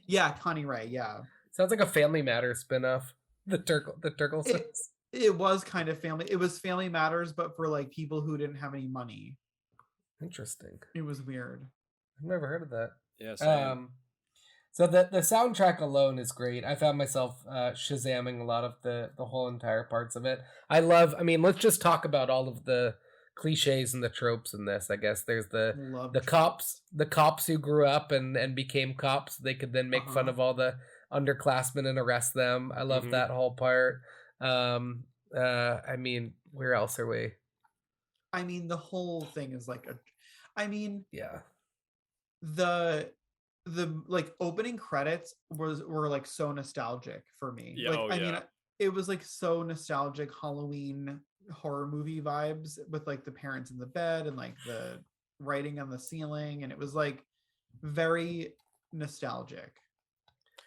Yeah, Connie Ray. Yeah, sounds like a Family Matters spinoff. The Turklesons. It was kind of family. It was Family Matters, but for like people who didn't have any money. Interesting. It was weird. I've never heard of that. Yeah. Same. So the soundtrack alone is great. I found myself shazamming a lot of the whole entire parts of it. Let's just talk about all of the cliches and the tropes in this. I guess there's the cops who grew up and became cops. They could then make fun of all the underclassmen and arrest them. I love that whole part. Where else are we? The whole thing is like yeah. The like opening credits were like so nostalgic for me. Yeah, it was like so nostalgic Halloween horror movie vibes with like the parents in the bed and like the writing on the ceiling, and it was like very nostalgic.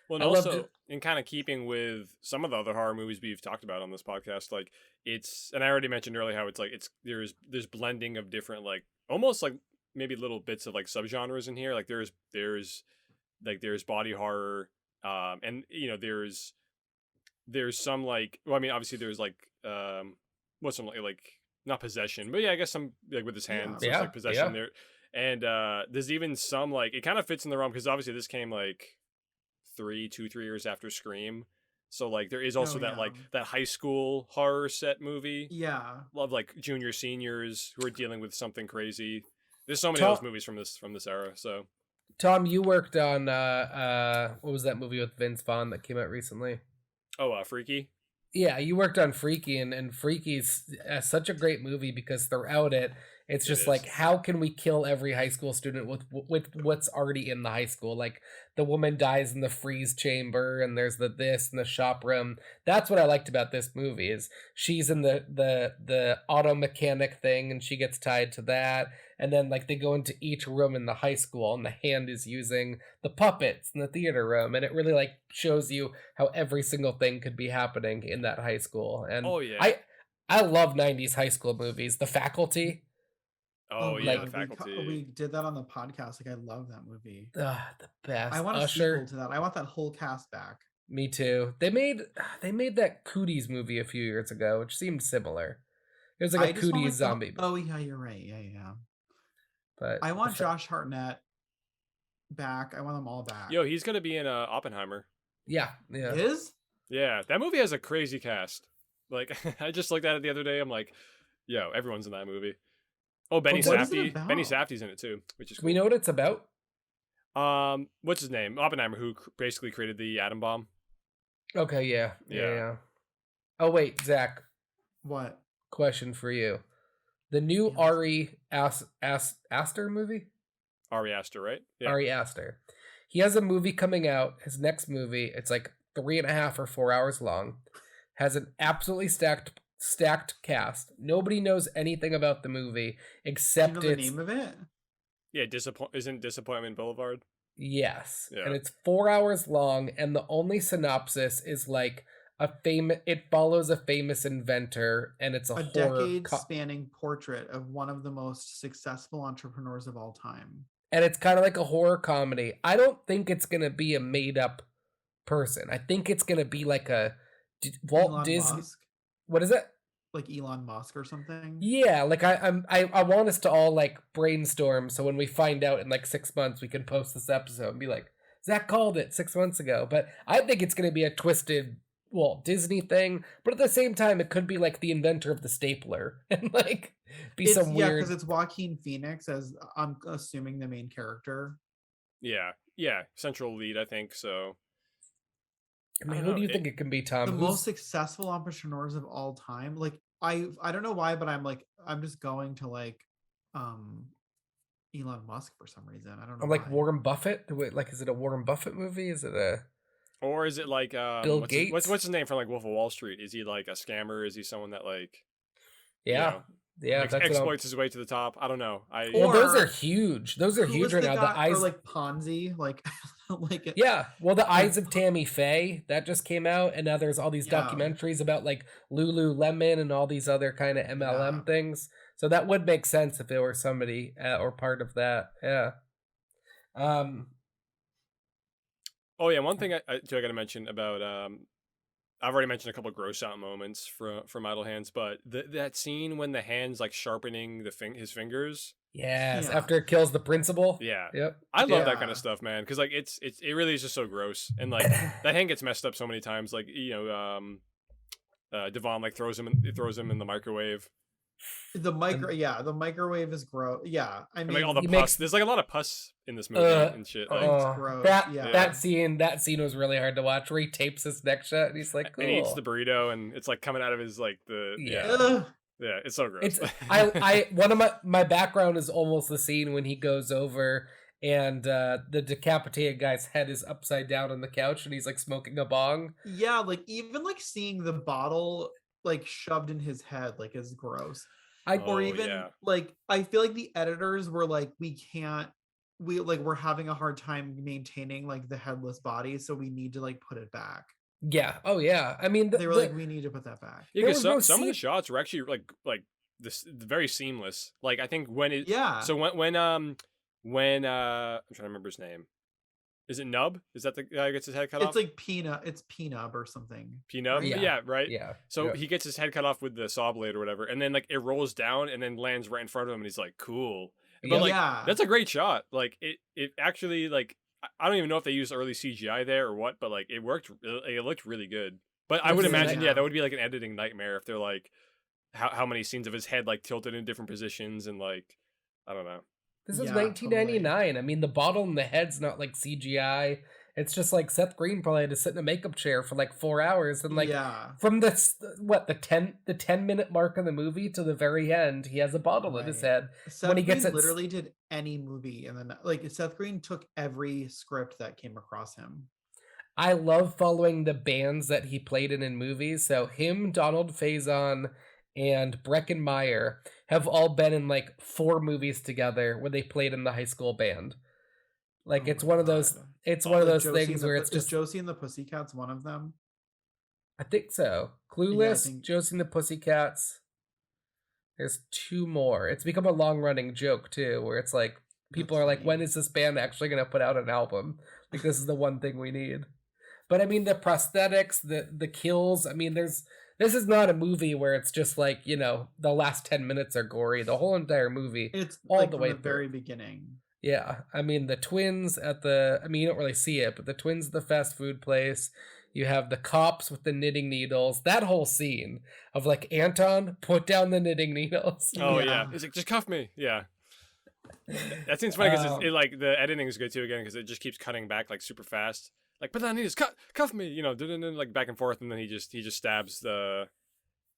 Well, and also in kind of keeping with some of the other horror movies we've talked about on this podcast, like and I already mentioned earlier how it's like there's blending of different like almost like maybe little bits of like subgenres in here. Like there's body horror, and there's some like obviously there's like what's some like not possession, but yeah, I guess some like with his hands, so like possession there, and there's even some like it kind of fits in the realm because obviously this came like 2-3 years after Scream, so like there is also like that high school horror set movie. Yeah, love like junior seniors who are dealing with something crazy. There's so many of those movies from this era. So Tom, you worked on what was that movie with Vince Vaughn that came out recently? Freaky. Yeah, you worked on Freaky, and Freaky's such a great movie because throughout it's just like, how can we kill every high school student with what's already in the high school? Like the woman dies in the freeze chamber, and there's this in the shop room. That's what I liked about this movie is she's in the auto mechanic thing, and she gets tied to that. And then like they go into each room in the high school, and the hand is using the puppets in the theater room, and it really like shows you how every single thing could be happening in that high school. And I love 90s high school movies. The Faculty. The Faculty. We did that on the podcast. Like I love that movie. The best. I want a sequel to that. I want that whole cast back. Me too. They made that Cooties movie a few years ago, which seemed similar. It was like a Cooties zombie. Oh yeah, you're right. Yeah. But I want Josh Hartnett back. I want them all back. Yo, he's gonna be in Oppenheimer. Yeah. Is? Yeah, that movie has a crazy cast. Like I just looked at it the other day. I'm like, yo, everyone's in that movie. Oh, Benny Safdie. Benny Safdie's in it too, which is cool. We know what it's about. What's his name? Oppenheimer, who basically created the atom bomb. Okay, yeah. Oh wait, Zach. What? Question for you. The new Ari Aster movie? Ari Aster, right? Yeah. Ari Aster. He has a movie coming out. His next movie, it's like 3.5 or 4 hours long. Has an absolutely stacked cast. Nobody knows anything about the movie Do except you know the it's name of it? Yeah, isn't Disappointment Boulevard? yes, Yeah. and it's 4 hours long, and the only synopsis is like it follows a famous inventor, and it's a A horror decade-spanning portrait of one of the most successful entrepreneurs of all time. and it's kind of like a horror comedy. I don't think it's gonna be a made up person. I think it's gonna be like a Walt Elon Disney. Musk, What is it? like Elon Musk or something. Yeah, like I want us to all like brainstorm, so when we find out in like 6 months, we can post this episode and be like, Zach called it 6 months ago. But I think it's gonna be a twisted Walt Disney thing, but at the same time, it could be like the inventor of the stapler and like be some Yeah, weird. because it's Joaquin Phoenix as I'm assuming the main character. Yeah, central lead, I think so. I mean, I who don't do you know, think it can be, Tom? The Who's- most successful entrepreneurs of all time. Like I don't know why, but I'm just going to like Elon Musk for some reason. I don't know. I'm like why. Warren Buffett. Wait, like, is it a Warren Buffett movie? Is it a Or is it like Bill Gates? What's his name from like Wolf of Wall Street? Is he like a scammer? Is he someone that like yeah, know, yeah? That's what I'm- exploits his way to the top? I don't know. Well, those Or- are huge. Those are Who huge was right the now. guy- The eyes, or like Ponzi, like like yeah. Well, the Eyes of Tammy Faye that just came out, and now there's all these Yeah. documentaries about like Lululemon and all these other kind of MLM Yeah. things. So that would make sense if it were somebody or part of that. Yeah. Oh yeah, one thing I got to mention about I've already mentioned a couple gross out moments from Idle Hands, but that scene when the hand's like sharpening his fingers. Yes. Yeah. After it kills the principal. Yeah. Yep. I love that Yeah. kind of stuff, man, because like it really is just so gross, and like that hand gets messed up so many times. Like Devon like throws him in the microwave, the microwave is gross. Yeah, I and mean, like all the he pus. makes- There's like a lot of pus in this movie and shit. Like, gross, yeah. That scene was really hard to watch. Where he tapes his neck shut and he's like, cool. and he eats the burrito, and it's like coming out of his like the Yeah. Ugh. yeah. It's so gross. It's I one of my background is almost the scene when he goes over and the decapitated guy's head is upside down on the couch and he's like smoking a bong. Yeah, like even like seeing the bottle like shoved in his head like is gross. Or Oh, even yeah. like I feel like the editors were like, we're having a hard time maintaining like the headless body, so we need to like put it back. Yeah. Oh yeah. I mean, They were like, we need to put that back. Yeah, There because was no some of the scene- shots were actually like this very seamless. Like I think when it Yeah. So when I'm trying to remember his name. Is it Nub? Is that the guy who gets his head cut off? It's like Peanut. It's Peanut or something. Peanut. Yeah. Yeah, right. yeah. So yeah. he gets his head cut off with the saw blade or whatever, and then like it rolls down and then lands right in front of him, and he's like, "Cool." But Yeah. like Yeah. that's a great shot. Like it actually like I don't even know if they used early CGI there or what, but like it worked. It looked really good. But I would Absolutely. imagine, Yeah. yeah, that would be like an editing nightmare if they're like how many scenes of his head like tilted in different positions and like I don't know. This is Yeah, 1999. I mean, the bottle in the head's not like CGI. It's just like Seth Green probably had to sit in a makeup chair for like 4 hours and like yeah. from the 10-minute mark of the movie to the very end, he has a bottle in his Right. head. Seth he gets Green it- literally did any movie, and then like Seth Green took every script that came across him. I love following the bands that he played in movies. So him, Donald Faison, and Breckin Meyer have all been in like 4 movies together where they played in the high school band. Like Oh it's my one of those. God. It's one of The those Josie things and the where Pu- it's is just. Josie and the Pussycats one of them. I think so. Clueless, think- Josie and the Pussycats. There's 2 more. It's become a long running joke too, where it's like people That's are like, funny. when is this band actually going to put out an album? Like this is the one thing we need. But I mean, the prosthetics, the kills. I mean, this is not a movie where it's just like, you know, the last 10 minutes are gory. The whole entire movie. It's All like the from way the through. very beginning. Yeah, I mean the twins at the. I mean, you don't really see it, but the twins at the fast food place. You have the cops with the knitting needles. That whole scene of like Anton, put down the knitting needles. Oh Yeah. yeah, he's like, just cuff me. Yeah. That seems funny because Um, it like the editing is good too again because it just keeps cutting back like super fast. Like, but then he just cuff me, you know, like back and forth, and then he just stabs that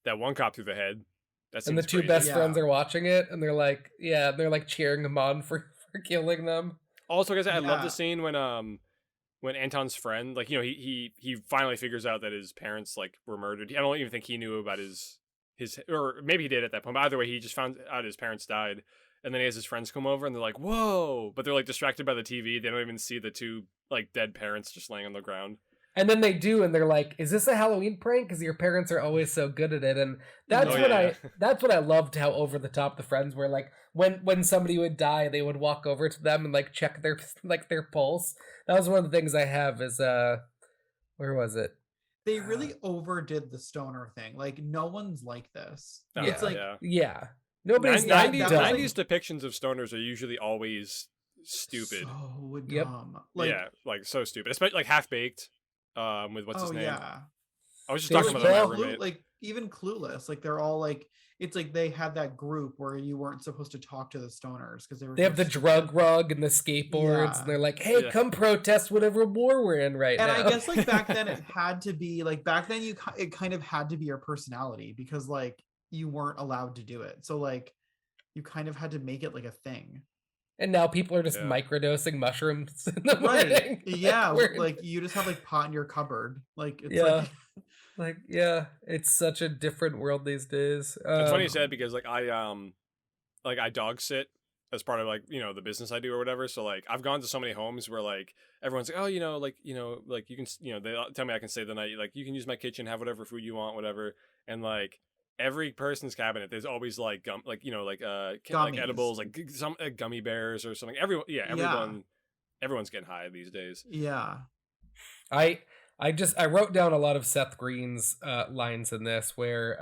one cop through the head. That And the seems 2 crazy. best Yeah. friends are watching it, and they're like cheering him on for killing them. Also, guys, I love Yeah. the scene when Anton's friend, like, you know, he finally figures out that his parents like were murdered. I don't even think he knew about his or maybe he did at that point. But either way, he just found out his parents died, and then he has his friends come over and they're like, "Whoa!" But they're like distracted by the TV. They don't even see the two like dead parents just laying on the ground. And then they do, and they're like, "Is this a Halloween prank? Because your parents are always so good at it." And that's Oh, what yeah. that's what I loved, how over the top the friends were. Like when somebody would die, they would walk over to them and like check their pulse. That was one of the things I have is where was it? They really overdid the stoner thing. Like no one's like this. Oh, It's like Yeah, nobody's that 90s, dumb. 90s depictions of stoners are usually always stupid. so Yep. dumb. Like yeah, like so stupid. Especially like Half Baked, with what's his oh name? yeah. I was just They talking were about that with my Clue- roommate. like even Clueless. Like they're all like it's like they had that group where you weren't supposed to talk to the stoners because They have the drug rug and the skateboards, Yeah. and they're like, "Hey, Yeah. come protest whatever war we're in right And now." I guess like back then it had to be like back then it kind of had to be your personality because like you weren't allowed to do it. So like you kind of had to make it like a thing. And now people are just Yeah. microdosing mushrooms in the Right. morning. Yeah. we're- Like you just have like pot in your cupboard. Like it's Yeah. like yeah, it's such a different world these days. It's funny you said because like I dog sit as part of like, you know, the business I do or whatever. So like I've gone to so many homes where like everyone's like, oh, you know, like you can, you know, they tell me I can stay the night, like you can use my kitchen, have whatever food you want, whatever. And like every person's cabinet, there's always like gum, like, you know, like like Gummies. edibles, like some gummy bears or something. Everyone's getting high these days. yeah. I wrote down a lot of Seth Green's lines in this where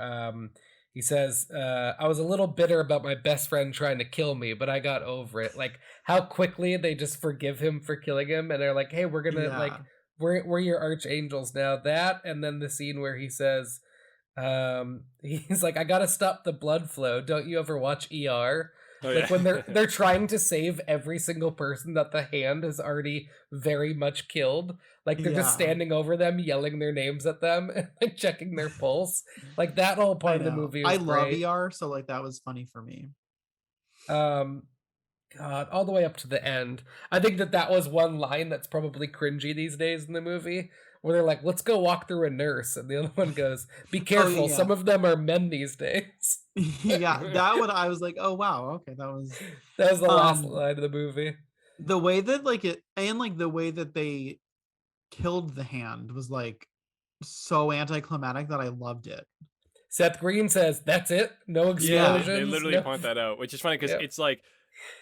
he says, I was a little bitter about my best friend trying to kill me, but I got over it. Like how quickly they just forgive him for killing him, and they're like, hey, we're gonna like Yeah. we're your archangels now. That, and then the scene where he says, he's like, I gotta stop the blood flow. Don't you ever watch ER? Oh, Like yeah. when they're trying to save every single person that the hand has already very much killed. Like they're just Yeah. standing over them, yelling their names at them, and like checking their pulse. Like that whole part of the know. movie was I love great. ER, so like that was funny for me. God, all the way up to the end. I think that was one line that's probably cringy these days in the movie, where they're like, let's go walk through a nurse, and the other one goes, be careful, yeah. some of them are men these days. Yeah, that one I was like, oh wow, okay, that was That was the last Um, line of the movie. the way that like it and like the way that they killed the hand was like so anticlimactic that I loved it. Seth Green says, that's it? No Yeah, explosions? they literally no- point that out, which is funny because Yep. it's like,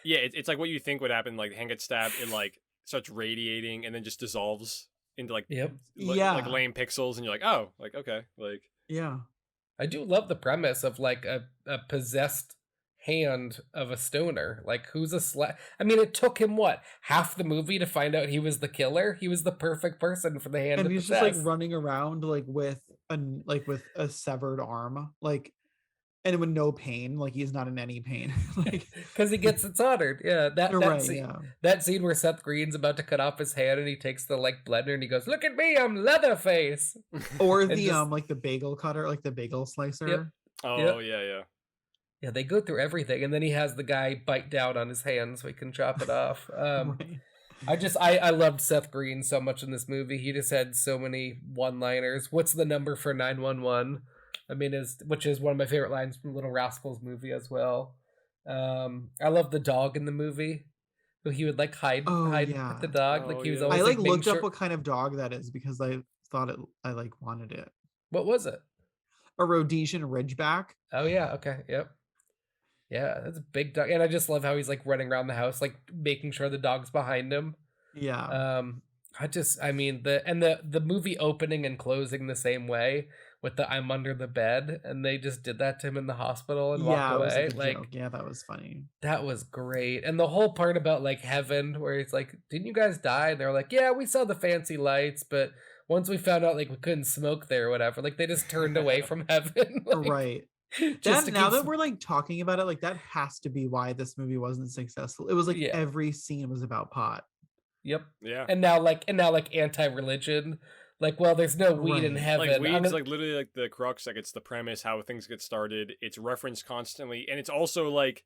yeah, it's like what you think would happen. Like, the hand gets stabbed, it like starts radiating and then just dissolves into like, Yep. Yeah. like lame pixels, and you're like, oh, like okay, like Yeah. I do love the premise of like a possessed hand of a stoner. Like who's a I mean, it took him what, half the movie to find out he was the killer? He was the perfect person for the hand And to he's just possess. like running around like with a severed arm, like and with no pain, like he's not in any pain. Like Because he gets it soldered. Yeah, that right, scene, yeah. that scene where Seth Green's about to cut off his hand and he takes the like blender and he goes, "Look at me, I'm Leatherface." Or And the just- like the bagel cutter, like the bagel slicer. oh yeah. Yeah, they go through everything, and then he has the guy bite down on his hand so he can chop it off. Right. I loved Seth Green so much in this movie. He just had so many one-liners. What's the number for 911? I mean, which is one of my favorite lines from Little Rascals movie as well. I love the dog in the movie. So he would like hide yeah. with the dog. Oh, Like he was yeah. always I like making looked up sure- what kind of dog that is because I thought I like wanted it. What was it? A Rhodesian Ridgeback. Oh yeah, okay, yep. Yeah, that's a big dog. And I just love how he's like running around the house, like making sure the dog's behind him. Yeah. I mean the movie opening and closing the same way with the I'm under the bed, and they just did that to him in the hospital and Yeah, it walked was away. like a Like joke. Yeah, that was funny. that was great. And the whole part about like heaven where he's like, didn't you guys die? And they're like, yeah, we saw the fancy lights, but once we found out like we couldn't smoke there or whatever, like they just turned away from heaven. Like, Right. just to Now keep that sm- we're like talking about it, like that has to be why this movie wasn't successful. It was like Yeah. every scene was about pot. Yep. Yeah. And now like anti-religion. Like, well, there's no weed in Right. heaven. Like I'm weed's gonna- like literally like the crux, like it's the premise, how things get started. It's referenced constantly, and it's also like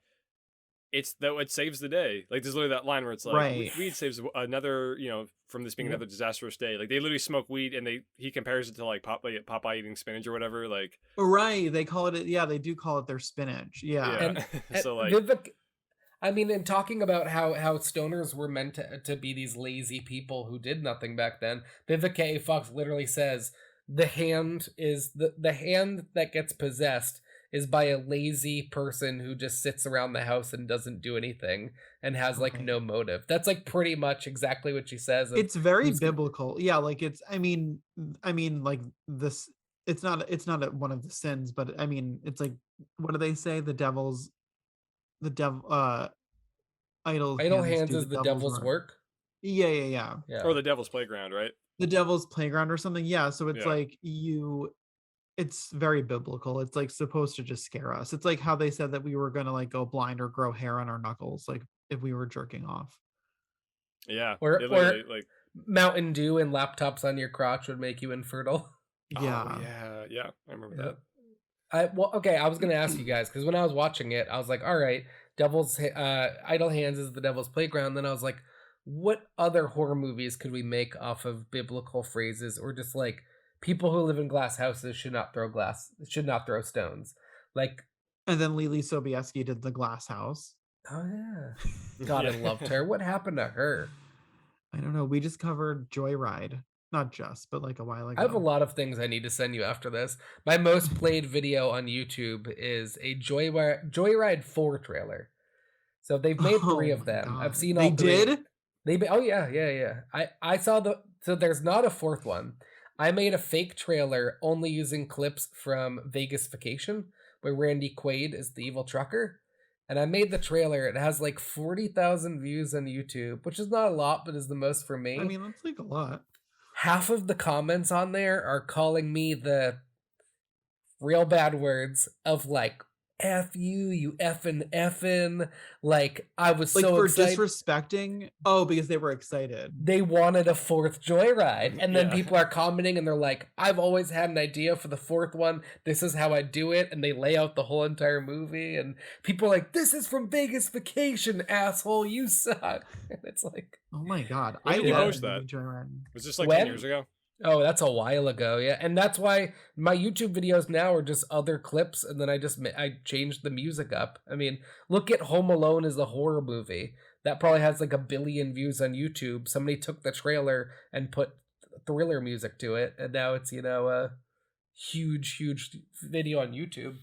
it's though it saves the day. Like there's literally that line where it's like Right. weed saves another, from this being Yep. another disastrous day. Like they literally smoke weed and he compares it to like Popeye eating spinach or whatever. Like Right. They call it, yeah, they do call it their spinach. Yeah. yeah. And So like Vivek, I mean, in talking about how stoners were meant to be these lazy people who did nothing back then, Vivica A. Fox literally says the hand is the hand that gets possessed is by a lazy person who just sits around the house and doesn't do anything and has like Right. no motive. That's like pretty much exactly what she says. of It's very who's gonna- biblical. Yeah, like it's, I mean like this, it's not one of the sins, but I mean it's like, what do they say? The devil idle Idle hands hands do is the devil's work. Yeah, yeah, yeah. Yeah. or the Devil's Playground, right? The devil's playground or something. Yeah, so it's Yeah. like it's very biblical. It's like supposed to just scare us. It's like how they said that we were gonna like go blind or grow hair on our knuckles, like if we were jerking off. Yeah. Or It literally, like Mountain Dew and laptops on your crotch would make you infertile. Yeah. Oh, yeah. I remember Yeah. that. I was gonna ask you guys because when I was watching it, I was like, all right, Idle Hands is the Devil's Playground. Then I was like, what other horror movies could we make off of biblical phrases or just like people who live in glass houses should not throw stones? Like, And then Lily Sobieski did the Glass House. oh yeah, God, I Yeah. loved her. What happened to her? I don't know. We just covered Joyride. Not just, but like a while ago. I have a lot of things I need to send you after this. My most played video on YouTube is a Joyride 4 trailer. So they've made 3 Oh of my them. I've God. seen They all 3. did? Oh yeah. I saw so there's not a 4th one. I made a fake trailer only using clips from Vegas Vacation where Randy Quaid is the evil trucker. And I made the trailer. It has like 40,000 views on YouTube, which is not a lot, but is the most for me. I mean, that's like a lot. Half of the comments on there are calling me the real bad words of like F you effing. Like I was Like so for excited. disrespecting. Oh, because they were excited. They wanted a 4th Joyride. And then Yeah. people are commenting and they're like, I've always had an idea for the 4th one. This is how I do it. And they lay out the whole entire movie. And people are like, this is from Vegas Vacation, asshole. You suck. And it's like, Oh my God. When did you love post the that? movie Joyride. Was this like When? 10 years ago? oh, that's a while ago. Yeah. And that's why my YouTube videos now are just other clips. And then I changed the music up. I mean, look at Home Alone as a horror movie. That probably has like 1 billion views on YouTube. Somebody took the trailer and put Thriller music to it. And now it's, a huge video on YouTube.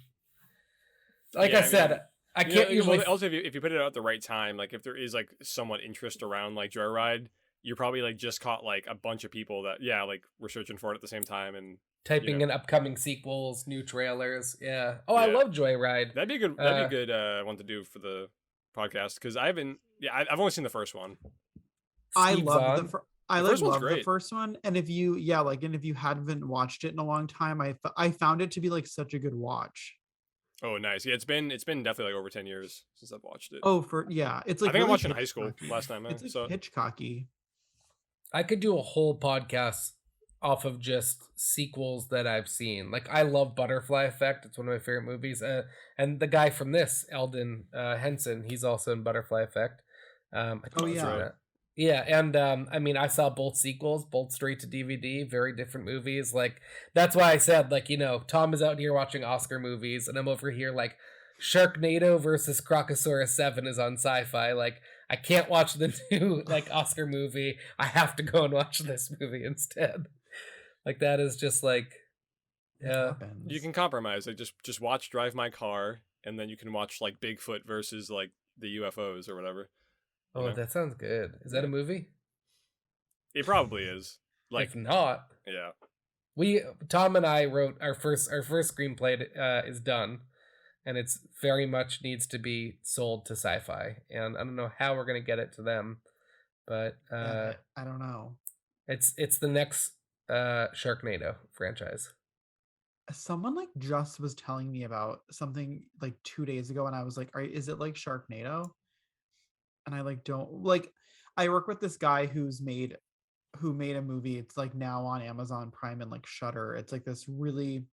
Like Yeah, I I mean, said, I can't usually. Also, if you put it out at the right time, like if there is like somewhat interest around like Joyride, you're probably like just caught like a bunch of people that like we're searching for it at the same time, and Typing know. in upcoming sequels, new trailers. Yeah. Oh, I Yeah. love Joyride. that'd be a good one to do for the podcast because I haven't. Yeah, I've only seen the first one. I Steve love Zahn. I The like first one's love the great. first one, and if you haven't watched it in a long time, I found it to be like such a good watch. Oh, nice. Yeah, it's been definitely like over 10 years since I've watched it. Oh, it's like I think I really watched it in high school Hitchcocky. last time. It's like So Hitchcocky. I could do a whole podcast off of just sequels that I've seen. Like I love Butterfly Effect. It's one of my favorite movies. And the guy from this, Eldon Henson, he's also in Butterfly Effect. I think Oh, he's in yeah. that. Yeah, and I mean, I saw both sequels, both straight to DVD, very different movies. Like that's why I said, like, Tom is out here watching Oscar movies, and I'm over here like Sharknado versus Crocosaurus 7 is on Sci-Fi. Like I can't watch the new like Oscar movie. I have to go and watch this movie instead. Like that is just like, It yeah. happens. you can compromise. Like just watch Drive My Car, and then you can watch like Bigfoot versus like the UFOs or whatever. Oh, know? that sounds good. Is that a movie? It probably is. Like If not, yeah. Tom and I wrote our first screenplay is done, and it's very much needs to be sold to Sci-Fi, and I don't know how we're gonna get it to them, but I don't know. it's the next Sharknado franchise. Someone like just was telling me about something like 2 days ago, and I was like, is it like Sharknado? And I like don't like. I work with this guy who made a movie. It's like now on Amazon Prime and like Shudder. It's like this really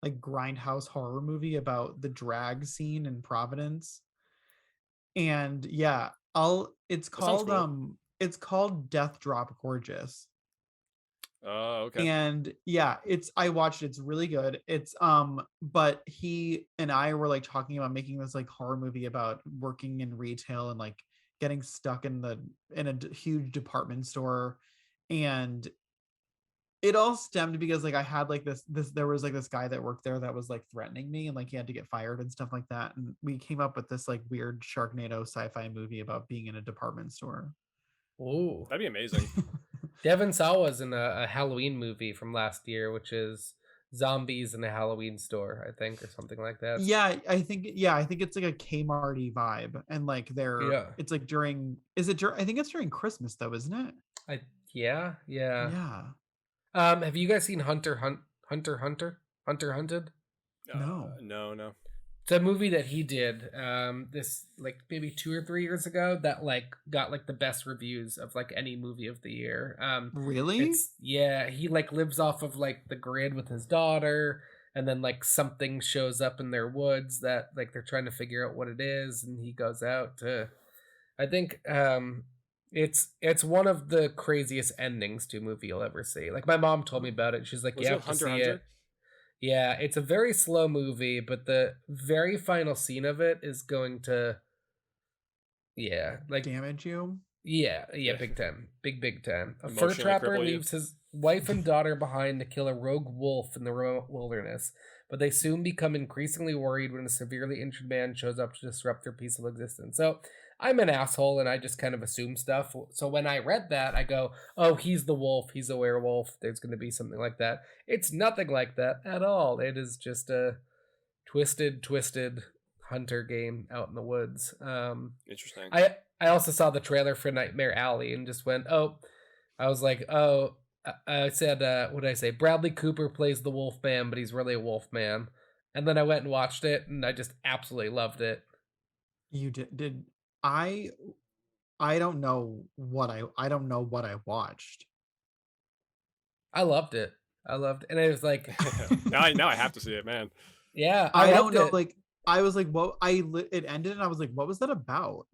like grindhouse horror movie about the drag scene in Providence. And yeah, I'll That sounds cool. it's called Death Drop Gorgeous. Oh, okay. And yeah, I watched it, it's really good. It's but he and I were like talking about making this like horror movie about working in retail and like getting stuck in huge department store. And it all stemmed because like I had like this there was like this guy that worked there that was like threatening me, and like he had to get fired and stuff like that, and we came up with this like weird Sharknado sci-fi movie about being in a department store. Ooh. That'd be amazing. Devon Sawa's in a Halloween movie from last year, which is zombies in a Halloween store, I think, or something like that. Yeah, I think it's like a Kmarty vibe, and like Yeah. it's like I think it's during Christmas though, isn't it? Yeah. Yeah. Have you guys seen Hunter Hunted? No. No. It's a movie that he did this like maybe 2 or 3 years ago that like got like the best reviews of like any movie of the year. Really? He like lives off of like the grid with his daughter, and then like something shows up in their woods that like they're trying to figure out what it is, and he goes out to, I think it's one of the craziest endings to a movie you'll ever see. Like my mom told me about it. She's like, Was you it have to Hunter see Hunter? it. Yeah, it's a very slow movie, but the very final scene of it is going to, like Damage you? yeah, big time, big time. A fur Emotionally trapper cripple you. leaves his wife and daughter behind to kill a rogue wolf in the remote wilderness, but they soon become increasingly worried when a severely injured man shows up to disrupt their peaceful existence. So I'm an asshole and I just kind of assume stuff. So when I read that, I go, oh, he's the wolf, he's a werewolf, there's going to be something like that. It's nothing like that at all. It is just a twisted hunter game out in the woods. Interesting. I also saw the trailer for Nightmare Alley and just went, oh, I was like, oh, I said, what did I say? Bradley Cooper plays the wolf man, but he's really a wolf man. And then I went and watched it and I just absolutely loved it. You did I don't know what I don't know what I watched. I loved it. And it was like, now I have to see it, man. yeah, I don't loved know. it. Like I was like, what? It ended, and I was like, what was that about?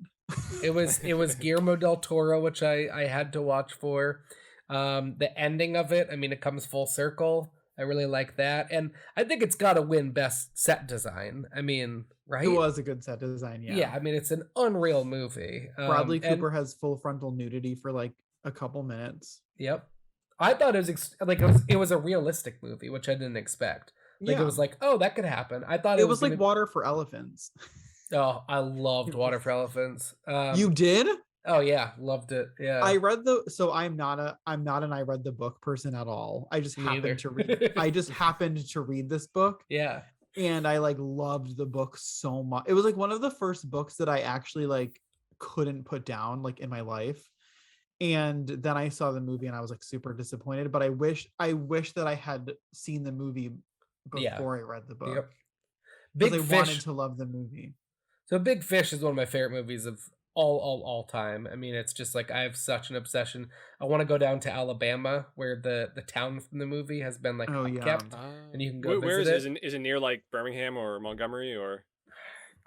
It was Guillermo del Toro, which I had to watch for. The ending of it, I mean, it comes full circle. I really like that, and I think it's got to win best set design. I mean, right? It was a good set design. Yeah. I mean, it's an unreal movie. Bradley Cooper has full frontal nudity for like a couple minutes. Yep. I thought it was it was a realistic movie, which I didn't expect. Like it was like, oh, that could happen. I thought it was like Water for Elephants. Oh, I loved Water for Elephants. You did? Oh yeah, loved it. Yeah. I read I'm not an I read the book person at all. I just happened to read this book. Yeah. And I like loved the book so much. It was like one of the first books that I actually like couldn't put down like in my life. And then I saw the movie and I was like super disappointed, but I wish that I had seen the movie before I read the book. Yep. Big Fish. Wanted to love the movie. So Big Fish is one of my favorite movies of all time. I mean, it's just like I have such an obsession. I want to go down to Alabama where the town from the movie has been like kept, and you can go where visit it. Is it near like Birmingham or Montgomery or?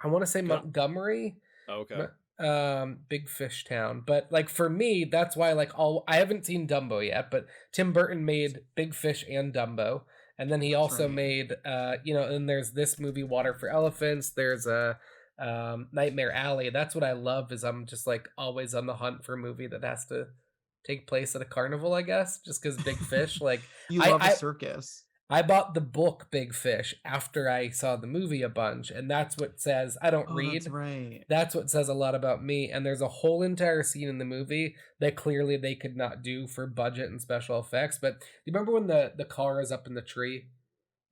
I want to say Montgomery. Oh, okay. Big Fish Town, but like for me, that's why like I haven't seen Dumbo yet, but Tim Burton made Big Fish and Dumbo, and then he also made and there's this movie Water for Elephants. There's a Nightmare Alley. That's what I love, is I'm just like always on the hunt for a movie that has to take place at a carnival, I guess, just because Big Fish, like you love a circus. I bought the book Big Fish after I saw the movie a bunch, and that's what says I don't read. That's right. That's what says a lot about me. And there's a whole entire scene in the movie that clearly they could not do for budget and special effects. But do you remember when the car is up in the tree?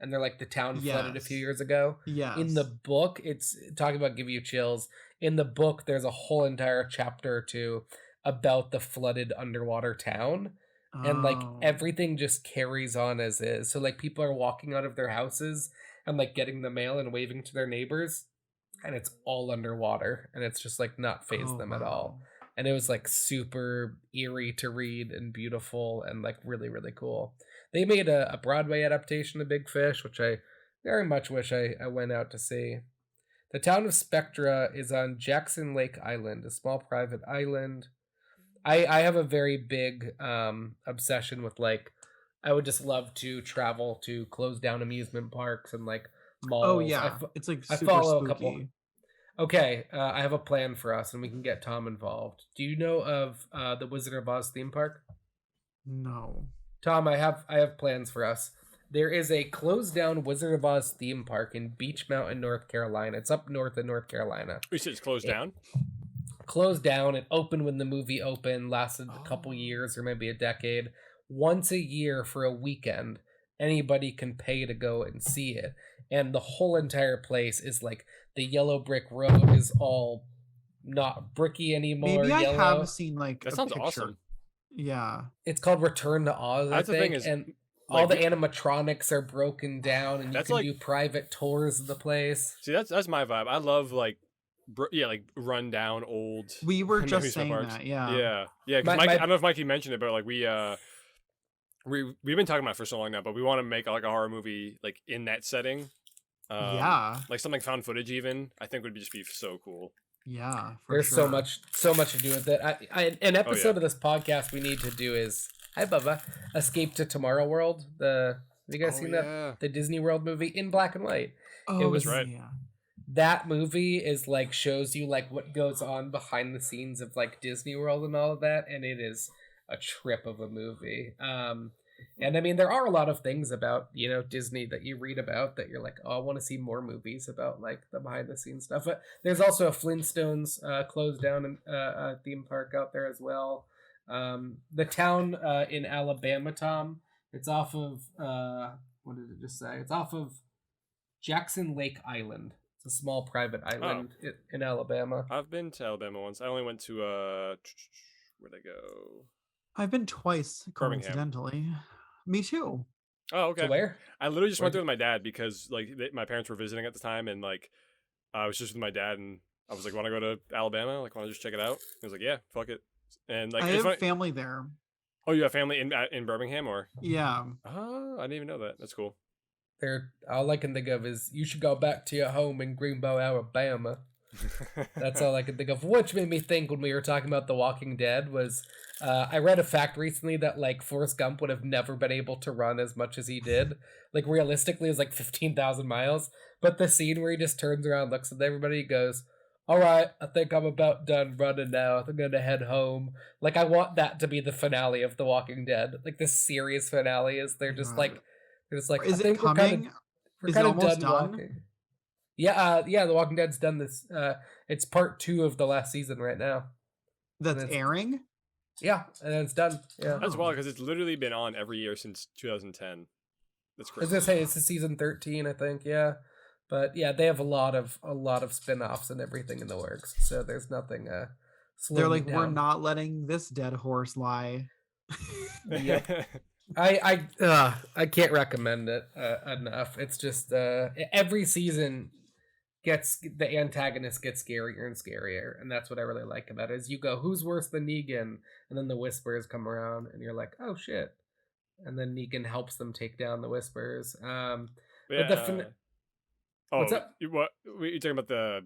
And they're like, the town flooded a few years ago. Yeah. In the book, it's talking about give you chills. In the book, there's a whole entire chapter or two about the flooded underwater town. And like everything just carries on as is. So like people are walking out of their houses and like getting the mail and waving to their neighbors, and it's all underwater, and it's just like not faze them at all. And it was like super eerie to read and beautiful and like really, really cool. They made a Broadway adaptation of Big Fish, which I very much wish I went out to see. The town of Spectra is on Jackson Lake Island, a small private island. I have a very big obsession with like, I would just love to travel to closed down amusement parks and like malls. Oh yeah, it's like I super follow spooky. a couple. Okay, I have a plan for us, and we can get Tom involved. Do you know of the Wizard of Oz theme park? No. Tom, I have plans for us. There is a closed down Wizard of Oz theme park in Beach Mountain, North Carolina. It's up north of North Carolina. You said it's closed down? Closed down. It opened when the movie opened, lasted a couple years or maybe a decade. Once a year for a weekend, anybody can pay to go and see it. And the whole entire place is like, the yellow brick road is all not bricky anymore. Maybe I yellow. have seen like That a sounds picture. awesome. Yeah. It's called Return to Oz, That's I the think. thing is, and like, all the animatronics are broken down, and you That's can like- do private tours of the place. See, that's my vibe. I love like like run down old. We were just amusement saying parks. that. Yeah. Yeah. 'Cause My- Mike, my- I don't know if Mikey mentioned it, but like we've been talking about it for so long now, but we want to make like a horror movie like in that setting. Yeah. Like something found footage even. I think would just be so cool. Yeah. For There's sure. so much to do with it. An episode yeah. of this podcast we need to do is hi Bubba, Escape to Tomorrow World. Have you guys seen that? Yeah. The Disney World movie in black and white. Oh, It was- That's right. Yeah. That movie is like shows you like what goes on behind the scenes of like Disney World and all of that, and it is a trip of a movie. And I mean, there are a lot of things about, Disney that you read about that you're like, oh, I want to see more movies about like the behind the scenes stuff. But there's also a Flintstones closed down theme park out there as well. The town in Alabama, Tom, it's off of, what did it just say? It's off of Jackson Lake Island. It's a small private island in Alabama. I've been to Alabama once. I only went to where'd I go? I've been twice, Birmingham. coincidentally. Me too. Oh, okay. To where? I literally just went Where there with my dad because like my parents were visiting at the time, and like I was just with my dad, and I was like, "Want to go to Alabama? Like, want to just check it out?" He was like, "Yeah, fuck it." And like, I it's have funny- family there. Oh, you have family in Birmingham, or? Yeah. Oh, I didn't even know that. That's cool. All I can think of is you should go back to your home in Greenbow, Alabama. That's all I can think of. Which made me think when we were talking about The Walking Dead was I read a fact recently that like Forrest Gump would have never been able to run as much as he did. Like realistically, it was like 15,000 miles. But the scene where he just turns around, looks at everybody, goes, "All right, I think I'm about done running now. I'm gonna head home." Like I want that to be the finale of The Walking Dead. Like the series finale is they're just like Is I it think coming? we're Is kind it of almost done done? walking. Yeah, The Walking Dead's done this. It's part 2 of the last season right now. That's it's- airing? Yeah, and then it's done. Yeah, That's wild because it's literally been on every year since 2010. That's I was crazy. gonna say it's a season 13, I think. Yeah, but yeah, they have a lot of spin-offs and everything in the works. So there's nothing. They're slowing like, we're down. not letting this dead horse lie. Yeah. I can't recommend it enough. It's just every season the antagonist gets scarier and scarier, and that's what I really like about it. Is you go, who's worse than Negan, and then the Whispers come around, and you're like, oh shit, and then Negan helps them take down the Whispers. But the what's up? What you talking about the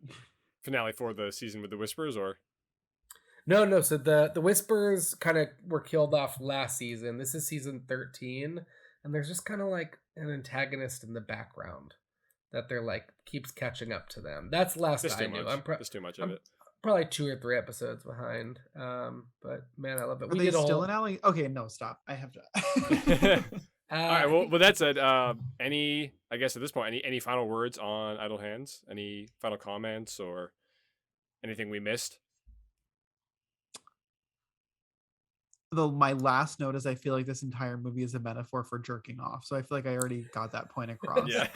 finale for the season with the Whispers, or? No. So the Whispers kind of were killed off last season. This is season 13, and there's just kind of like an antagonist in the background that they're like keeps catching up to them. That's last There's I too knew. much. There's too much of I'm it. probably 2 or 3 episodes behind. But man, I love it. Are they still in Alley? Okay, no, stop. I have to. All right. Well, with that said, I guess at this point, any final words on Idle Hands? Any final comments or anything we missed? My last note is I feel like this entire movie is a metaphor for jerking off. So I feel like I already got that point across. Yeah.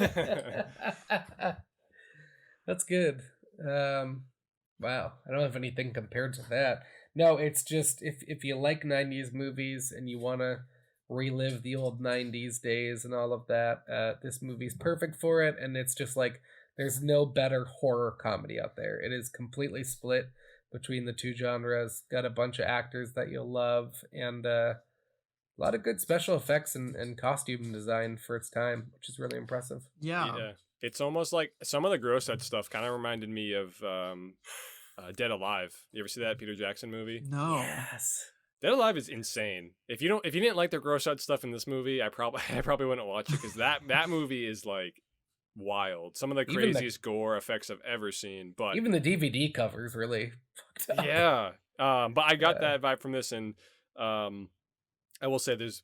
That's good. Wow, I don't have anything compared to that. No, it's just if you like 90s movies and you want to relive the old 90s days and all of that, this movie's perfect for it. And it's just like there's no better horror comedy out there. It is completely split between the two genres. Got a bunch of actors that you'll love, and a lot of good special effects and costume design for its time, which is really impressive. Yeah. It's almost like some of the gross out stuff kind of reminded me of Dead Alive. You ever see that Peter Jackson movie? No. Yes. Dead Alive is insane. If you didn't like the gross out stuff in this movie, I probably wouldn't watch it, because that movie is like wild. Some of the Even the- craziest gore effects I've ever seen. But Even the DVD cover is really fucked up. yeah, but I got that vibe from this, and I will say there's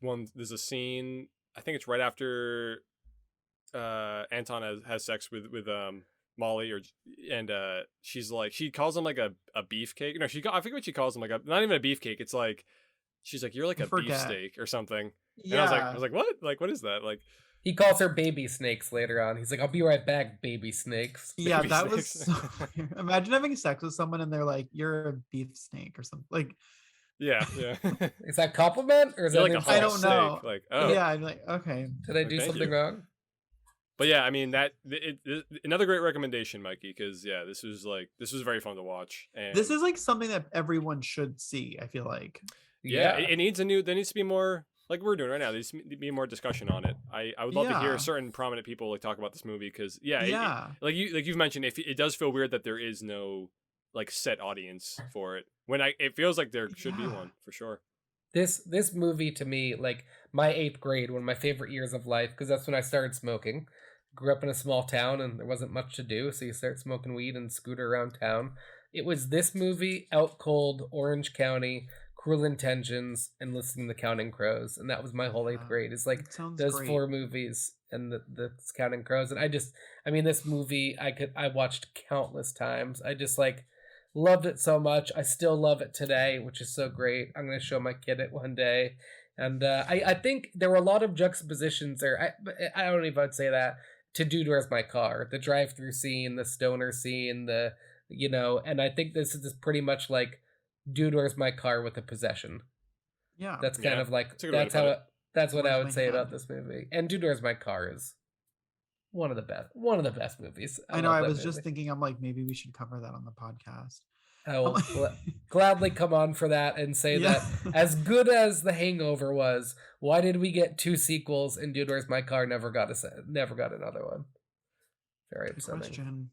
a scene. I think it's right after Anton has sex with Molly, and she's like, she calls him like a beefcake. No, I forget what she calls him, like not even a beefcake. It's like, she's like, you're like a beefsteak or something. And I was like, what? Like, what is that? Like, He calls her baby snakes later on. He's like, I'll be right back, baby snakes. Yeah, Baby that was snakes. so weird. Imagine having sex with someone and they're like, you're a beef snake or something. Like, yeah. Is that compliment or is You're that like a I whole don't steak. know. Like, oh. yeah, I'm like, okay. Did I do Thank something you. wrong? But yeah, I mean another great recommendation, Mikey, because yeah, this was very fun to watch. And This is like something that everyone should see, I feel like. yeah, it needs there needs to be more, like we're doing right now. There needs to be more discussion on it. I would love to hear Yeah. certain prominent people like talk about this movie, because Yeah. like you've mentioned, if it does feel weird that there is no like set audience for it, when it feels like there should be Yeah. one for sure. This movie to me, like my 8th grade, one of my favorite years of life, because that's when I started smoking. Grew up in a small town and there wasn't much to do, so you start smoking weed and scooter around town. It was this movie, Out Cold, Orange County, Cruel Intentions, and Listening to Counting Crows, and that was my whole 8th grade. It's like That sounds those great. 4 movies and the Counting Crows, and I mean, this movie I watched countless times. I just like loved it so much. I still love it today, which is so great. I'm gonna show my kid it one day, and I think there were a lot of juxtapositions there. I don't even say that to Dude, Where's My Car? The drive-through scene, the stoner scene, and I think this is pretty much like Dude, Where's My Car with a possession. Yeah. That's kind Yeah, of like that's a good way to put it. that's what I Where's would My say about Head? this movie. And Dude, Where's My Car is one of the best movies. I know. love I that was just movie. thinking, I'm like, maybe we should cover that on the podcast. I will gladly come on for that and say that as good as The Hangover was, why did we get 2 sequels and Dude, Where's My Car never got another one? Very Good upsetting. question.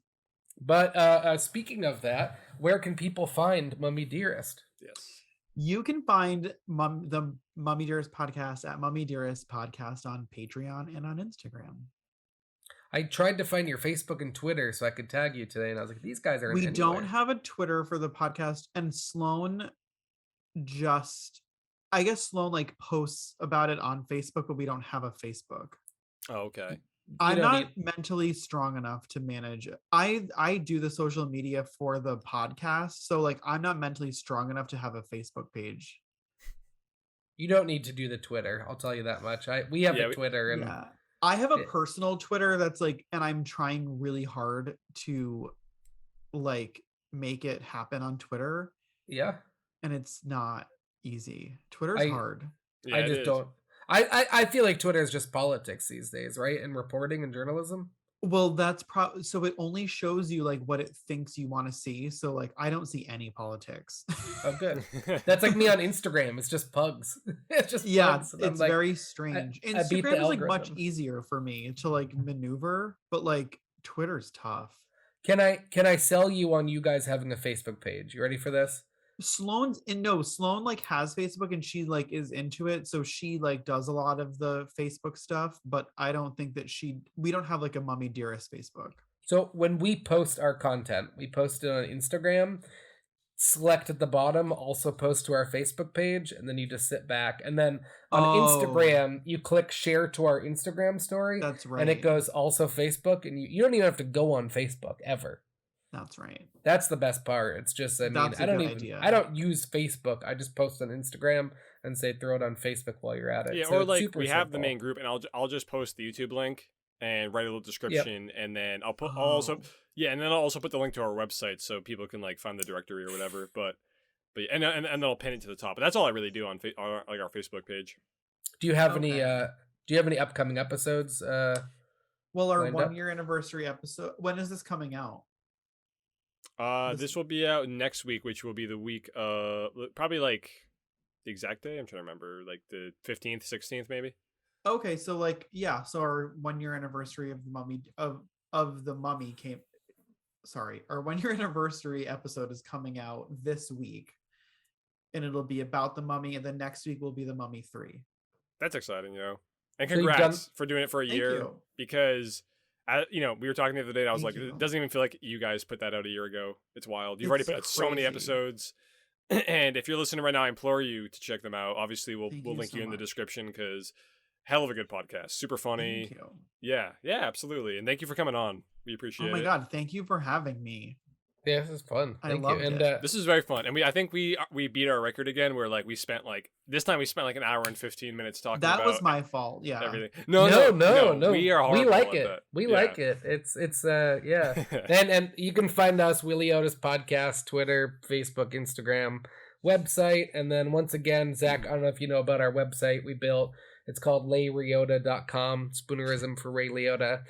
But speaking of that, where can people find Mummy Dearest? Yes. You can find the Mummy Dearest podcast at Mummy Dearest podcast on Patreon and on Instagram. I tried to find your Facebook and Twitter so I could tag you today, and I was like, these guys are We don't have a Twitter for the podcast, and Sloane I guess Sloane like posts about it on Facebook, but we don't have a Facebook. Oh, okay. I'm don't not mentally strong enough to manage it. I do the social media for the podcast, so like I'm not mentally strong enough to have a Facebook page. You don't need to do the Twitter. I'll tell you that much. We have a Twitter, and Yeah. I have a personal Twitter that's like, and I'm trying really hard to like make it happen on Twitter, yeah. and it's not easy. Twitter's hard. Yeah, I it just is. don't. I feel like Twitter is just politics these days, right? And reporting and journalism. Well, that's so it only shows you like what it thinks you want to see. So like I don't see any politics. Oh, good. That's like me on Instagram. It's just pugs. It's just Yeah, pugs. And I'm it's like, very strange. I beat the Instagram is like much algorithm. easier for me to like maneuver, but like Twitter's tough. Can I sell you on you guys having a Facebook page? You ready for this? Sloane like has Facebook and she like is into it, so she like does a lot of the Facebook stuff, but I don't think that we don't have like a Mummy Dearest Facebook. So when we post our content, we post it on Instagram. Select at the bottom, also post to our Facebook page, and then you just sit back. And then on Instagram, you click share to our Instagram story. That's right. And it goes also Facebook, and you don't even have to go on Facebook ever. That's right. That's the best part. It's just, I mean, That's a I don't good even, idea. I don't use Facebook. I just post on Instagram and say throw it on Facebook while you're at it. Yeah, So or it's like super we have the simple. main group, and I'll just post the YouTube link and write a little description, and then I'll also and then I'll also put the link to our website so people can like find the directory or whatever. But and then I'll pin it to the top. But that's all I really do on our Facebook page. Do you have Okay. any upcoming episodes? Well, our lined up? 1-year anniversary episode. When is this coming out? This will be out next week, which will be the week probably like the exact day. I'm trying to remember, like the 15th, 16th, maybe. Okay, so like so our 1-year anniversary of of the Mummy came, sorry, our 1 year anniversary episode is coming out this week, and it'll be about the Mummy, and then next week will be the Mummy 3. That's exciting, and So you've congrats for doing it for a Thank year you. because. We were talking the other day, and I was Thank like, you. it doesn't even feel like you guys put that out a year ago. It's wild. You've It's already put out so many crazy. episodes. And if you're listening right now, I implore you to check them out. Obviously, we'll Thank we'll you link so you in the much. description because hell of a good podcast. Super funny. Thank you. Yeah, absolutely. And thank you for coming on. We appreciate it. Oh my God. Thank you for having me. Yeah, this is fun. I Thank you. loved And it. This is very fun. And I think we beat our record again where like this time we spent like an hour and 15 minutes talking That about was my fault. Yeah. everything. no. We are horrible We like at it. that. We Yeah. like it. It's yeah. And you can find us Weiliotis Podcast, Twitter, Facebook, Instagram, website, and then once again, Zach, I don't know if you know about our website we built. It's called layriota.com, spoonerism for Ray Liotta.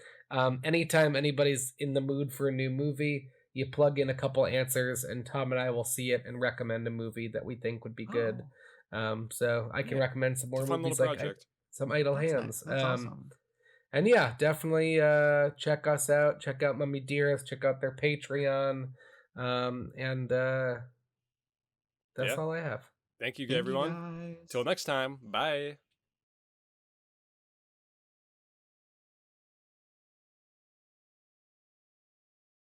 Anytime anybody's in the mood for a new movie, you plug in a couple answers, and Tom and I will see it and recommend a movie that we think would be good. So I can recommend some more It's a fun movies little like project. some Idle That's nice. Hands. That's awesome. And yeah, definitely check us out. Check out Mummy Dearest. Check out their Patreon. And that's Yeah. all I have. Thank you, Thank you, everyone. guys. Till next time. Bye.